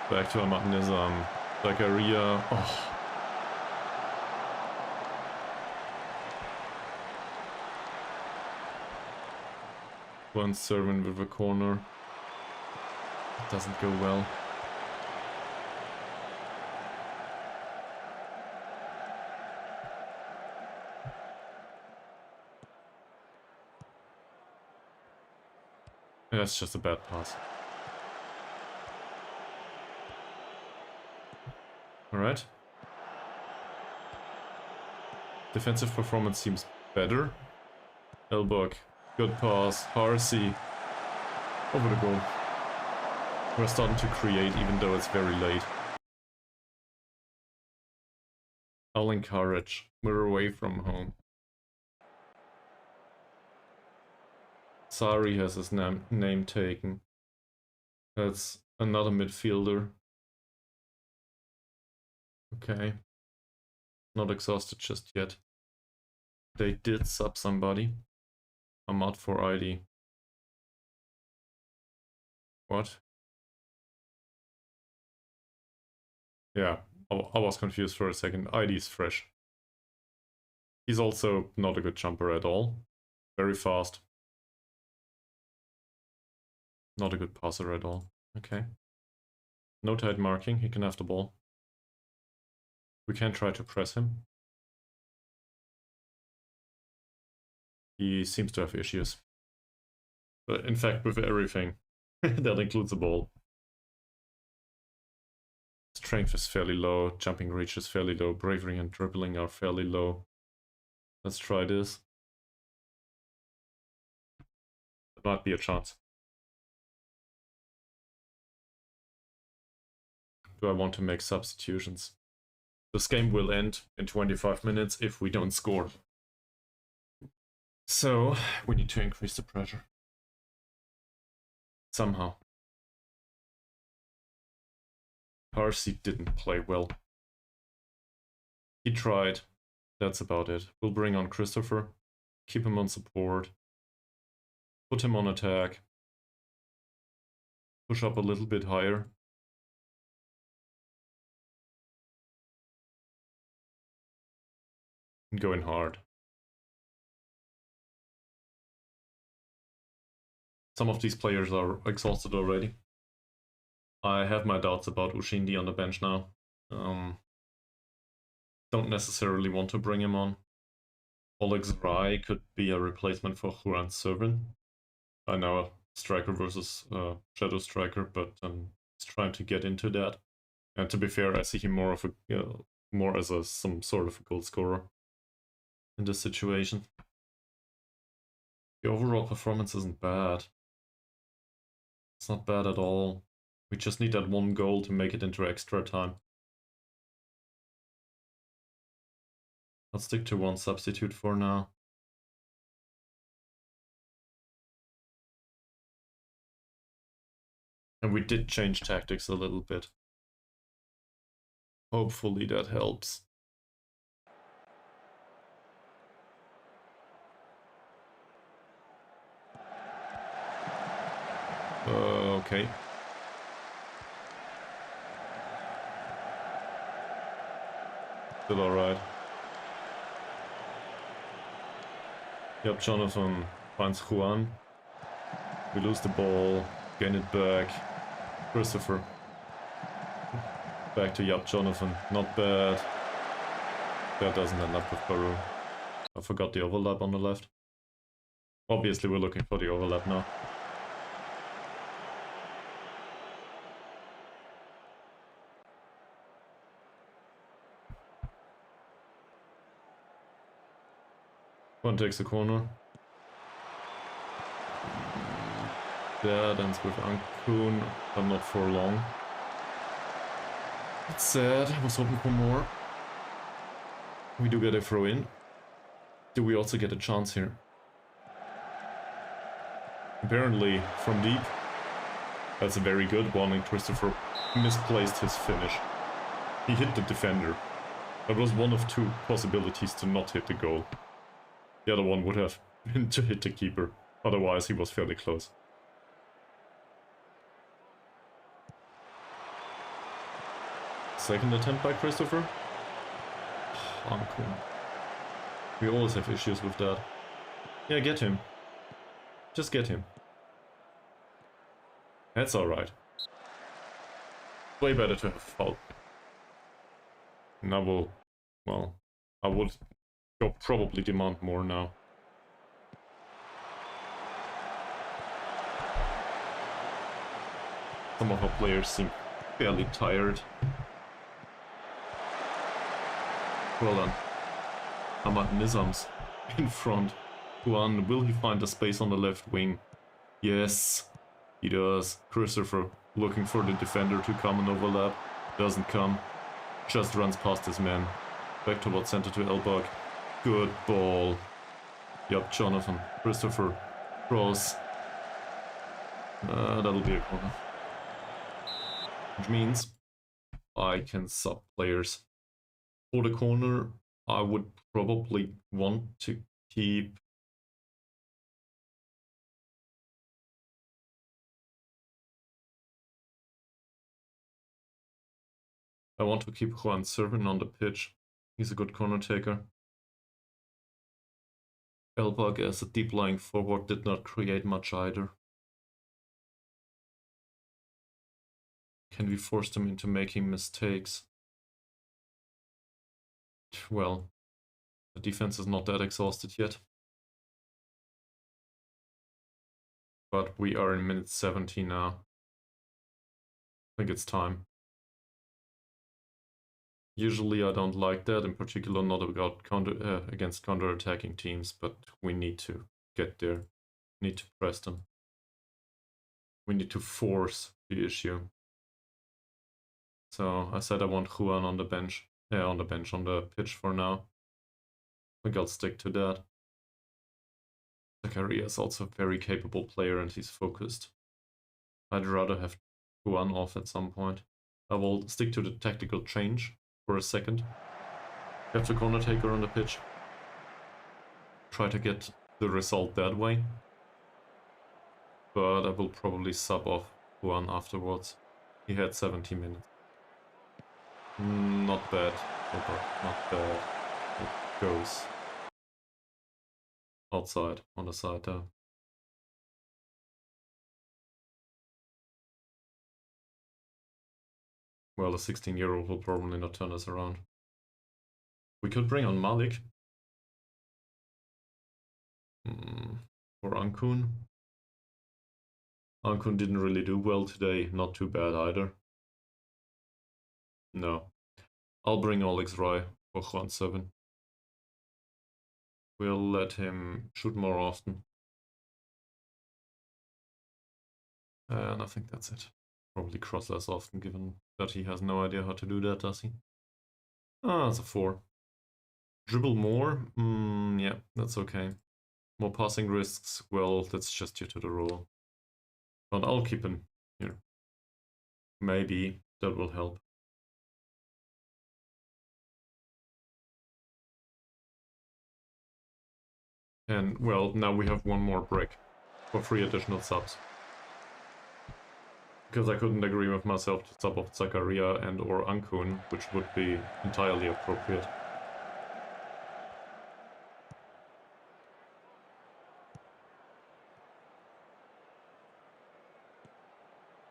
Back to Ahmad Nizam. Zakaria. Oh. One servant with a corner. It doesn't go well. That's just a bad pass. Alright. Defensive performance seems better. Elbug. Good pass. Harsi. Over the goal. We're starting to create even though it's very late. I'll encourage. We're away from home. Sari has his name taken. That's another midfielder. Okay. Not exhausted just yet. They did sub somebody. I'm out for ID. What? Yeah, I was confused for a second. ID is fresh. He's also not a good jumper at all. Very fast. Not a good passer at all. Okay. No tight marking, he can have the ball. We can try to press him. He seems to have issues. But in fact, with everything. That includes the ball. Strength is fairly low, jumping reach is fairly low, bravery and dribbling are fairly low. Let's try this. There might be a chance. Do I want to make substitutions? This game will end in 25 minutes if we don't score. So, we need to increase the pressure. Somehow. Parsi didn't play well. He tried. That's about it. We'll bring on Christopher. Keep him on support. Put him on attack. Push up a little bit higher. And go in hard. Some of these players are exhausted already. I have my doubts about Ushindi on the bench now. Don't necessarily want to bring him on. Olegs Raj could be a replacement for Juan Servin. I know a striker versus shadow striker, but he's trying to get into that. And to be fair, I see him more of a more as some sort of a goal scorer in this situation. The overall performance isn't bad. It's not bad at all. We just need that one goal to make it into extra time. I'll stick to one substitute for now. And we did change tactics a little bit. Hopefully that helps. Okay. Still alright. Yep, Jonathan finds Juan. We lose the ball, gain it back. Christopher. Back to Yap Jonathan. Not bad. That doesn't end up with Baru. I forgot the overlap on the left. Obviously we're looking for the overlap now. One takes the corner. That ends with Ankun, but not for long. It's sad, I was hoping for more. We do get a throw in. Do we also get a chance here? Apparently from deep. That's a very good one, and Christopher misplaced his finish. He hit the defender. That was one of two possibilities to not hit the goal. The other one would have been to hit the keeper. Otherwise he was fairly close. Second attempt by Christopher. Ankun. We always have issues with that. Yeah, get him. Just get him. That's alright. Way better to have fouled. Now well, I would probably demand more now. Some of our players seem fairly tired. Well done. Ahmad Nizam's in front. Juan, will he find a space on the left wing? Yes, he does. Christopher looking for the defender to come and overlap. Doesn't come. Just runs past his man. Back towards center to Elbug. Good ball. Yup, Jonathan. Christopher. Cross. That'll be a corner. Which means I can sub players. For the corner, I would probably want to keep I want to keep Juan Servin on the pitch. He's a good corner taker. Elbug as a deep lying forward did not create much either. Can we force them into making mistakes? Well, the defense is not that exhausted yet. But we are in minute 70 now. I think it's time. Usually I don't like that, in particular not about against counter-attacking teams, but we need to get there. We need to press them. We need to force the issue. So I said I want Juan on the bench. Yeah, on the pitch for now. I think I'll stick to that. Zakaria is also a very capable player and he's focused. I'd rather have Juan off at some point. I will stick to the tactical change for a second. Have the corner taker on the pitch. Try to get the result that way. But I will probably sub off Juan afterwards. He had 70 minutes. Not bad. Not bad. It goes outside, on the side there. Well, the 16-year-old will probably not turn us around. We could bring on Malik. Or Ankun. Ankun didn't really do well today. Not too bad either. No. I'll bring Olegs Raj for Juan 7. We'll let him shoot more often. And I think that's it. Probably cross less often, given that he has no idea how to do that, does he? Ah, it's a 4. Dribble more? Yeah, that's okay. More passing risks? Well, that's just due to the rule. But I'll keep him here. Maybe that will help. And, well, now we have one more break for 3 additional subs. Because I couldn't agree with myself to sub off Zakaria and or Ankun, which would be entirely appropriate.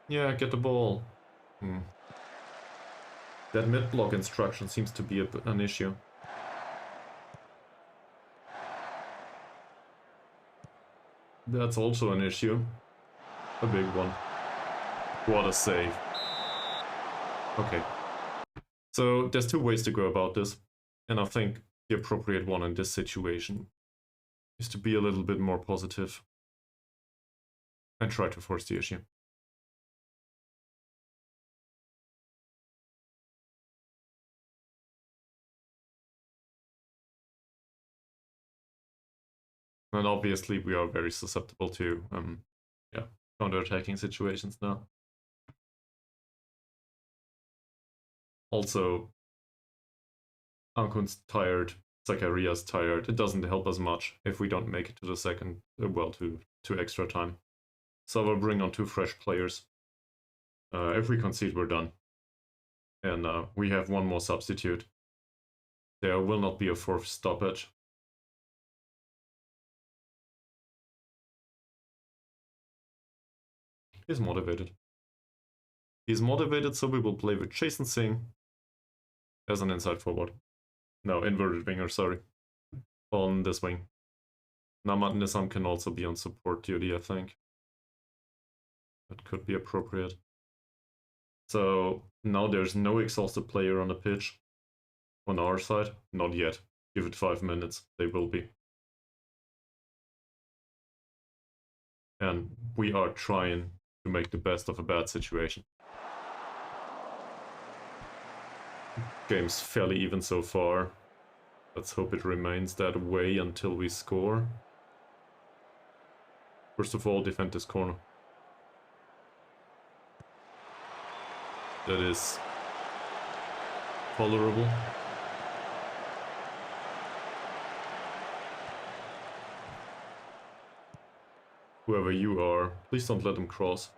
Yeah, get the ball. That mid-block instruction seems to be an issue. That's also an issue. A big one. What a save. Okay. So there's 2 ways to go about this. And I think the appropriate one in this situation is to be a little bit more positive and try to force the issue. And obviously we are very susceptible to counter-attacking situations now. Also, Ankun's tired, Zakaria's tired. It doesn't help us much if we don't make it to the second, to extra time. So we'll bring on 2 fresh players. If we concede, we're done. And we have 1 more substitute. There will not be a 4th stoppage. He's motivated. He's motivated, so we will play with Jason Singh as an inside forward. No, inverted winger, sorry. On this wing. Namad Nizam can also be on support duty, I think. That could be appropriate. So now there's no exhausted player on the pitch. On our side, not yet. Give it 5 minutes, they will be. And we are trying to make the best of a bad situation. Game's fairly even so far. Let's hope it remains that way until we score. First of all, defend this corner. That is tolerable. Whoever you are, please don't let him cross.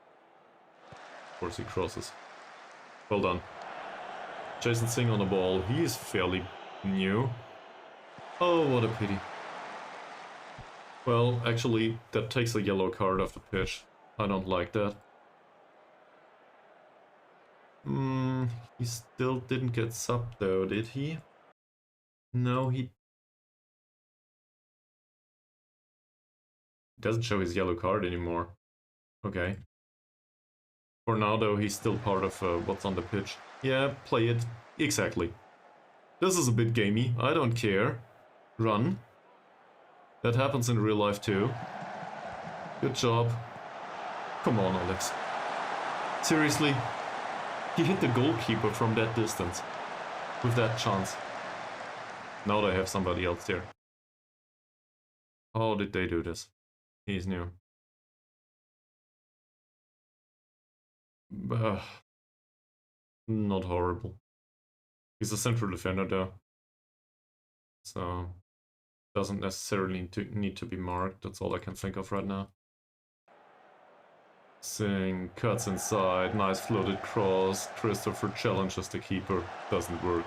Of course he crosses. Well done. Jason Singh on the ball. He is fairly new. Oh, what a pity. Well, actually, that takes a yellow card off the pitch. I don't like that. He still didn't get subbed though, did he? No, he doesn't show his yellow card anymore. Okay. For now though, he's still part of what's on the pitch. Yeah, play it. Exactly. This is a bit gamey. I don't care. Run. That happens in real life too. Good job. Come on, Alex. Seriously? He hit the goalkeeper from that distance. With that chance. Now they have somebody else there. How did they do this? He's new. Not horrible. He's a central defender though. So doesn't necessarily need to be marked. That's all I can think of right now. Singh cuts inside, nice floated cross. Christopher challenges the keeper. Doesn't work.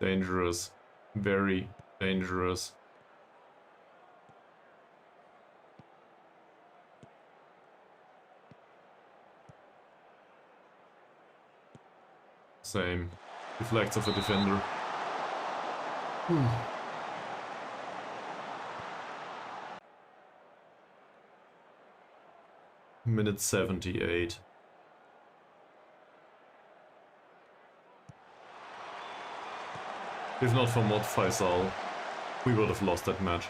Dangerous. Very dangerous. Same. Deflects of a defender. Minute 78. If not for Mohd Faizal, we would have lost that match.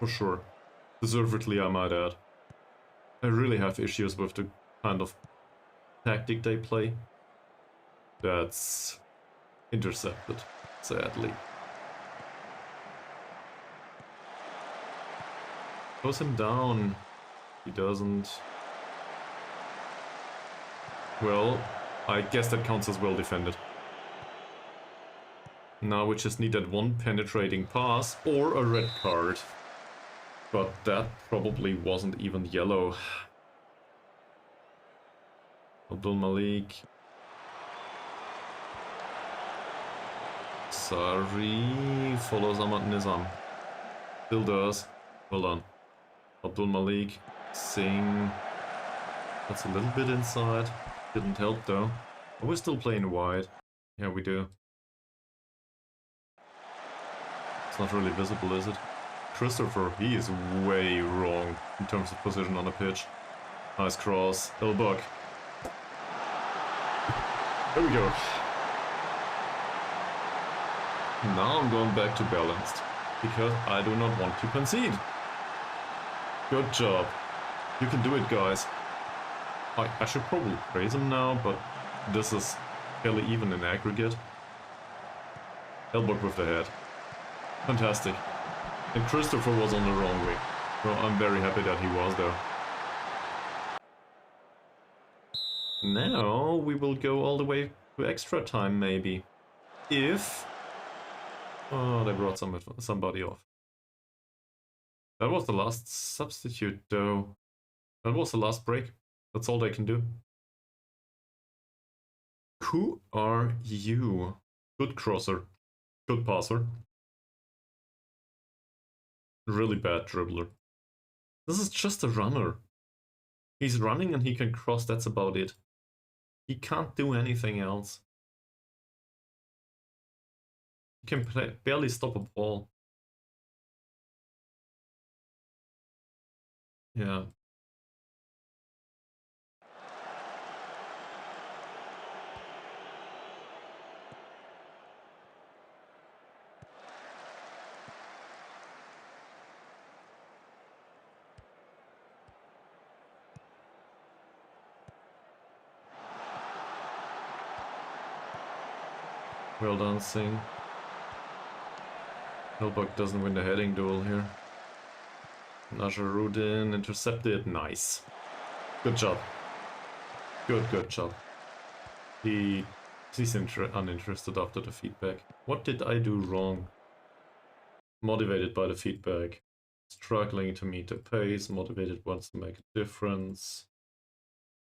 For sure. Deservedly, I might add. I really have issues with the kind of tactic they play. That's intercepted, sadly. Close him down. He doesn't. Well, I guess that counts as well defended. Now we just need that one penetrating pass or a red card. But that probably wasn't even yellow. Abdul Malik. Sari follows Ahmad Nizam. Still does. Well done. Abdul Malik. Singh. That's a little bit inside. Didn't help though. Are we still playing wide? Yeah, we do. It's not really visible, is it? Christopher, he is way wrong in terms of position on the pitch. Nice cross. Elbug. There we go. Now I'm going back to balanced, because I do not want to concede. Good job. You can do it, guys. I should probably praise him now, but this is fairly even in aggregate. Elbug with the head. Fantastic. And Christopher was on the wrong way. Well, I'm very happy that he was, though. Now we will go all the way to extra time, maybe. If... Oh, they brought somebody off. That was the last substitute, though. That was the last break. That's all they can do. Who are you? Good crosser. Good passer. Really bad dribbler. This is just a runner. He's running and he can cross, that's about it. He can't do anything else. He can barely stop a ball. Yeah. Well done, Singh. Elbug doesn't win the heading duel here. Najarudin intercepted. Nice. Good job. Good job. He He's uninterested after the feedback. What did I do wrong? Motivated by the feedback. Struggling to meet the pace. Motivated wants to make a difference.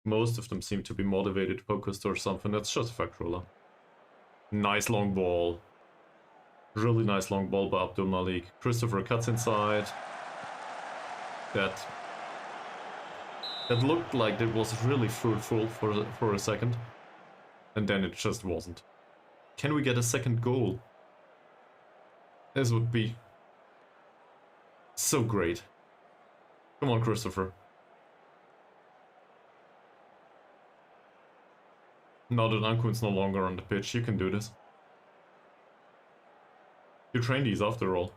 Most of them seem to be motivated, focused or something. That's just Fakrullah. Nice long ball. Really nice long ball by Abdul Malik. Christopher cuts inside. That looked like it was really fruitful for a second. And then it just wasn't. Can we get a second goal? This would be so great. Come on, Christopher. Now that Ankun's no longer on the pitch, you can do this. You train these after all.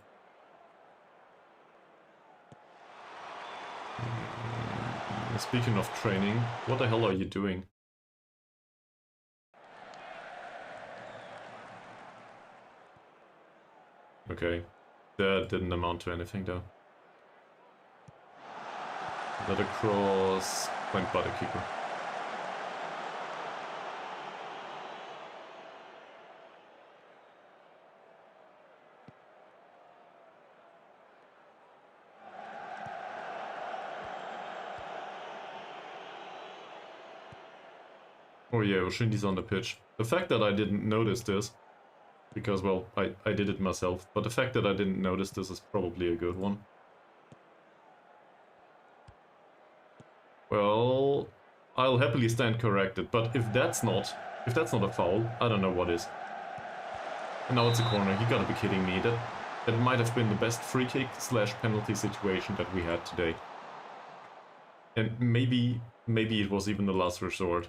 Speaking of training, what the hell are you doing? Okay, that didn't amount to anything though. Another cross went by the keeper. Oh yeah, Oshindi's on the pitch. The fact that I didn't notice this, because, well, I did it myself, but the fact that I didn't notice this is probably a good one. Well, I'll happily stand corrected, but if that's not a foul, I don't know what is. And now it's a corner, you gotta be kidding me. That might have been the best free kick / penalty situation that we had today. And maybe it was even the last resort.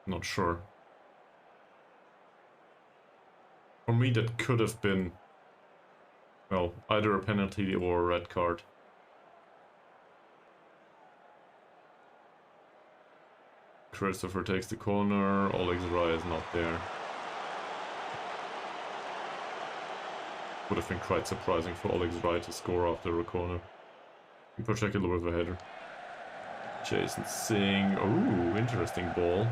Not sure. For me, that could have been, well, either a penalty or a red card. Christopher takes the corner, Olegs Raj is not there. Would have been quite surprising for Olegs Raj to score after a corner. In particular with a header. Jason Singh, ooh, interesting ball.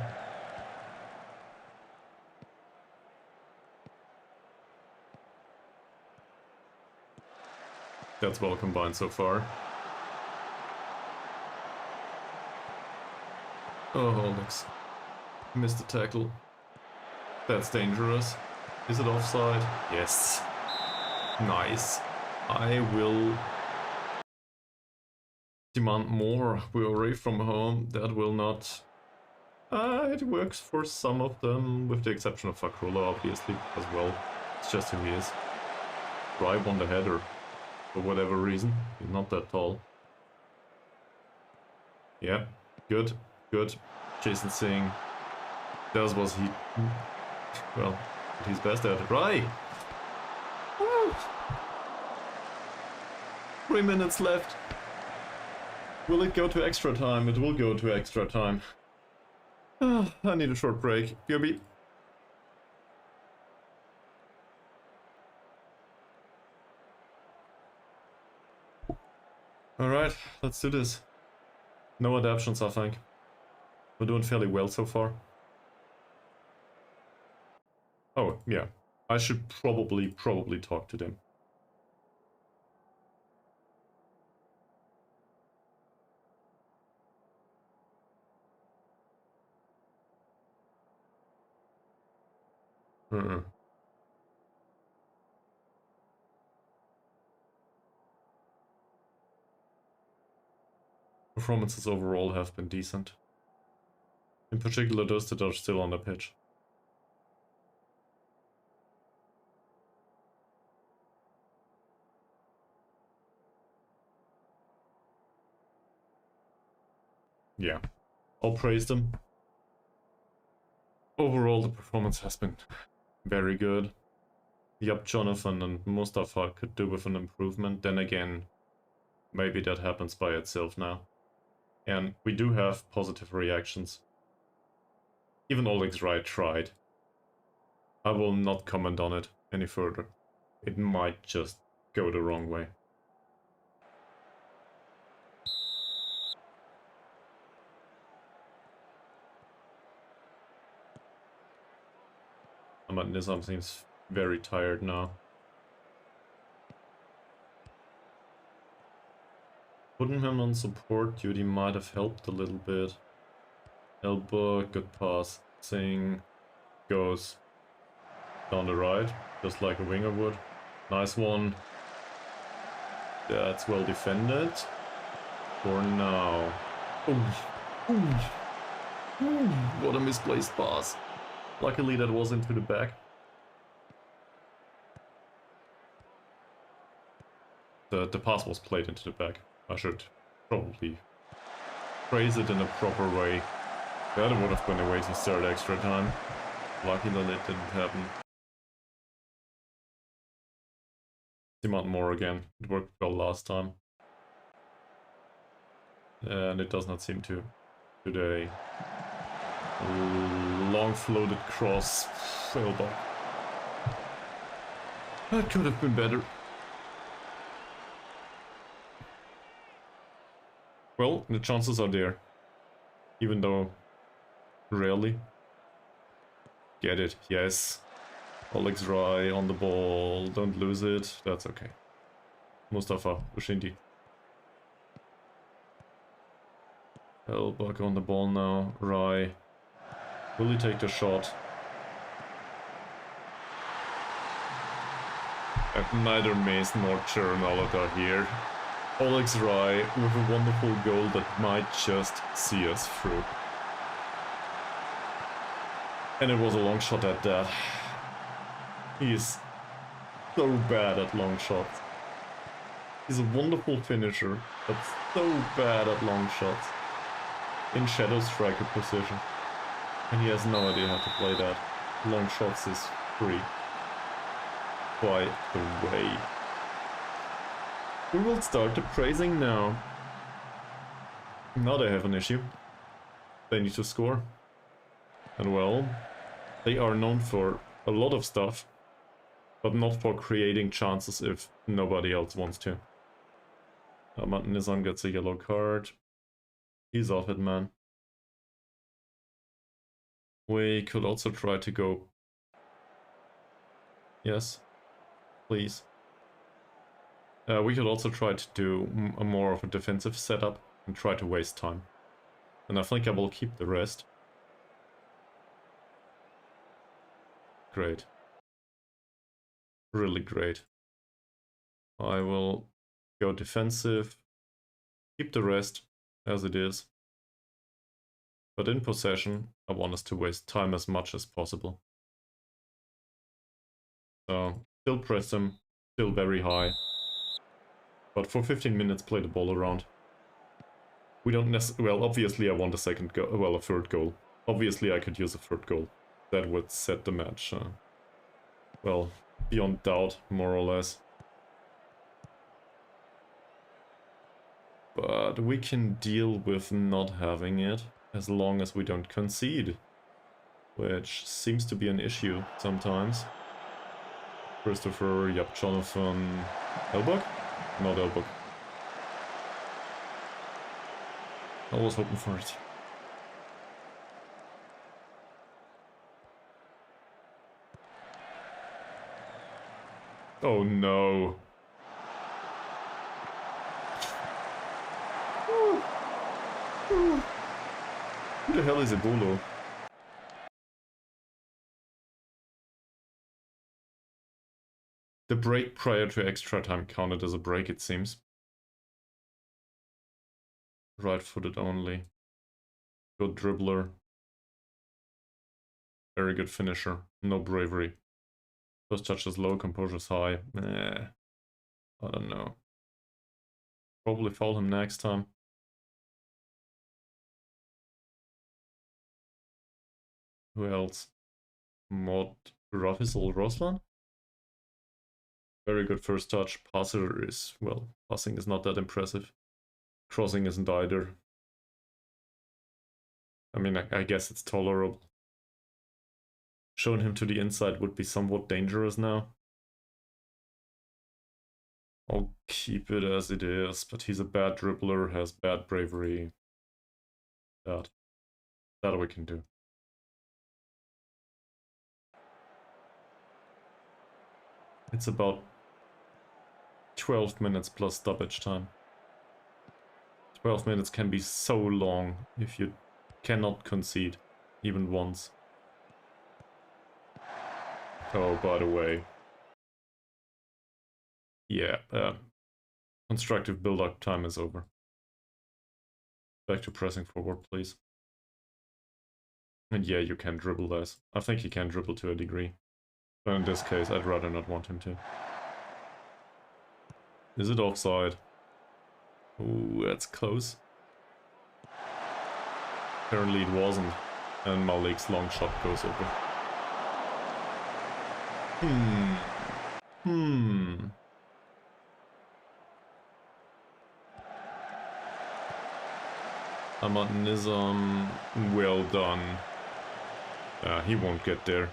That's well combined so far. Oh, Olegs. Missed the tackle. That's dangerous. Is it offside? Yes. Nice. I will demand more. We're away from home. That will not... it works for some of them, with the exception of Fakrullah, obviously, as well. It's just who he is. Rye won the header. For whatever reason. He's not that tall. Yeah. Good. Good. Jason Singh. That was he... Well, he's best at it. Right! Woo! 3 minutes left. Will it go to extra time? It will go to extra time. I need a short break. BRB. Alright, let's do this. No adaptions, I think. We're doing fairly well so far. Oh, yeah. I should probably talk to them. Performances overall have been decent. In particular those that are still on the pitch. Yeah, I'll praise them. Overall the performance has been very good. Yup, Jonathan and Mustafa could do with an improvement. Then again, maybe that happens by itself now. And we do have positive reactions. Even Olegs Raj tried. I will not comment on it any further. It might just go the wrong way. Nizam seems very tired now. Putting him on support duty might have helped a little bit. Elbug, good pass. Singh goes down the right, just like a winger would. Nice one. That's well defended. For now. Ooh. Ooh. Ooh. What a misplaced pass. Luckily that was into the back. The pass was played into the back. I should probably phrase it in a proper way. That would have been a way to start extra time. Lucky that it didn't happen. Demand more again. It worked well last time. And it does not seem to today. Long floated cross. Elbug. That could have been better. Well, the chances are there. Even though rarely. Get it, yes. Olegs Raj on the ball, don't lose it, that's okay. Mustafa Ushindi. Elbug on the ball now, Raj. Will he take the shot? And neither Mace nor Chernalot are here. Olegs Raj with a wonderful goal that might just see us through. And it was a long shot at that. He is so bad at long shots. He's a wonderful finisher, but so bad at long shots. In shadow striker position. And he has no idea how to play that. Long shots is free. By the way. We will start the praising now. Now they have an issue. They need to score. And well, they are known for a lot of stuff, but not for creating chances if nobody else wants to. Nizam gets a yellow card. He's off it, man. We could also try to go... Yes, please. We could also try to do a more of a defensive setup and try to waste time. And I think I will keep the rest. Great. Really great. I will go defensive, keep the rest as it is. But in possession, I want us to waste time as much as possible. So, still press them, still very high. But for 15 minutes, play the ball around. We don't necessarily... Well, obviously I want a second goal. Well, a third goal. Obviously I could use a third goal. That would set the match. Well, beyond doubt, more or less. But we can deal with not having it, as long as we don't concede. Which seems to be an issue sometimes. Christopher, yep, Jonathan... Elbug? Not Elbug. I was hoping for it. Oh no. Who the hell is Ebola? The break prior to extra time counted as a break, it seems. Right-footed only. Good dribbler. Very good finisher. No bravery. First touch is low, composure's high. I don't know. Probably foul him next time. Who else? Mohd Faizal Roslan? Very good first touch. Passer is, well, passing is not that impressive. Crossing isn't either. I mean, I guess it's tolerable. Showing him to the inside would be somewhat dangerous now. I'll keep it as it is, but he's a bad dribbler, has bad bravery. That we can do. It's about 12 minutes plus stoppage time. 12 minutes can be so long if you cannot concede, even once. Oh, by the way. Yeah, constructive build-up time is over. Back to pressing forward, please. And yeah, you can dribble this. I think he can dribble to a degree. But in this case, I'd rather not want him to. Is it offside? Ooh, that's close. Apparently it wasn't. And Malik's long shot goes over. Ahmad Nizam, well done. He won't get there.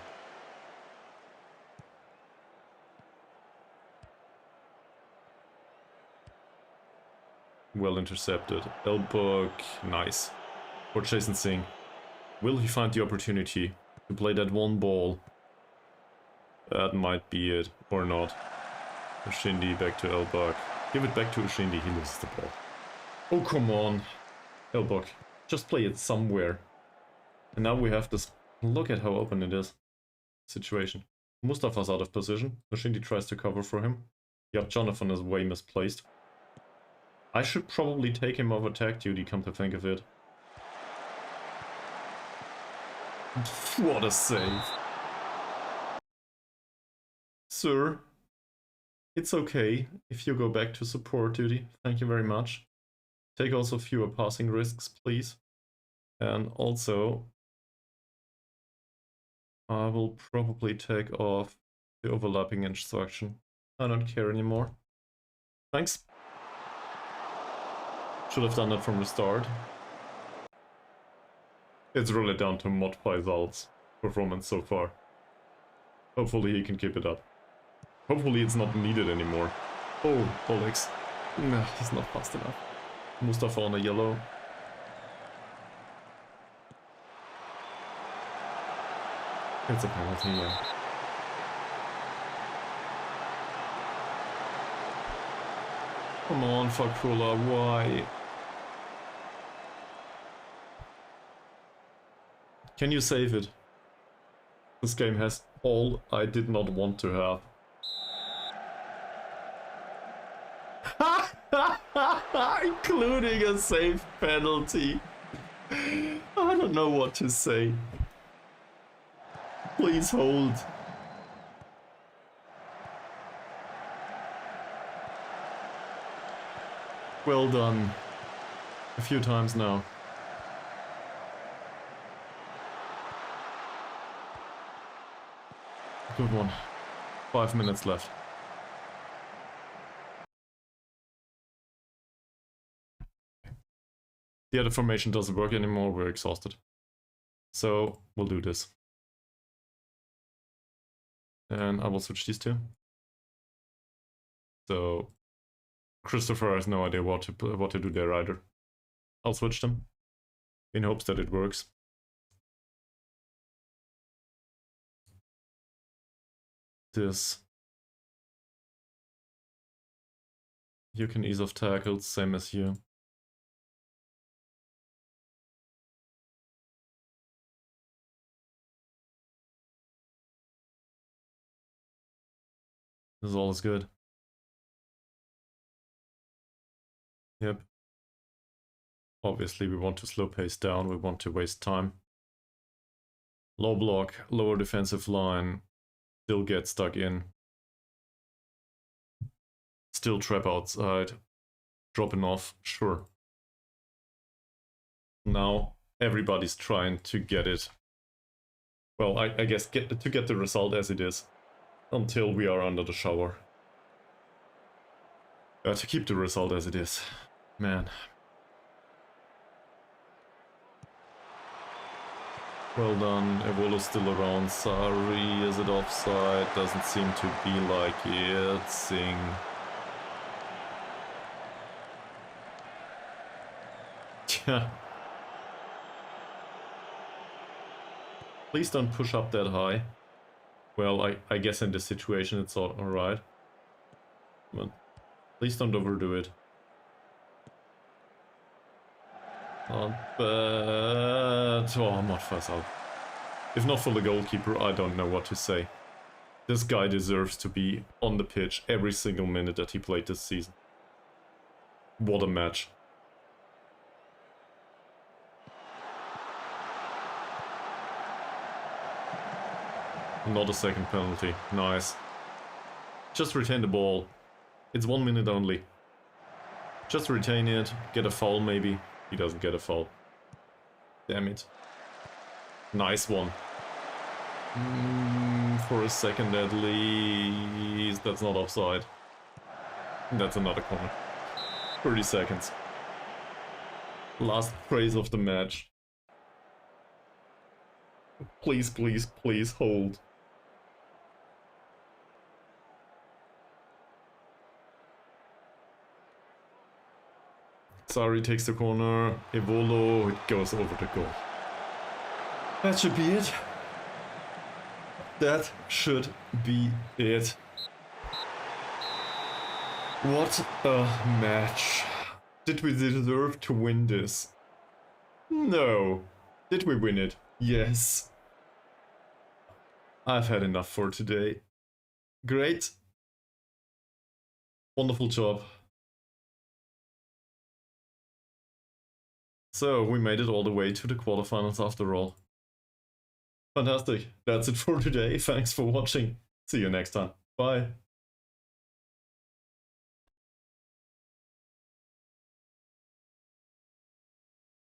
Well intercepted. Elbug, nice. For Jason Singh. Will he find the opportunity to play that one ball? That might be it, or not. Ushindi back to Elbug. Give it back to Ushindi, he loses the ball. Oh, come on. Elbug, just play it somewhere. And now we have this, look at how open it is, situation. Mustafa's out of position. Ushindi tries to cover for him. Yep, Jonathan is way misplaced. I should probably take him off attack duty, come to think of it. What a save. Sir, it's okay if you go back to support duty. Thank you very much. Take also fewer passing risks, please. And also, I will probably take off the overlapping instruction. I don't care anymore. Thanks. Should have done that from the start. It's really down to Mohd Faizal's performance so far. Hopefully he can keep it up. Hopefully it's not needed anymore. Oh, Olegs. Nah, he's not fast enough. Mustafa on a yellow. It's a penalty, yeah. Come on, Fakula, why? Can you save it? This game has all I did not want to have. Including a save penalty. I don't know what to say. Please hold. Well done. A few times now. Good one. 5 minutes left. The other formation doesn't work anymore, we're exhausted. So, we'll do this. And I will switch these two. So, Christopher has no idea what to do there either. I'll switch them, in hopes that it works. This. You can ease off tackles, same as you. This is all is good. Yep. Obviously we want to slow pace down, we want to waste time. Low block, lower defensive line, still get stuck in. Still trap outside. Dropping off, sure. Now everybody's trying to get it. Well, I guess to get the result as it is. Until we are under the shower. To keep the result as it is. Man. Well done. Evolo's still around. Sorry, is it offside? Doesn't seem to be like it. Sing. Please don't push up that high. Well, I guess in this situation it's alright. But please don't overdo it. Not bad. Oh, Mohd Faizal. If not for the goalkeeper, I don't know what to say. This guy deserves to be on the pitch every single minute that he played this season. What a match. Not a second penalty. Nice. Just retain the ball. It's 1 minute only. Just retain it. Get a foul maybe. He doesn't get a foul. Damn it. Nice one. For a second at least. That's not offside. That's another corner. 30 seconds. Last praise of the match. Please, please, please hold. Sari takes the corner. Evolo, it goes over the goal. That should be it. That should be it. What a match. Did we deserve to win this? No. Did we win it? Yes. I've had enough for today. Great. Wonderful job. So, we made it all the way to the quarterfinals after all. Fantastic. That's it for today. Thanks for watching. See you next time. Bye.